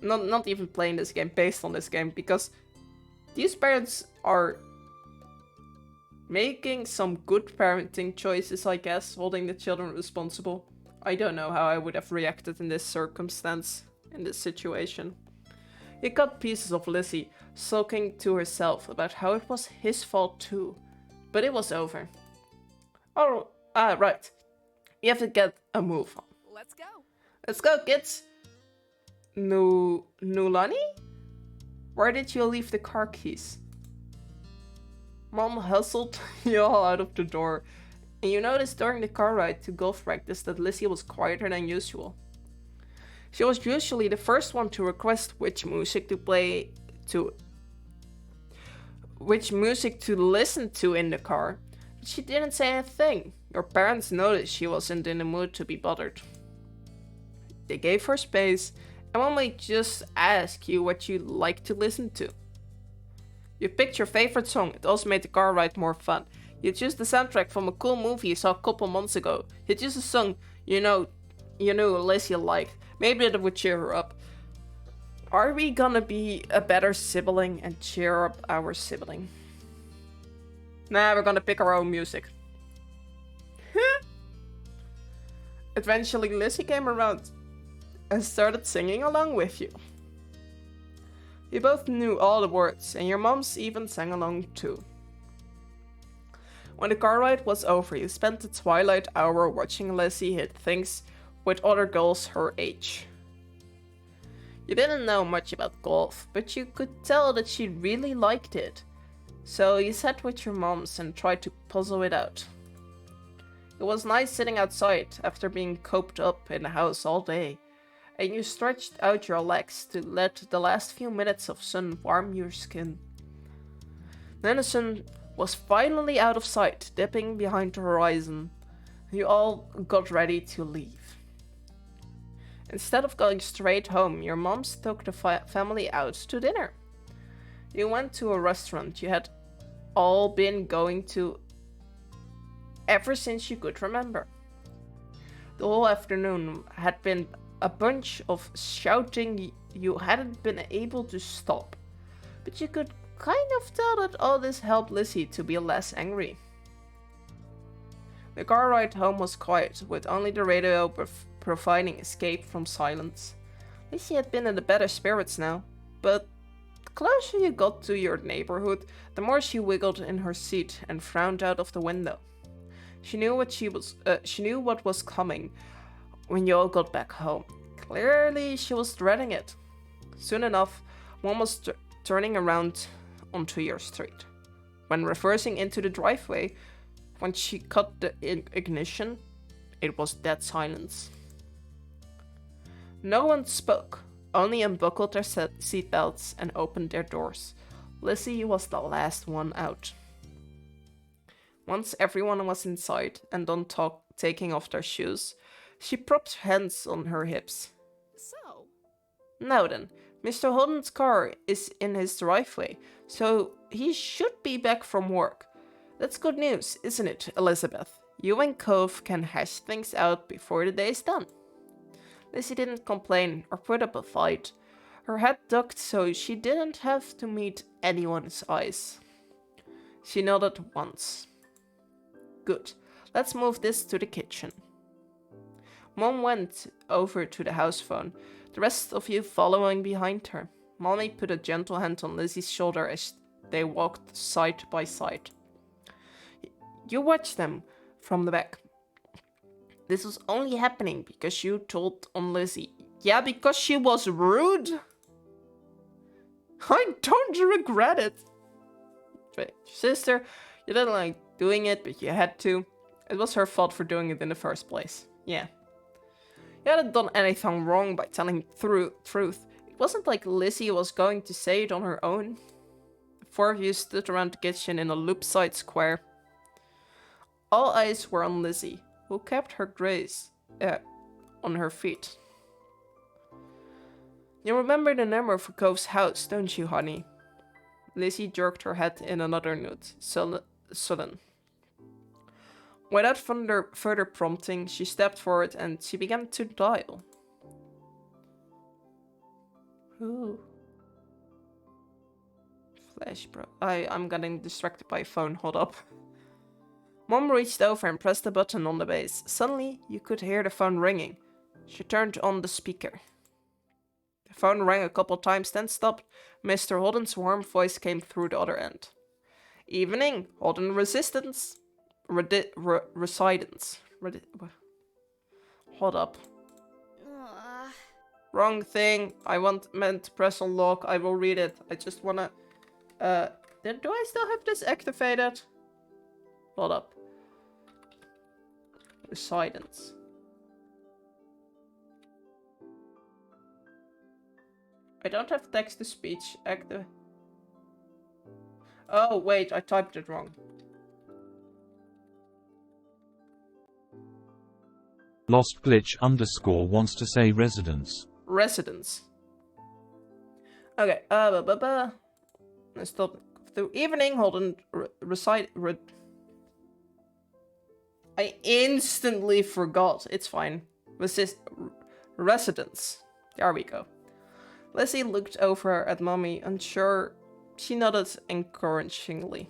Not even playing this game based on this game, because These parents are making some good parenting choices, I guess, holding the children responsible. I don't know how I would have reacted in this circumstance, in this situation. He cut pieces of Lizzie, sulking to herself about how it was his fault too. But it was over. Oh, right. You have to get a move on. Let's go. Let's go, kids! Nulani? Where did you leave the car keys? Mom hustled you all out of the door, and you noticed during the car ride to golf practice that Lizzie was quieter than usual. She was usually the first one to request which music to listen to in the car, but she didn't say a thing. Your parents noticed she wasn't in the mood to be bothered. They gave her space, and Mom might just ask you what you like to listen to. You picked your favorite song, it also made the car ride more fun. You chose the soundtrack from a cool movie you saw a couple months ago. You chose a song you knew Lizzie liked. Maybe that would cheer her up. Are we gonna be a better sibling and cheer up our sibling? Nah, we're gonna pick our own music. Eventually, Lizzie came around and started singing along with you. You both knew all the words, and your moms even sang along too. When the car ride was over, you spent the twilight hour watching Lizzie hit things with other girls her age. You didn't know much about golf, but you could tell that she really liked it. So you sat with your moms and tried to puzzle it out. It was nice sitting outside after being cooped up in the house all day, and you stretched out your legs to let the last few minutes of sun warm your skin. Then the sun was finally out of sight, dipping behind the horizon. You all got ready to leave. Instead of going straight home, your moms took the family out to dinner. You went to a restaurant you had all been going to ever since you could remember. The whole afternoon had been a bunch of shouting you hadn't been able to stop, but you could kind of tell that all this helped Lizzie to be less angry. The car ride home was quiet, with only the radio providing escape from silence. Lizzie had been in the better spirits now, but the closer you got to your neighborhood, the more she wiggled in her seat and frowned out of the window. She knew what was coming when you all got back home. Clearly, she was dreading it. Soon enough, Mom was turning around onto your street. When reversing into the driveway, when she cut the ignition, it was dead silence. No one spoke, only unbuckled their seatbelts and opened their doors. Lizzie was the last one out. Once everyone was inside and done taking off their shoes, she propped hands on her hips. So? Now then, Mr. Holden's car is in his driveway, so he should be back from work. That's good news, isn't it, Elizabeth? You and Cove can hash things out before the day's done. Lizzie didn't complain or put up a fight. Her head ducked so she didn't have to meet anyone's eyes. She nodded once. Good. Let's move this to the kitchen. Mom went over to the house phone, the rest of you following behind her. Mommy put a gentle hand on Lizzie's shoulder as they walked side by side. You watched them from the back. This was only happening because you told on Lizzie. Yeah, because she was rude. I don't regret it. Wait, sister, you didn't like doing it, but you had to. It was her fault for doing it in the first place. Yeah. You hadn't done anything wrong by telling truth. It wasn't like Lizzie was going to say it on her own. The four of you stood around the kitchen in a loop-side square. All eyes were on Lizzie, who kept her grace on her feet. You remember the number for Cove's house, don't you, honey? Lizzie jerked her head in another note, sullen. Without further prompting, she stepped forward and she began to dial. Ooh. Flash, bro. I'm getting distracted by a phone. Hold up. Mom reached over and pressed the button on the base. Suddenly, you could hear the phone ringing. She turned on the speaker. The phone rang a couple times, then stopped. Mr. Holden's warm voice came through the other end. Evening, Holden Resistance. Residence. Hold up. Wrong thing. Meant to press unlock. I will read it. I just wanna... do I still have this activated? Hold up. Residence. I don't have text-to-speech active. Oh, wait, I typed it wrong. Lost glitch _ wants to say residence. Residence. Okay, Let's stop. The evening, Holden I instantly forgot. It's fine. Residence. There we go. Lizzie looked over at Mommy, unsure. She nodded encouragingly.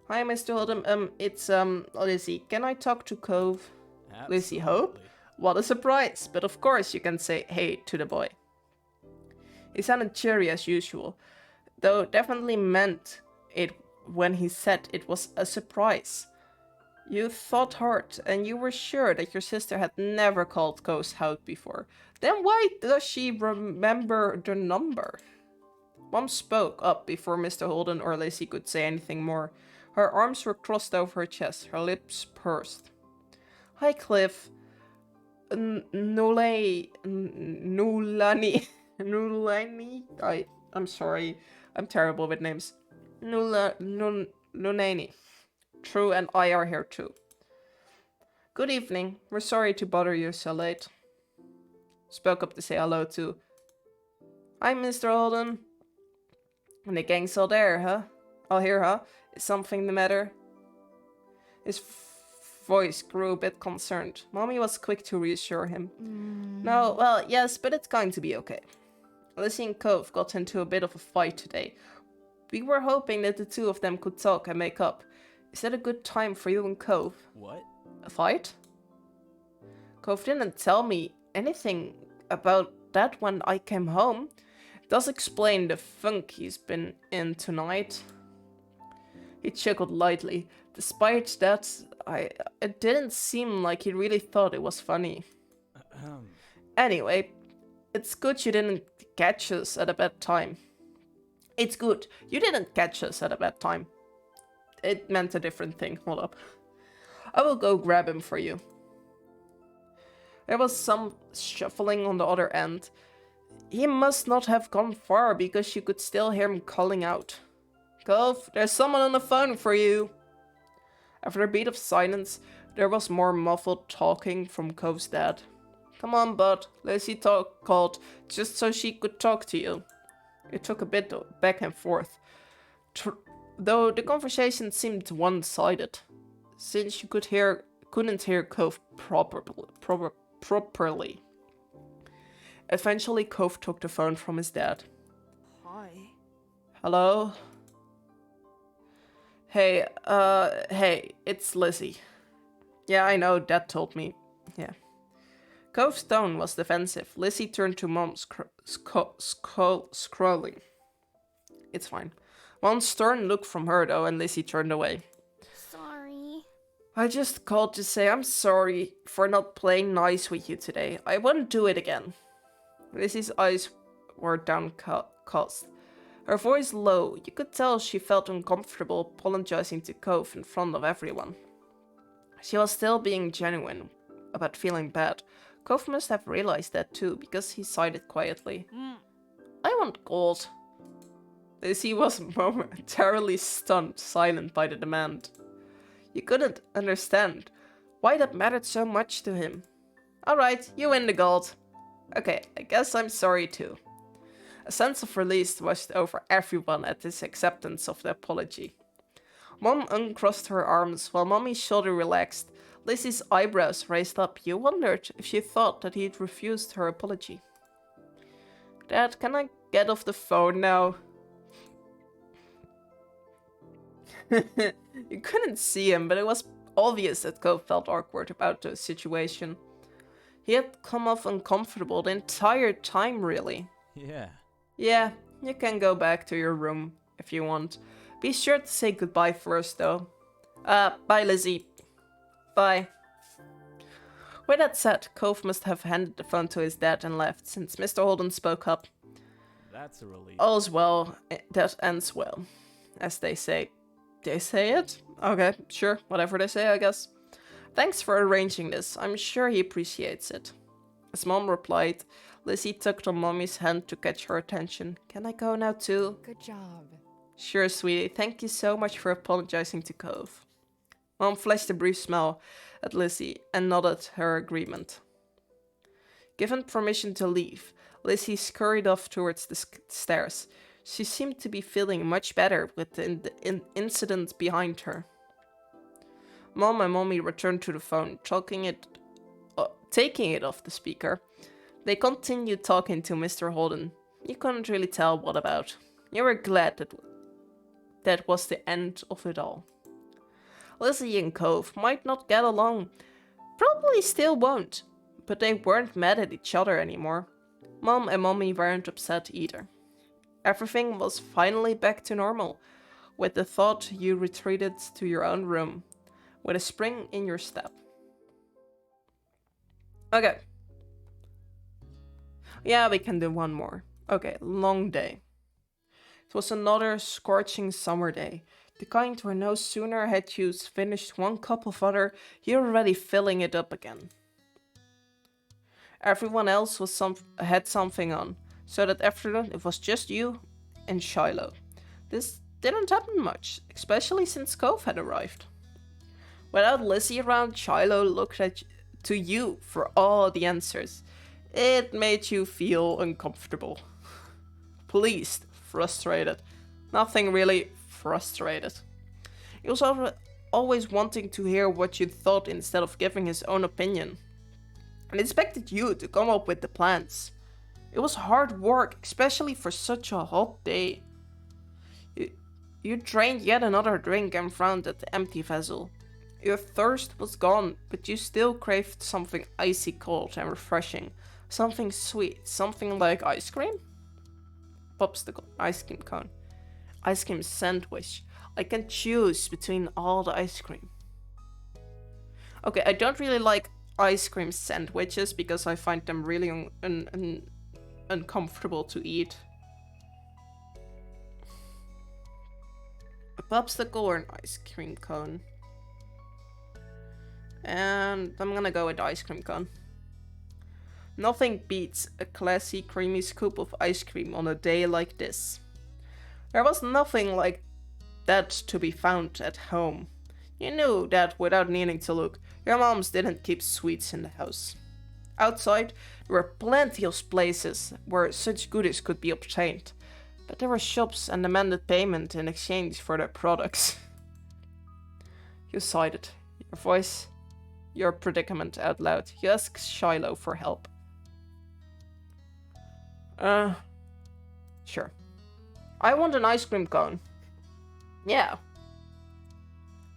Hi, Mr. Holden. It's, Lizzie. Can I talk to Cove? Absolutely. Lizzie Hope? What a surprise. But of course you can say hey to the boy. He sounded cheery as usual, though definitely meant it when he said it was a surprise. You thought hard, and you were sure that your sister had never called Cove's house before. Then why does she remember the number? Mom spoke up before Mr. Holden or Lizzie could say anything more. Her arms were crossed over her chest, her lips pursed. Hi, Cliff. Nulani. I'm sorry. I'm terrible with names. Nulani. True, and I are here too. Good evening. We're sorry to bother you so late. Spoke up to say hello to. Hi, Mr. Holden. And the gang's all there, huh? All here, huh? Is something the matter? His voice grew a bit concerned. Mommy was quick to reassure him. No, well, yes, but it's going to be okay. Lizzie and Cove got into a bit of a fight today. We were hoping that the two of them could talk and make up. Is that a good time for you and Cove? What? A fight? Cove didn't tell me anything about that when I came home. Does explain the funk he's been in tonight. He chuckled lightly. Despite that, it didn't seem like he really thought it was funny. Anyway, it's good you didn't catch us at a bad time. It's good you didn't catch us at a bad time. It meant a different thing. Hold up. I will go grab him for you. There was some shuffling on the other end. He must not have gone far because you could still hear him calling out. Cove, there's someone on the phone for you. After a beat of silence, there was more muffled talking from Cove's dad. Come on, bud. Lizzie called just so she could talk to you. It took a bit back and forth, though the conversation seemed one-sided, since you couldn't hear Cove properly. Eventually, Cove took the phone from his dad. Hi. Hello? Hey, it's Lizzie. Yeah, I know, Dad told me. Yeah. Cove's tone was defensive. Lizzie turned to Mom, scrolling. It's fine. One stern look from her, though, and Lizzie turned away. Sorry. I just called to say I'm sorry for not playing nice with you today. I won't do it again. Lizzie's eyes were downcast. Her voice low. You could tell she felt uncomfortable apologizing to Cove in front of everyone. She was still being genuine about feeling bad. Cove must have realized that too, because he sighed quietly. I want gold. Lizzie was momentarily stunned, silent by the demand. You couldn't understand why that mattered so much to him. Alright, you win the gold. Okay, I guess I'm sorry too. A sense of release washed over everyone at this acceptance of the apology. Mom uncrossed her arms while Mommy's shoulder relaxed. Lizzie's eyebrows raised up. You wondered if she thought that he'd refused her apology. Dad, can I get off the phone now? You couldn't see him, but it was obvious that Cove felt awkward about the situation. He had come off uncomfortable the entire time, really. Yeah. Yeah, you can go back to your room if you want. Be sure to say goodbye first, though. Bye, Lizzie. Bye. With that said, Cove must have handed the phone to his dad and left, since Mr. Holden spoke up. That's a relief. All's well that ends well, as they say. They say it? Okay, sure, whatever they say, I guess. Thanks for arranging this. I'm sure he appreciates it. As Mom replied, Lizzie tugged on Mommy's hand to catch her attention. Can I go now too? Good job. Sure, sweetie. Thank you so much for apologizing to Cove. Mom flashed a brief smile at Lizzie and nodded her agreement. Given permission to leave, Lizzie scurried off towards the stairs. She seemed to be feeling much better with the incident behind her. Mom and Mommy returned to the phone, taking it off the speaker. They continued talking to Mr. Holden. You couldn't really tell what about. You were glad that was the end of it all. Lizzie and Cove might not get along, probably still won't, but they weren't mad at each other anymore. Mom and Mommy weren't upset either. Everything was finally back to normal, with the thought you retreated to your own room, with a spring in your step. Okay. Yeah, we can do one more. Okay, long day. It was another scorching summer day, the kind where no sooner had you finished one cup of water, you're already filling it up again. Everyone else had something on, so that afternoon it was just you and Shiloh. This didn't happen much, especially since Cove had arrived. Without Lizzie around, Shiloh looked to you for all the answers. It made you feel uncomfortable. Pleased, frustrated. Nothing really frustrated. He was always wanting to hear what you thought instead of giving his own opinion. And expected you to come up with the plans. It was hard work, especially for such a hot day. You drained yet another drink and frowned at the empty vessel. Your thirst was gone, but you still craved something icy cold and refreshing. Something sweet, something like ice cream? Popsicle, ice cream cone. Ice cream sandwich. I can choose between all the ice cream. Okay, I don't really like ice cream sandwiches because I find them really uncomfortable to eat. A popsicle or an ice cream cone? And I'm gonna go with ice cream cone. Nothing beats a classy creamy scoop of ice cream on a day like this. There was nothing like that to be found at home. You knew that without needing to look. Your moms didn't keep sweets in the house. Outside, there were plenty of places where such goodies could be obtained, but there were shops and demanded payment in exchange for their products. You sighed, your predicament out loud. You asked Shiloh for help. Sure. I want an ice cream cone. Yeah.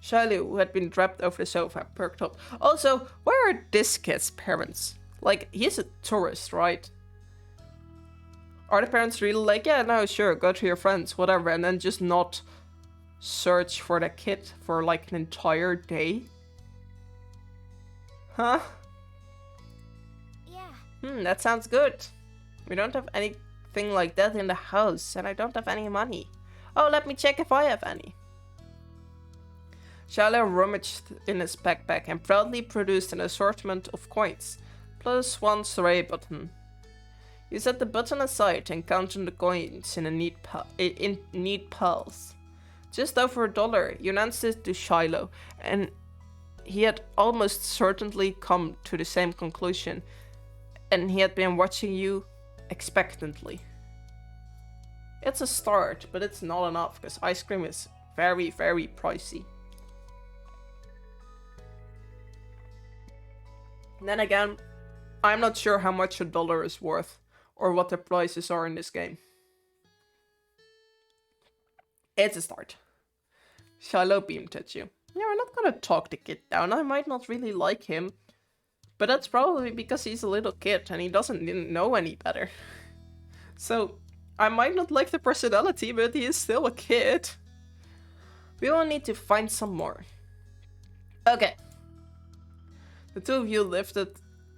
Shiloh, who had been draped over the sofa, perked up. Also, where are this kid's parents? Like, he's a tourist, right? Are the parents really like, yeah, no, sure, go to your friends, whatever, and then just not search for the kid for like an entire day? Huh? Yeah. That sounds good. We don't have anything like that in the house, and I don't have any money. Oh, let me check if I have any. Shiloh rummaged in his backpack and proudly produced an assortment of coins, plus one stray button. You set the button aside and counted the coins in neat piles. Just over $1, you announced it to Shiloh, and he had almost certainly come to the same conclusion, and he had been watching you expectantly. It's a start, but it's not enough, because ice cream is very, very pricey. Then again, I'm not sure how much $1 is worth, or what the prices are in this game. It's a start. Shiloh beamed at you. Yeah, we're not gonna talk the kid down. I might not really like him, but that's probably because he's a little kid and he didn't know any better. So, I might not like the personality, but he is still a kid. We will need to find some more. Okay. The two of you lifted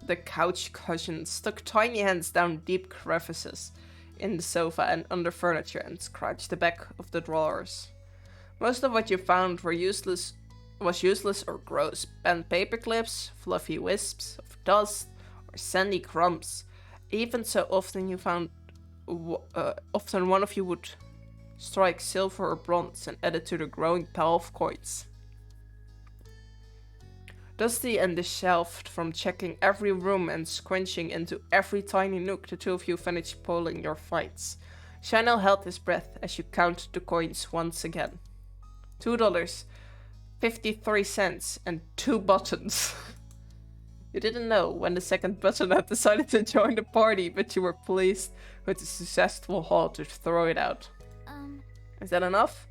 the couch cushions, stuck tiny hands down deep crevices in the sofa and under furniture, and scratched the back of the drawers. Most of what you found was useless or gross. Bent paper clips, fluffy wisps of dust, or sandy crumbs. Even so, often one of you would strike silver or bronze and add it to the growing pile of coins. Dusty and disheveled from checking every room and squinching into every tiny nook, the two of you finished polling your fights. Chanel held his breath as you counted the coins once again. $2, 53 cents, and 2 buttons. You didn't know when the second button had decided to join the party, but you were pleased with the successful haul to throw it out. Is that enough?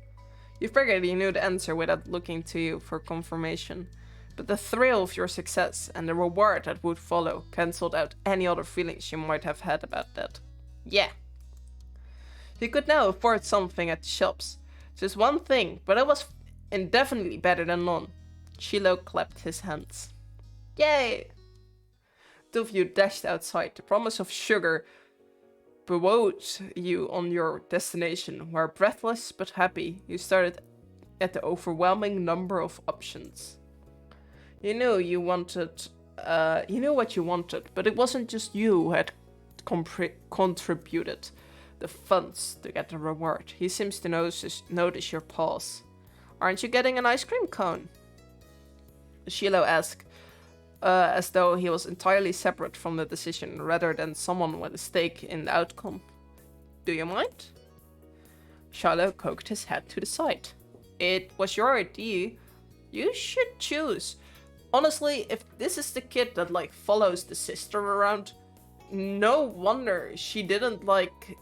You figured you knew the answer without looking to you for confirmation. But the thrill of your success and the reward that would follow cancelled out any other feelings you might have had about that. Yeah. You could now afford something at the shops. Just one thing, but it was indefinitely better than none. Shiloh clapped his hands. Yay! Two of you dashed outside. The promise of sugar bewowed you on your destination, where breathless but happy, you started at the overwhelming number of options. You knew what you wanted, but it wasn't just you who had contributed the funds to get the reward. He seems to notice your pause. Aren't you getting an ice cream cone? Shiloh asked, as though he was entirely separate from the decision, rather than someone with a stake in the outcome. Do you mind? Shiloh cocked his head to the side. It was your idea. You should choose. Honestly, if this is the kid that, like, follows the sister around, no wonder she didn't, like,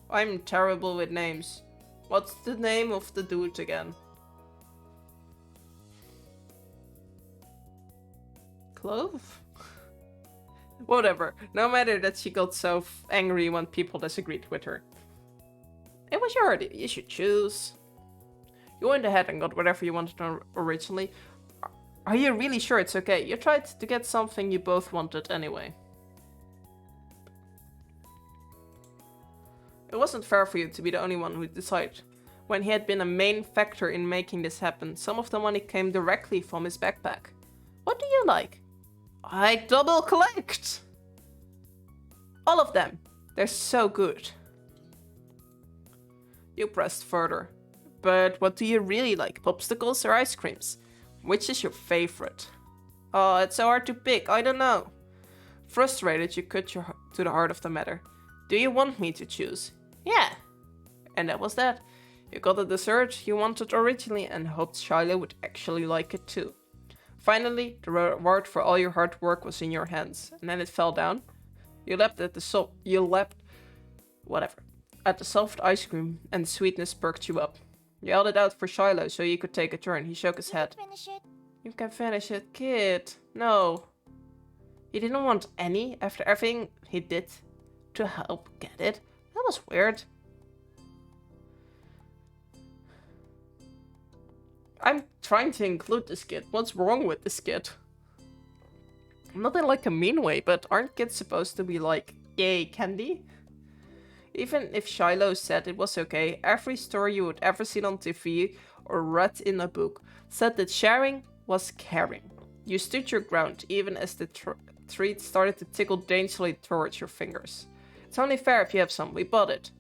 I'm terrible with names. What's the name of the dude again? Clove? Whatever. No matter that she got so angry when people disagreed with her. It was your idea. You should choose. You went ahead and got whatever you wanted originally. Are you really sure it's okay? You tried to get something you both wanted anyway. It wasn't fair for you to be the only one who decided. When he had been a main factor in making this happen, some of the money came directly from his backpack. What do you like? I double collect! All of them. They're so good. You pressed further. But what do you really like? Popsicles or ice creams? Which is your favorite? Oh, it's so hard to pick. I don't know. Frustrated, you cut to the heart of the matter. Do you want me to choose? Yeah. And that was that. You got the dessert you wanted originally and hoped Shiloh would actually like it too. Finally, the reward for all your hard work was in your hands, and then it fell down. You leapt at the soft ice cream, and the sweetness perked you up. You held it out for Shiloh so you could take a turn. He shook his head. Finish it. You can finish it, kid. No. He didn't want any after everything he did to help get it. That was weird. I'm trying to include this kid. What's wrong with this kid? Not in like a mean way, but aren't kids supposed to be like, yay, candy? Even if Shiloh said it was okay, every story you would ever seen on TV or read in a book said that sharing was caring. You stood your ground even as the treat started to tickle dangerously towards your fingers. It's only fair if you have some, we bought it.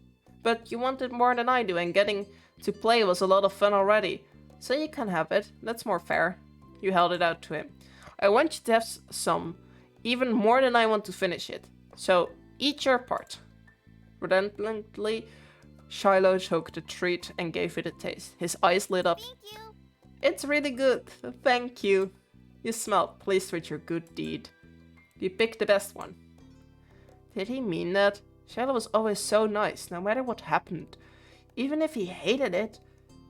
But you want it more than I do, and getting to play was a lot of fun already. So you can have it, that's more fair. You held it out to him. I want you to have some, even more than I want to finish it. So eat your part. Reluctantly, Shiloh took the treat and gave it a taste. His eyes lit up. Thank you. It's really good, thank you. You smiled, pleased with your good deed. You picked the best one. Did he mean that? Shiloh was always so nice, no matter what happened. Even if he hated it,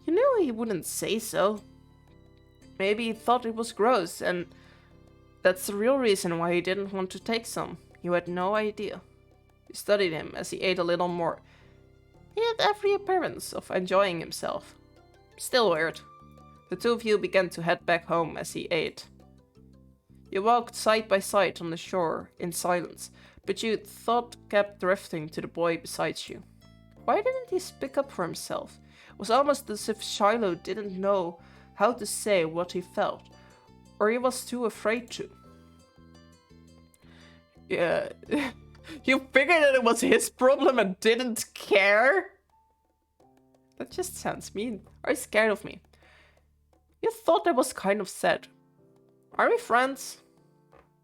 you knew he wouldn't say so. Maybe he thought it was gross, and that's the real reason why he didn't want to take some. You had no idea. You studied him as he ate a little more. He had every appearance of enjoying himself. Still weird. The two of you began to head back home as he ate. You walked side by side on the shore in silence, but your thought kept drifting to the boy beside you. Why didn't he speak up for himself? It was almost as if Shiloh didn't know how to say what he felt, or he was too afraid to. Yeah, you figured that it was his problem and didn't care? That just sounds mean. Are you scared of me? You thought that was kind of sad. Are we friends?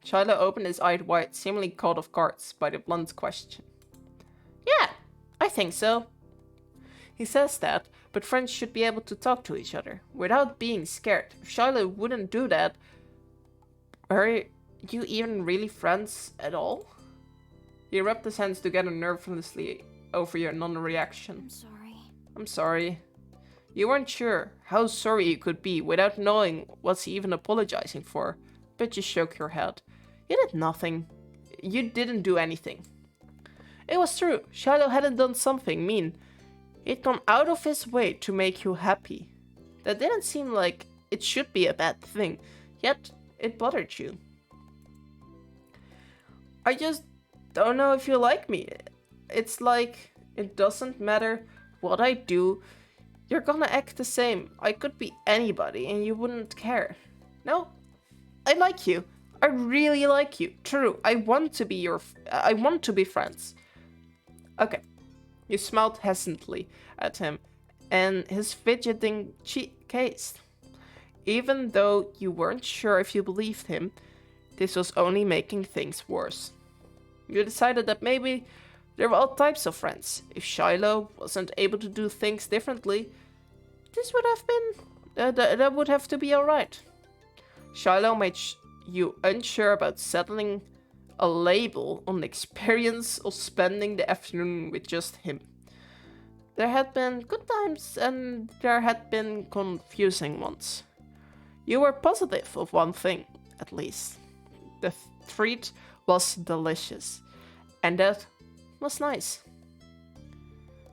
Shiloh opened his eyes wide, seemingly caught off guard by the blunt question. Yeah, I think so. He says that, but friends should be able to talk to each other without being scared. If Shiloh wouldn't do that, are you even really friends at all? He rubbed his hands together nervously over your non-reaction. I'm sorry. I'm sorry. You weren't sure how sorry you could be without knowing what's he even apologizing for, but you shook your head. You did nothing. You didn't do anything. It was true. Shiloh hadn't done something mean. He'd gone out of his way to make you happy. That didn't seem like it should be a bad thing, yet it bothered you. I just don't know if you like me. It's like it doesn't matter what I do, you're gonna act the same. I could be anybody and you wouldn't care. No, I like you. I really like you. True, I want to be friends. Okay. You smiled hesitantly at him, and his fidgeting cheek cased. Even though you weren't sure if you believed him, this was only making things worse. You decided that maybe there were all types of friends. If Shiloh wasn't able to do things differently, this would have been... that would have to be alright. Shiloh made you unsure about settling a label on the experience of spending the afternoon with just him. There had been good times and there had been confusing ones. You were positive of one thing, at least. The treat was delicious, and that was nice.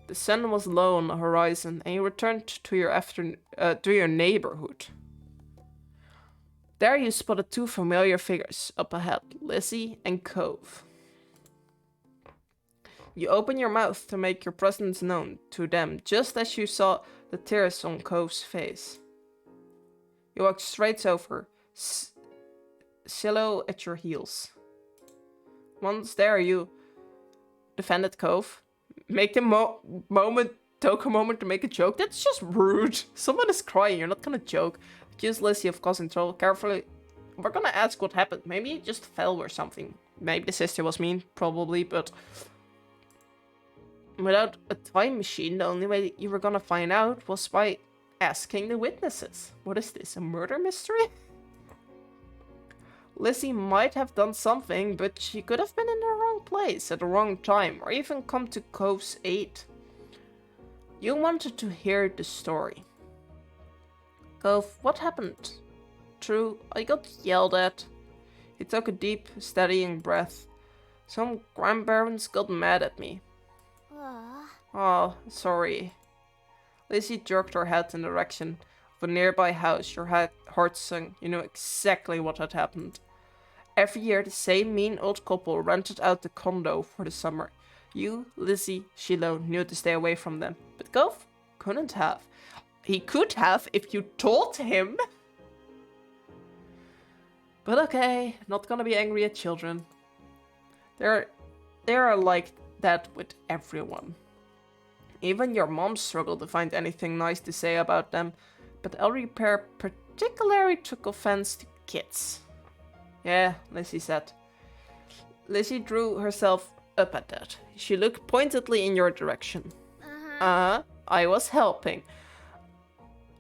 The sun was low on the horizon, and you returned to your neighborhood. There you spotted two familiar figures up ahead, Lizzie and Cove. You opened your mouth to make your presence known to them just as you saw the tears on Cove's face. You walked straight over, Shiloh at your heels. Once there, you defended Cove. Make the took a moment to make a joke. That's just rude. Someone is crying, you're not gonna joke. Accuse Lizzie of causing trouble. Carefully, we're gonna ask what happened. Maybe it just fell or something. Maybe the sister was mean, probably, but... without a time machine, the only way you were gonna find out was by asking the witnesses. What is this, a murder mystery? Lizzie might have done something, but she could have been in the wrong place at the wrong time, or even come to Cove's aid. You wanted to hear the story. Cove, what happened? True, I got yelled at. He took a deep, steadying breath. Some grandparents got mad at me. Oh, sorry. Lizzie jerked her head in the direction of a nearby house. Your heart sunk. You knew exactly what had happened. Every year, the same mean old couple rented out the condo for the summer. You, Lizzie, Shiloh knew to stay away from them. But Cove couldn't have. He could have if you told him. But okay, not gonna be angry at children. They are like that with everyone. Even your mom struggled to find anything nice to say about them, but Ellery pair particularly took offense to kids. Yeah, Lizzie said. Lizzie drew herself up at that. She looked pointedly in your direction. I was helping.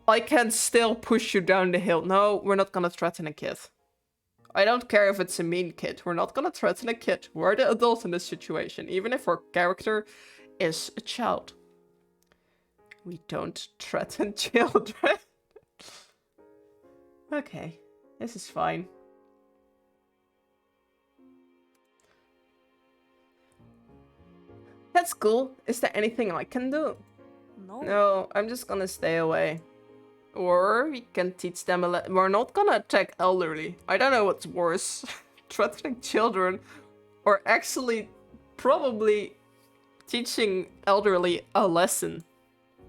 I can still push you down the hill. No, we're not gonna threaten a kid. I don't care if it's a mean kid. We're not gonna threaten a kid. We're the adult in this situation, even if our character is a child. We don't threaten children. Okay, this is fine. That's cool. Is there anything I can do? No. No, I'm just gonna stay away. Or we can teach them a lesson. We're not gonna attack elderly. I don't know what's worse. Threatening children or actually probably teaching elderly a lesson.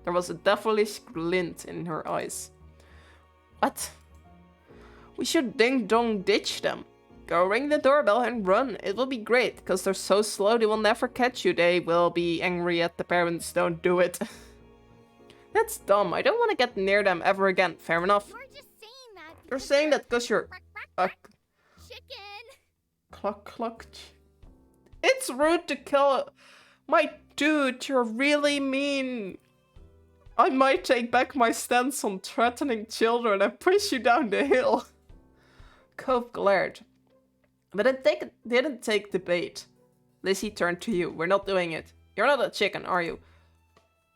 There was a devilish glint in her eyes. What? We should ding-dong ditch them. Go ring the doorbell and run. It will be great, because they're so slow they will never catch you. They will be angry at the parents. Don't do it. That's dumb. I don't want to get near them ever again. Fair enough. You're just saying that. You're saying that because you're a Chicken. cluck. It's rude to kill my dude. You're really mean. I might take back my stance on threatening children and push you down the hill. Cove glared. But it didn't take the bait. Lizzie turned to you. We're not doing it. You're not a chicken, are you?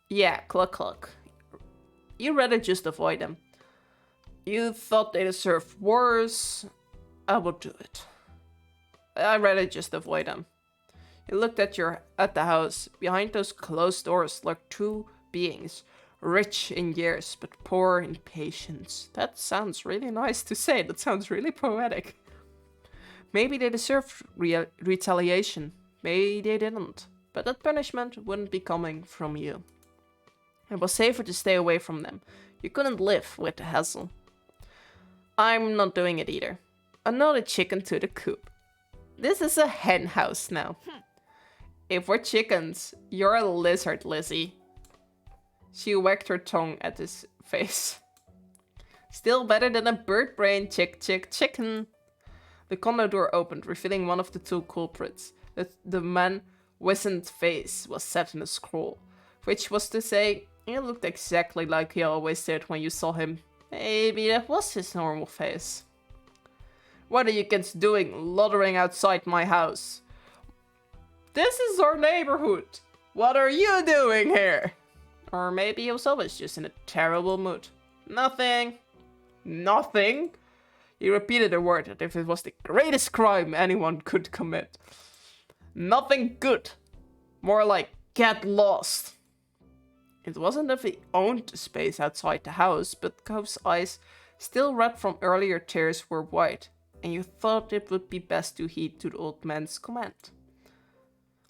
Yeah, cluck. You'd rather just avoid them. You thought they deserved worse. I would do it. I'd rather just avoid them. You looked at the house. Behind those closed doors lurked two beings. Rich in years, but poor in patience. That sounds really nice to say. That sounds really poetic. Maybe they deserved retaliation. Maybe they didn't. But that punishment wouldn't be coming from you. It was safer to stay away from them. You couldn't live with the hassle. I'm not doing it either. Another chicken to the coop. This is a hen house now. If we're chickens, you're a lizard, Lizzie. She wagged her tongue at his face. Still better than a bird brain chicken. The condo door opened, revealing one of the two culprits. The man's wizened face was set in a scroll, which was to say, he looked exactly like he always did when you saw him. Maybe that was his normal face. What are you kids doing, loitering outside my house? This is our neighborhood. What are you doing here? Or maybe he was always just in a terrible mood. Nothing. Nothing? He repeated the word as if it was the greatest crime anyone could commit. Nothing good. More like get lost. It wasn't that he owned the space outside the house, but Cove's eyes, still red from earlier tears, were wide, and you thought it would be best to heed to the old man's command.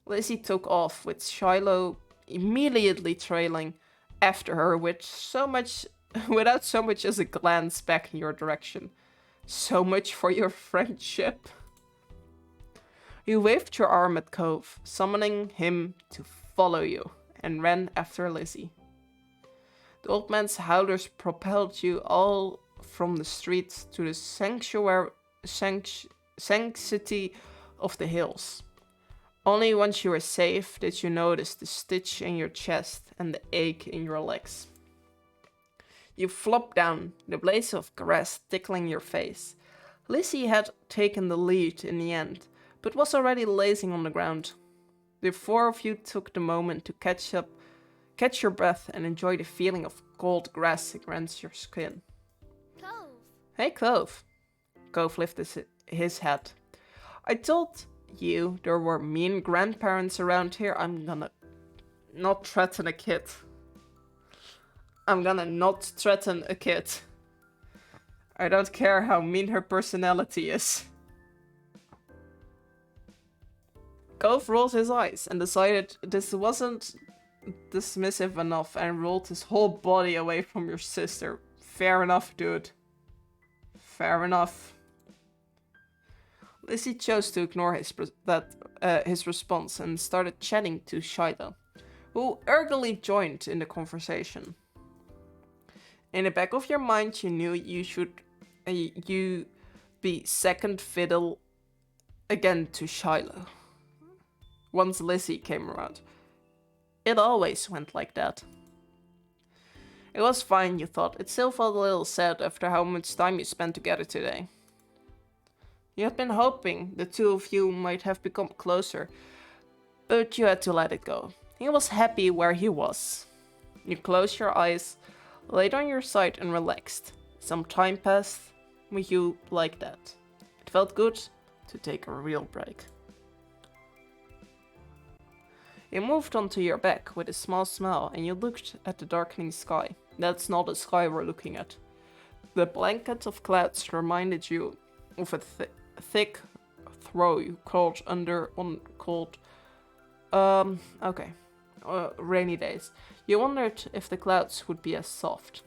Lizzie took off, with Shiloh immediately trailing after her without so much as a glance back in your direction. So much for your friendship. You waved your arm at Cove, summoning him to follow you, and ran after Lizzie. The old man's howlers propelled you all from the street to the sanctity of the hills. Only once you were safe did you notice the stitch in your chest and the ache in your legs. You flopped down, the blades of grass tickling your face. Lizzie had taken the lead in the end, but was already lazing on the ground. The four of you took the moment to catch your breath and enjoy the feeling of cold grass against your skin. Cove. Hey, Cove. Cove lifted his head. I told you there were mean grandparents around here. I'm gonna not threaten a kid. I'm gonna not threaten a kid. I don't care how mean her personality is. Cove rolled his eyes and decided this wasn't dismissive enough and rolled his whole body away from your sister. Fair enough, dude. Fair enough. Lizzie chose to ignore his response and started chatting to Shiloh, who eagerly joined in the conversation. In the back of your mind, you knew you be second fiddle again to Shiloh. Once Lizzie came around. It always went like that. It was fine, you thought. It still felt a little sad after how much time you spent together today. You had been hoping the two of you might have become closer, but you had to let it go. He was happy where he was. You closed your eyes, laid on your side and relaxed. Some time passed with you like that. It felt good to take a real break. You moved onto your back with a small smile and you looked at the darkening sky. That's not the sky we're looking at. The blanket of clouds reminded you of a thick throw you crawled under on cold, rainy days. You wondered if the clouds would be as soft.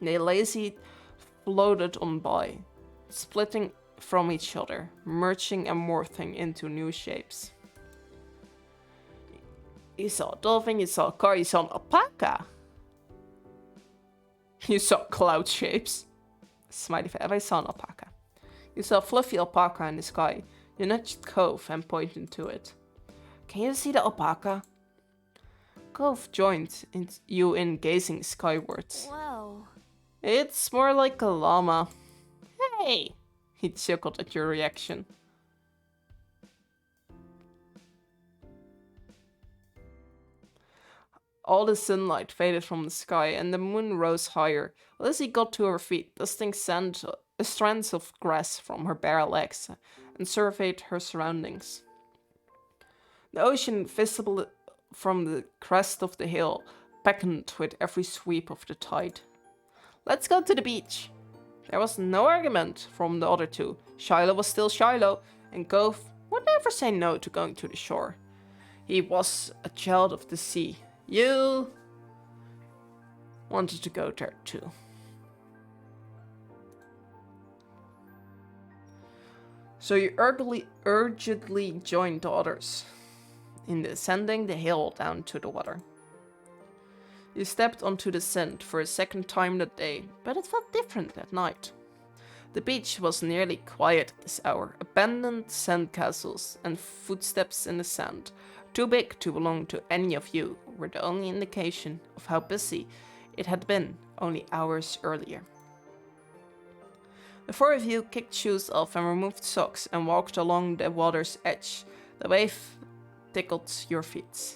They lazily floated on by, splitting from each other, merging and morphing into new shapes. You saw a dolphin, you saw a car, you saw an alpaca. You saw cloud shapes. Smiley face. I saw an alpaca. You saw a fluffy alpaca in the sky. You nudged Cove and pointed to it. Can you see the alpaca? Cove joined you in gazing skywards. Whoa. It's more like a llama. Hey! He chuckled at your reaction. All the sunlight faded from the sky and the moon rose higher. Lizzie got to her feet, dusting strands of grass from her bare legs, and surveyed her surroundings. The ocean, visible from the crest of the hill, beckoned with every sweep of the tide. Let's go to the beach. There was no argument from the other two. Shiloh was still Shiloh, and Cove would never say no to going to the shore. He was a child of the sea. You wanted to go there too. So you urgently joined the others in descending the hill down to the water. You stepped onto the sand for a second time that day, but it felt different at night. The beach was nearly quiet at this hour. Abandoned sandcastles and footsteps in the sand, too big to belong to any of you, were the only indication of how busy it had been only hours earlier. The four of you kicked shoes off and removed socks and walked along the water's edge. The wave tickled your feet.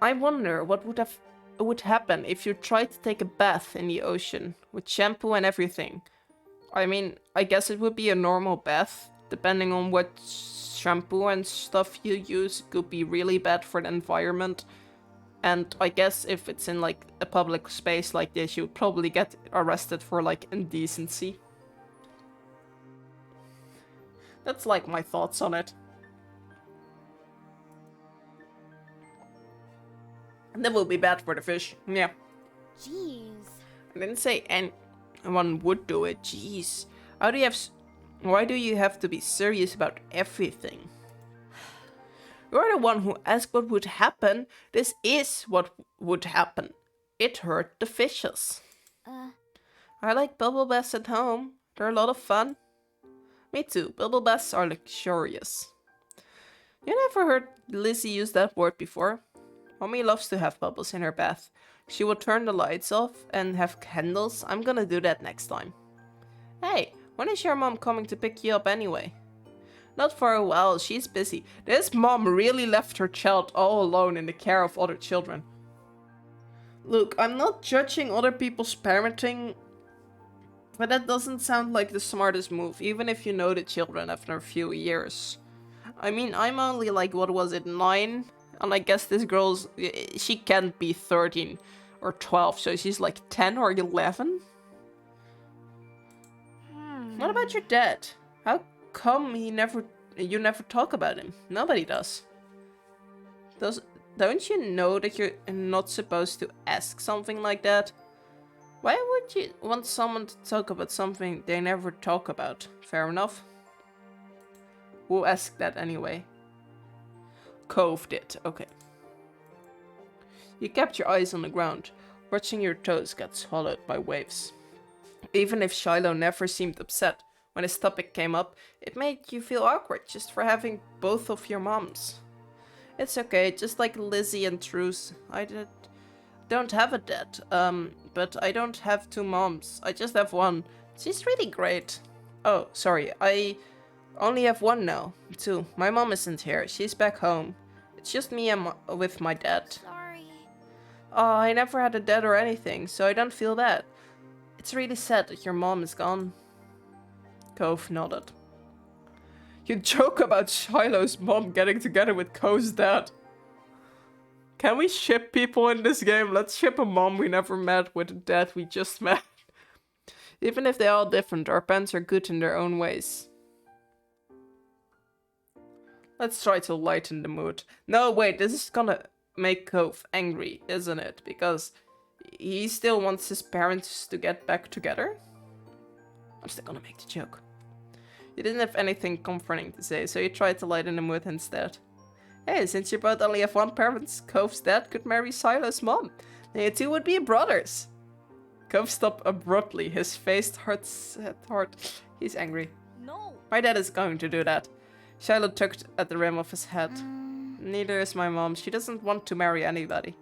I wonder what would happen if you tried to take a bath in the ocean with shampoo and everything. I mean, I guess it would be a normal bath. Depending on what shampoo and stuff you use, it could be really bad for the environment. And I guess if it's in like a public space like this, you'd probably get arrested for like indecency. That's like my thoughts on it. And that will be bad for the fish. Yeah. Jeez. I didn't say anyone would do it. Jeez. Why do you have to be serious about everything? You're the one who asked what would happen. This is what would happen. It hurt the fishes. I like bubble baths at home. They're a lot of fun. Me too. Bubble baths are luxurious. You never heard Lizzie use that word before? Mommy loves to have bubbles in her bath. She would turn the lights off and have candles. I'm gonna do that next time. Hey, when is your mom coming to pick you up anyway? Not for a while, she's busy. This mom really left her child all alone in the care of other children. Look, I'm not judging other people's parenting, but that doesn't sound like the smartest move, even if you know the children after a few years. I mean, I'm only like, what was it, 9? And I guess this girl's, she can't be 13 or 12, so she's like 10 or 11? What about your dad? How come you never talk about him? Nobody does. Don't you know that you're not supposed to ask something like that? Why would you want someone to talk about something they never talk about? Fair enough. Who asked that anyway? Cove did, okay. You kept your eyes on the ground, watching your toes get swallowed by waves. Even if Shiloh never seemed upset when his topic came up, it made you feel awkward just for having both of your moms. It's okay, just like Lizzie and Truce. Don't have a dad, but I don't have two moms. I just have one. She's really great. Oh, sorry, I only have one now, too. My mom isn't here, she's back home. It's just me and with my dad. Sorry. Oh, I never had a dad or anything, so I don't feel bad. It's really sad that your mom is gone. Cove nodded. You joke about Shiloh's mom getting together with Cove's dad. Can we ship people in this game? Let's ship a mom we never met with a dad we just met. Even if they're all different, our parents are good in their own ways. Let's try to lighten the mood. No, wait, this is gonna make Cove angry, isn't it? Because he still wants his parents to get back together. I'm still gonna make the joke. You didn't have anything comforting to say, so you tried to lighten the mood instead. Hey, since you both only have one parent, Cove's dad could marry Shiloh's mom. Then you two would be brothers. Cove stopped abruptly, his face hard. He's angry. No. My dad is going to do that. Shiloh tugged at the rim of his hat. Neither is my mom. She doesn't want to marry anybody.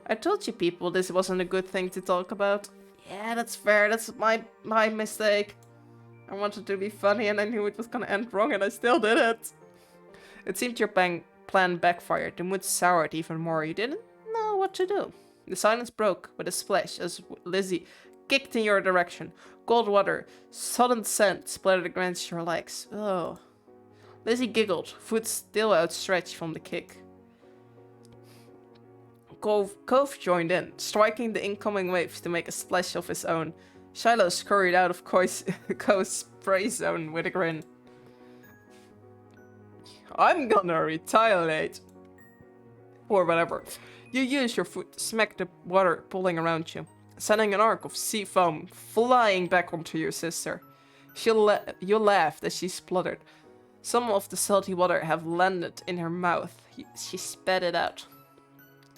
I told you people this wasn't a good thing to talk about. Yeah, that's fair. That's my mistake. I wanted to be funny and I knew it was gonna end wrong and I still did it. It seemed your plan backfired. The mood soured even more. You didn't know what to do. The silence broke with a splash as Lizzie kicked in your direction. Cold water, sudden sand splattered against your legs. Oh. Lizzie giggled, foot still outstretched from the kick. Cove joined in, striking the incoming waves to make a splash of his own. Shiloh scurried out of Cove's spray zone with a grin. I'm gonna retaliate. Or whatever. You use your foot to smack the water pulling around you, sending an arc of sea foam flying back onto your sister. You laughed as she spluttered. Some of the salty water have landed in her mouth. She spat it out.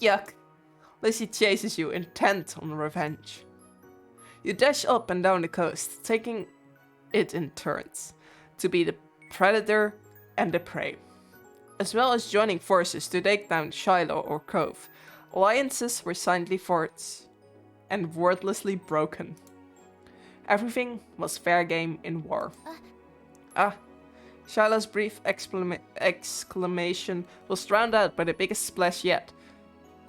Yuck. Lizzie chases you, intent on revenge. You dash up and down the coast, taking it in turns to be the predator and the prey, as well as joining forces to take down Shiloh or Cove. Alliances were silently forged and wordlessly broken. Everything was fair game in war. Shiloh's brief exclamation was drowned out by the biggest splash yet,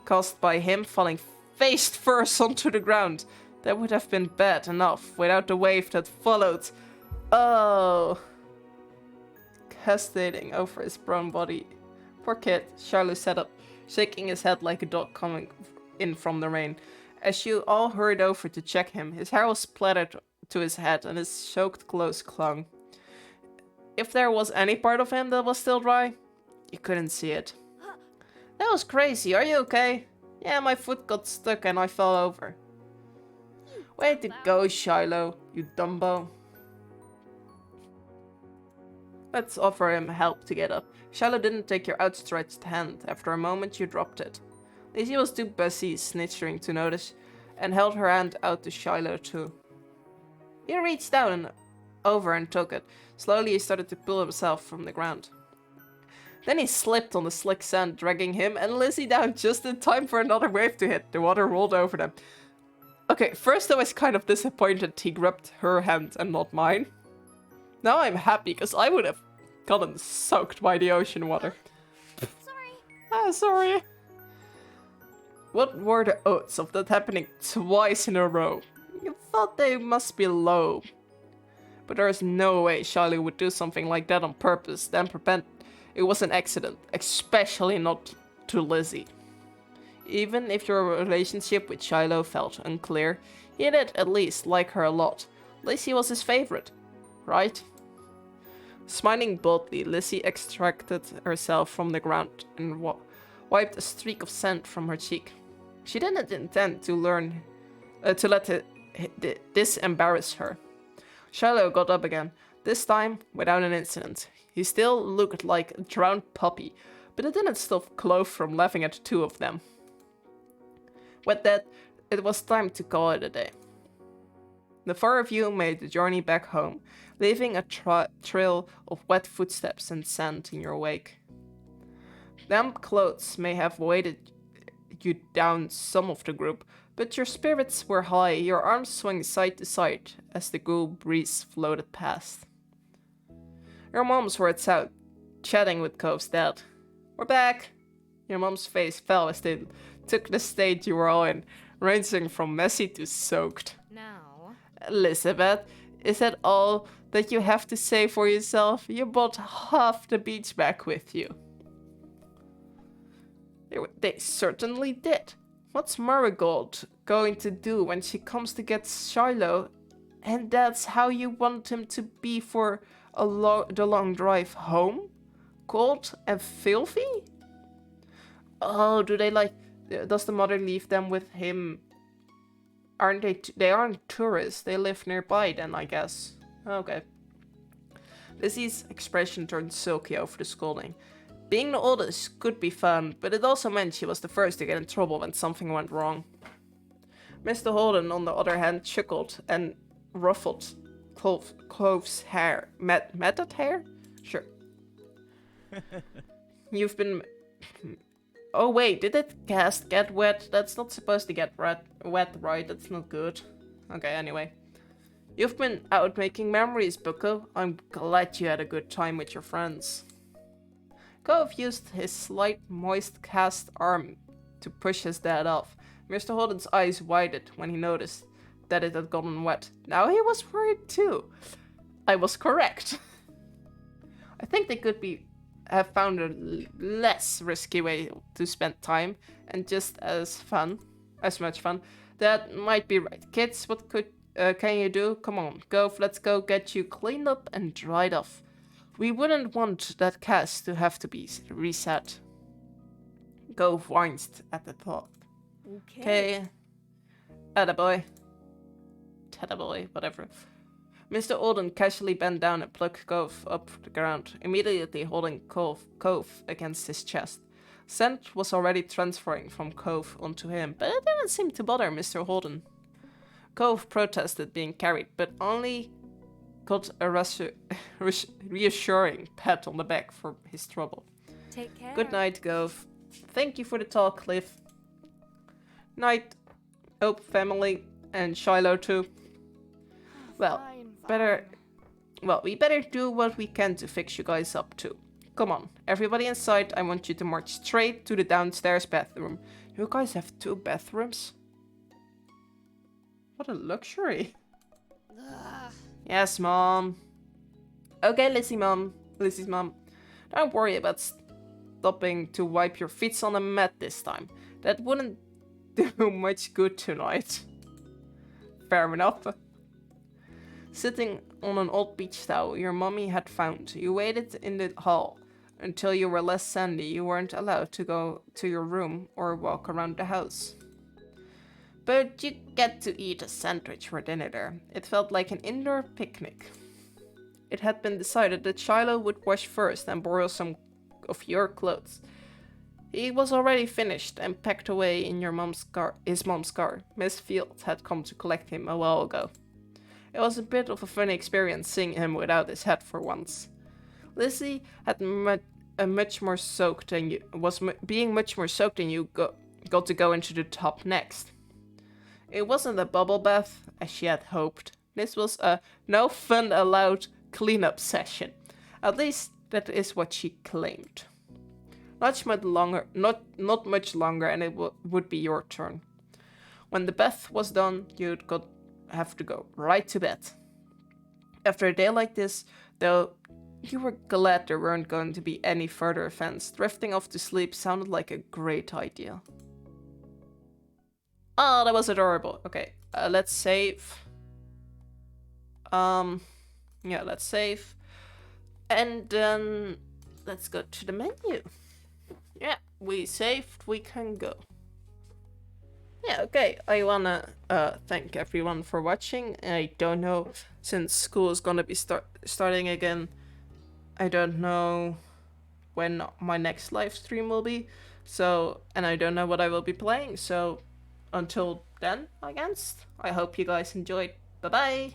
caused by him falling face first onto the ground. That would have been bad enough without the wave that followed. Oh. Hesitating over his brown body. Poor kid, Shiloh sat up, shaking his head like a dog coming in from the rain. As you all hurried over to check him, his hair was splattered to his head and his soaked clothes clung. If there was any part of him that was still dry, you couldn't see it. That was crazy, are you okay? Yeah, my foot got stuck and I fell over. Way to go, Shiloh, you dumbo. Let's offer him help to get up. Shiloh didn't take your outstretched hand. After a moment, you dropped it. Lizzie was too busy snitching to notice and held her hand out to Shiloh too. He reached down over and took it. Slowly, he started to pull himself from the ground. Then he slipped on the slick sand, dragging him and Lizzie down just in time for another wave to hit. The water rolled over them. Okay, first I was kind of disappointed he grabbed her hand and not mine. Now I'm happy, because I would have gotten soaked by the ocean water. Sorry. Sorry. What were the odds of that happening twice in a row? You thought they must be low. But there is no way Shiloh would do something like that on purpose, then pretend it was an accident, especially not to Lizzie. Even if your relationship with Shiloh felt unclear, he did at least like her a lot. Lizzie was his favorite, right? Smiling boldly, Lizzie extracted herself from the ground and wiped a streak of sand from her cheek. She didn't intend to let this embarrass her. Shiloh got up again, this time without an incident. He still looked like a drowned puppy, but it didn't stop Clove from laughing at the two of them. With that, it was time to call it a day. The four of you made the journey back home, leaving a trail of wet footsteps and sand in your wake. Damp clothes may have weighted you down some of the group, But your spirits were high, your arms swung side to side as the cool breeze floated past. Your mom's words out, chatting with Cove's dad. We're back! Your mom's face fell as they took the state you were all in, ranging from messy to soaked. Now. Elizabeth, is that all that you have to say for yourself? You brought half the beach back with you. They certainly did. What's Marigold going to do when she comes to get Shiloh? And that's how you want him to be for the long drive home? Cold and filthy? Oh, do they does the mother leave them with him? Aren't they? They aren't tourists. They live nearby then, I guess. Okay. Lizzie's expression turned silky over the scolding. Being the oldest could be fun, but it also meant she was the first to get in trouble when something went wrong. Mr. Holden, on the other hand, chuckled and ruffled Clove's hair. Matted hair? Sure. You've been... Oh wait, did that cast get wet? That's not supposed to get wet, right? That's not good. Okay, anyway. You've been out making memories, Bucko. I'm glad you had a good time with your friends. Cove used his slight, moist cast arm to push his dad off. Mr. Holden's eyes widened when he noticed that it had gotten wet. Now he was worried too. I was correct. I think they could have found a less risky way to spend time and just as much fun. That might be right. Kids, what can you do? Come on, Gove, let's go get you cleaned up and dried off. We wouldn't want that cast to have to be reset. Gove winced at the thought. Okay. Attaboy. Tattaboy, whatever. Mr. Alden casually bent down and plucked Cove up the ground, immediately holding Cove against his chest. Scent was already transferring from Cove onto him, but it didn't seem to bother Mr. Holden. Cove protested being carried, but only got a reassuring pat on the back for his trouble. Take care. Good night, Cove. Thank you for the talk, Cliff. Night, Hope family, and Shiloh too. Well, we better do what we can to fix you guys up too. Come on, everybody inside, I want you to march straight to the downstairs bathroom. You guys have 2 bathrooms? What a luxury. Ugh. Yes, Mom. Okay, Lizzie's mom. Don't worry about stopping to wipe your feet on the mat this time. That wouldn't do much good tonight. Fair enough. Sitting on an old beach towel your mommy had found, you waited in the hall. Until you were less sandy, you weren't allowed to go to your room or walk around the house. But you get to eat a sandwich for dinner there. It felt like an indoor picnic. It had been decided that Shiloh would wash first and borrow some of your clothes. He was already finished and packed away in his mom's car. Miss Field had come to collect him a while ago. It was a bit of a funny experience seeing him without his hat for once. Lizzie had much more soaked than you being much more soaked than you got to go into the tub next. It wasn't a bubble bath as she had hoped. This was a no fun allowed cleanup session. At least that is what she claimed. Not much longer, and it would be your turn. When the bath was done, you'd have to go right to bed. After a day like this, though, you were glad there weren't going to be any further events. Drifting off to sleep sounded like a great idea. Oh, that was adorable. Okay, let's save. Yeah, let's save. And then let's go to the menu. Yeah, we saved, we can go. Yeah, okay, I wanna thank everyone for watching. I don't know, since school is gonna be starting again, I don't know when my next live stream will be, so, and I don't know what I will be playing, so until then, I guess, I hope you guys enjoyed. Bye bye!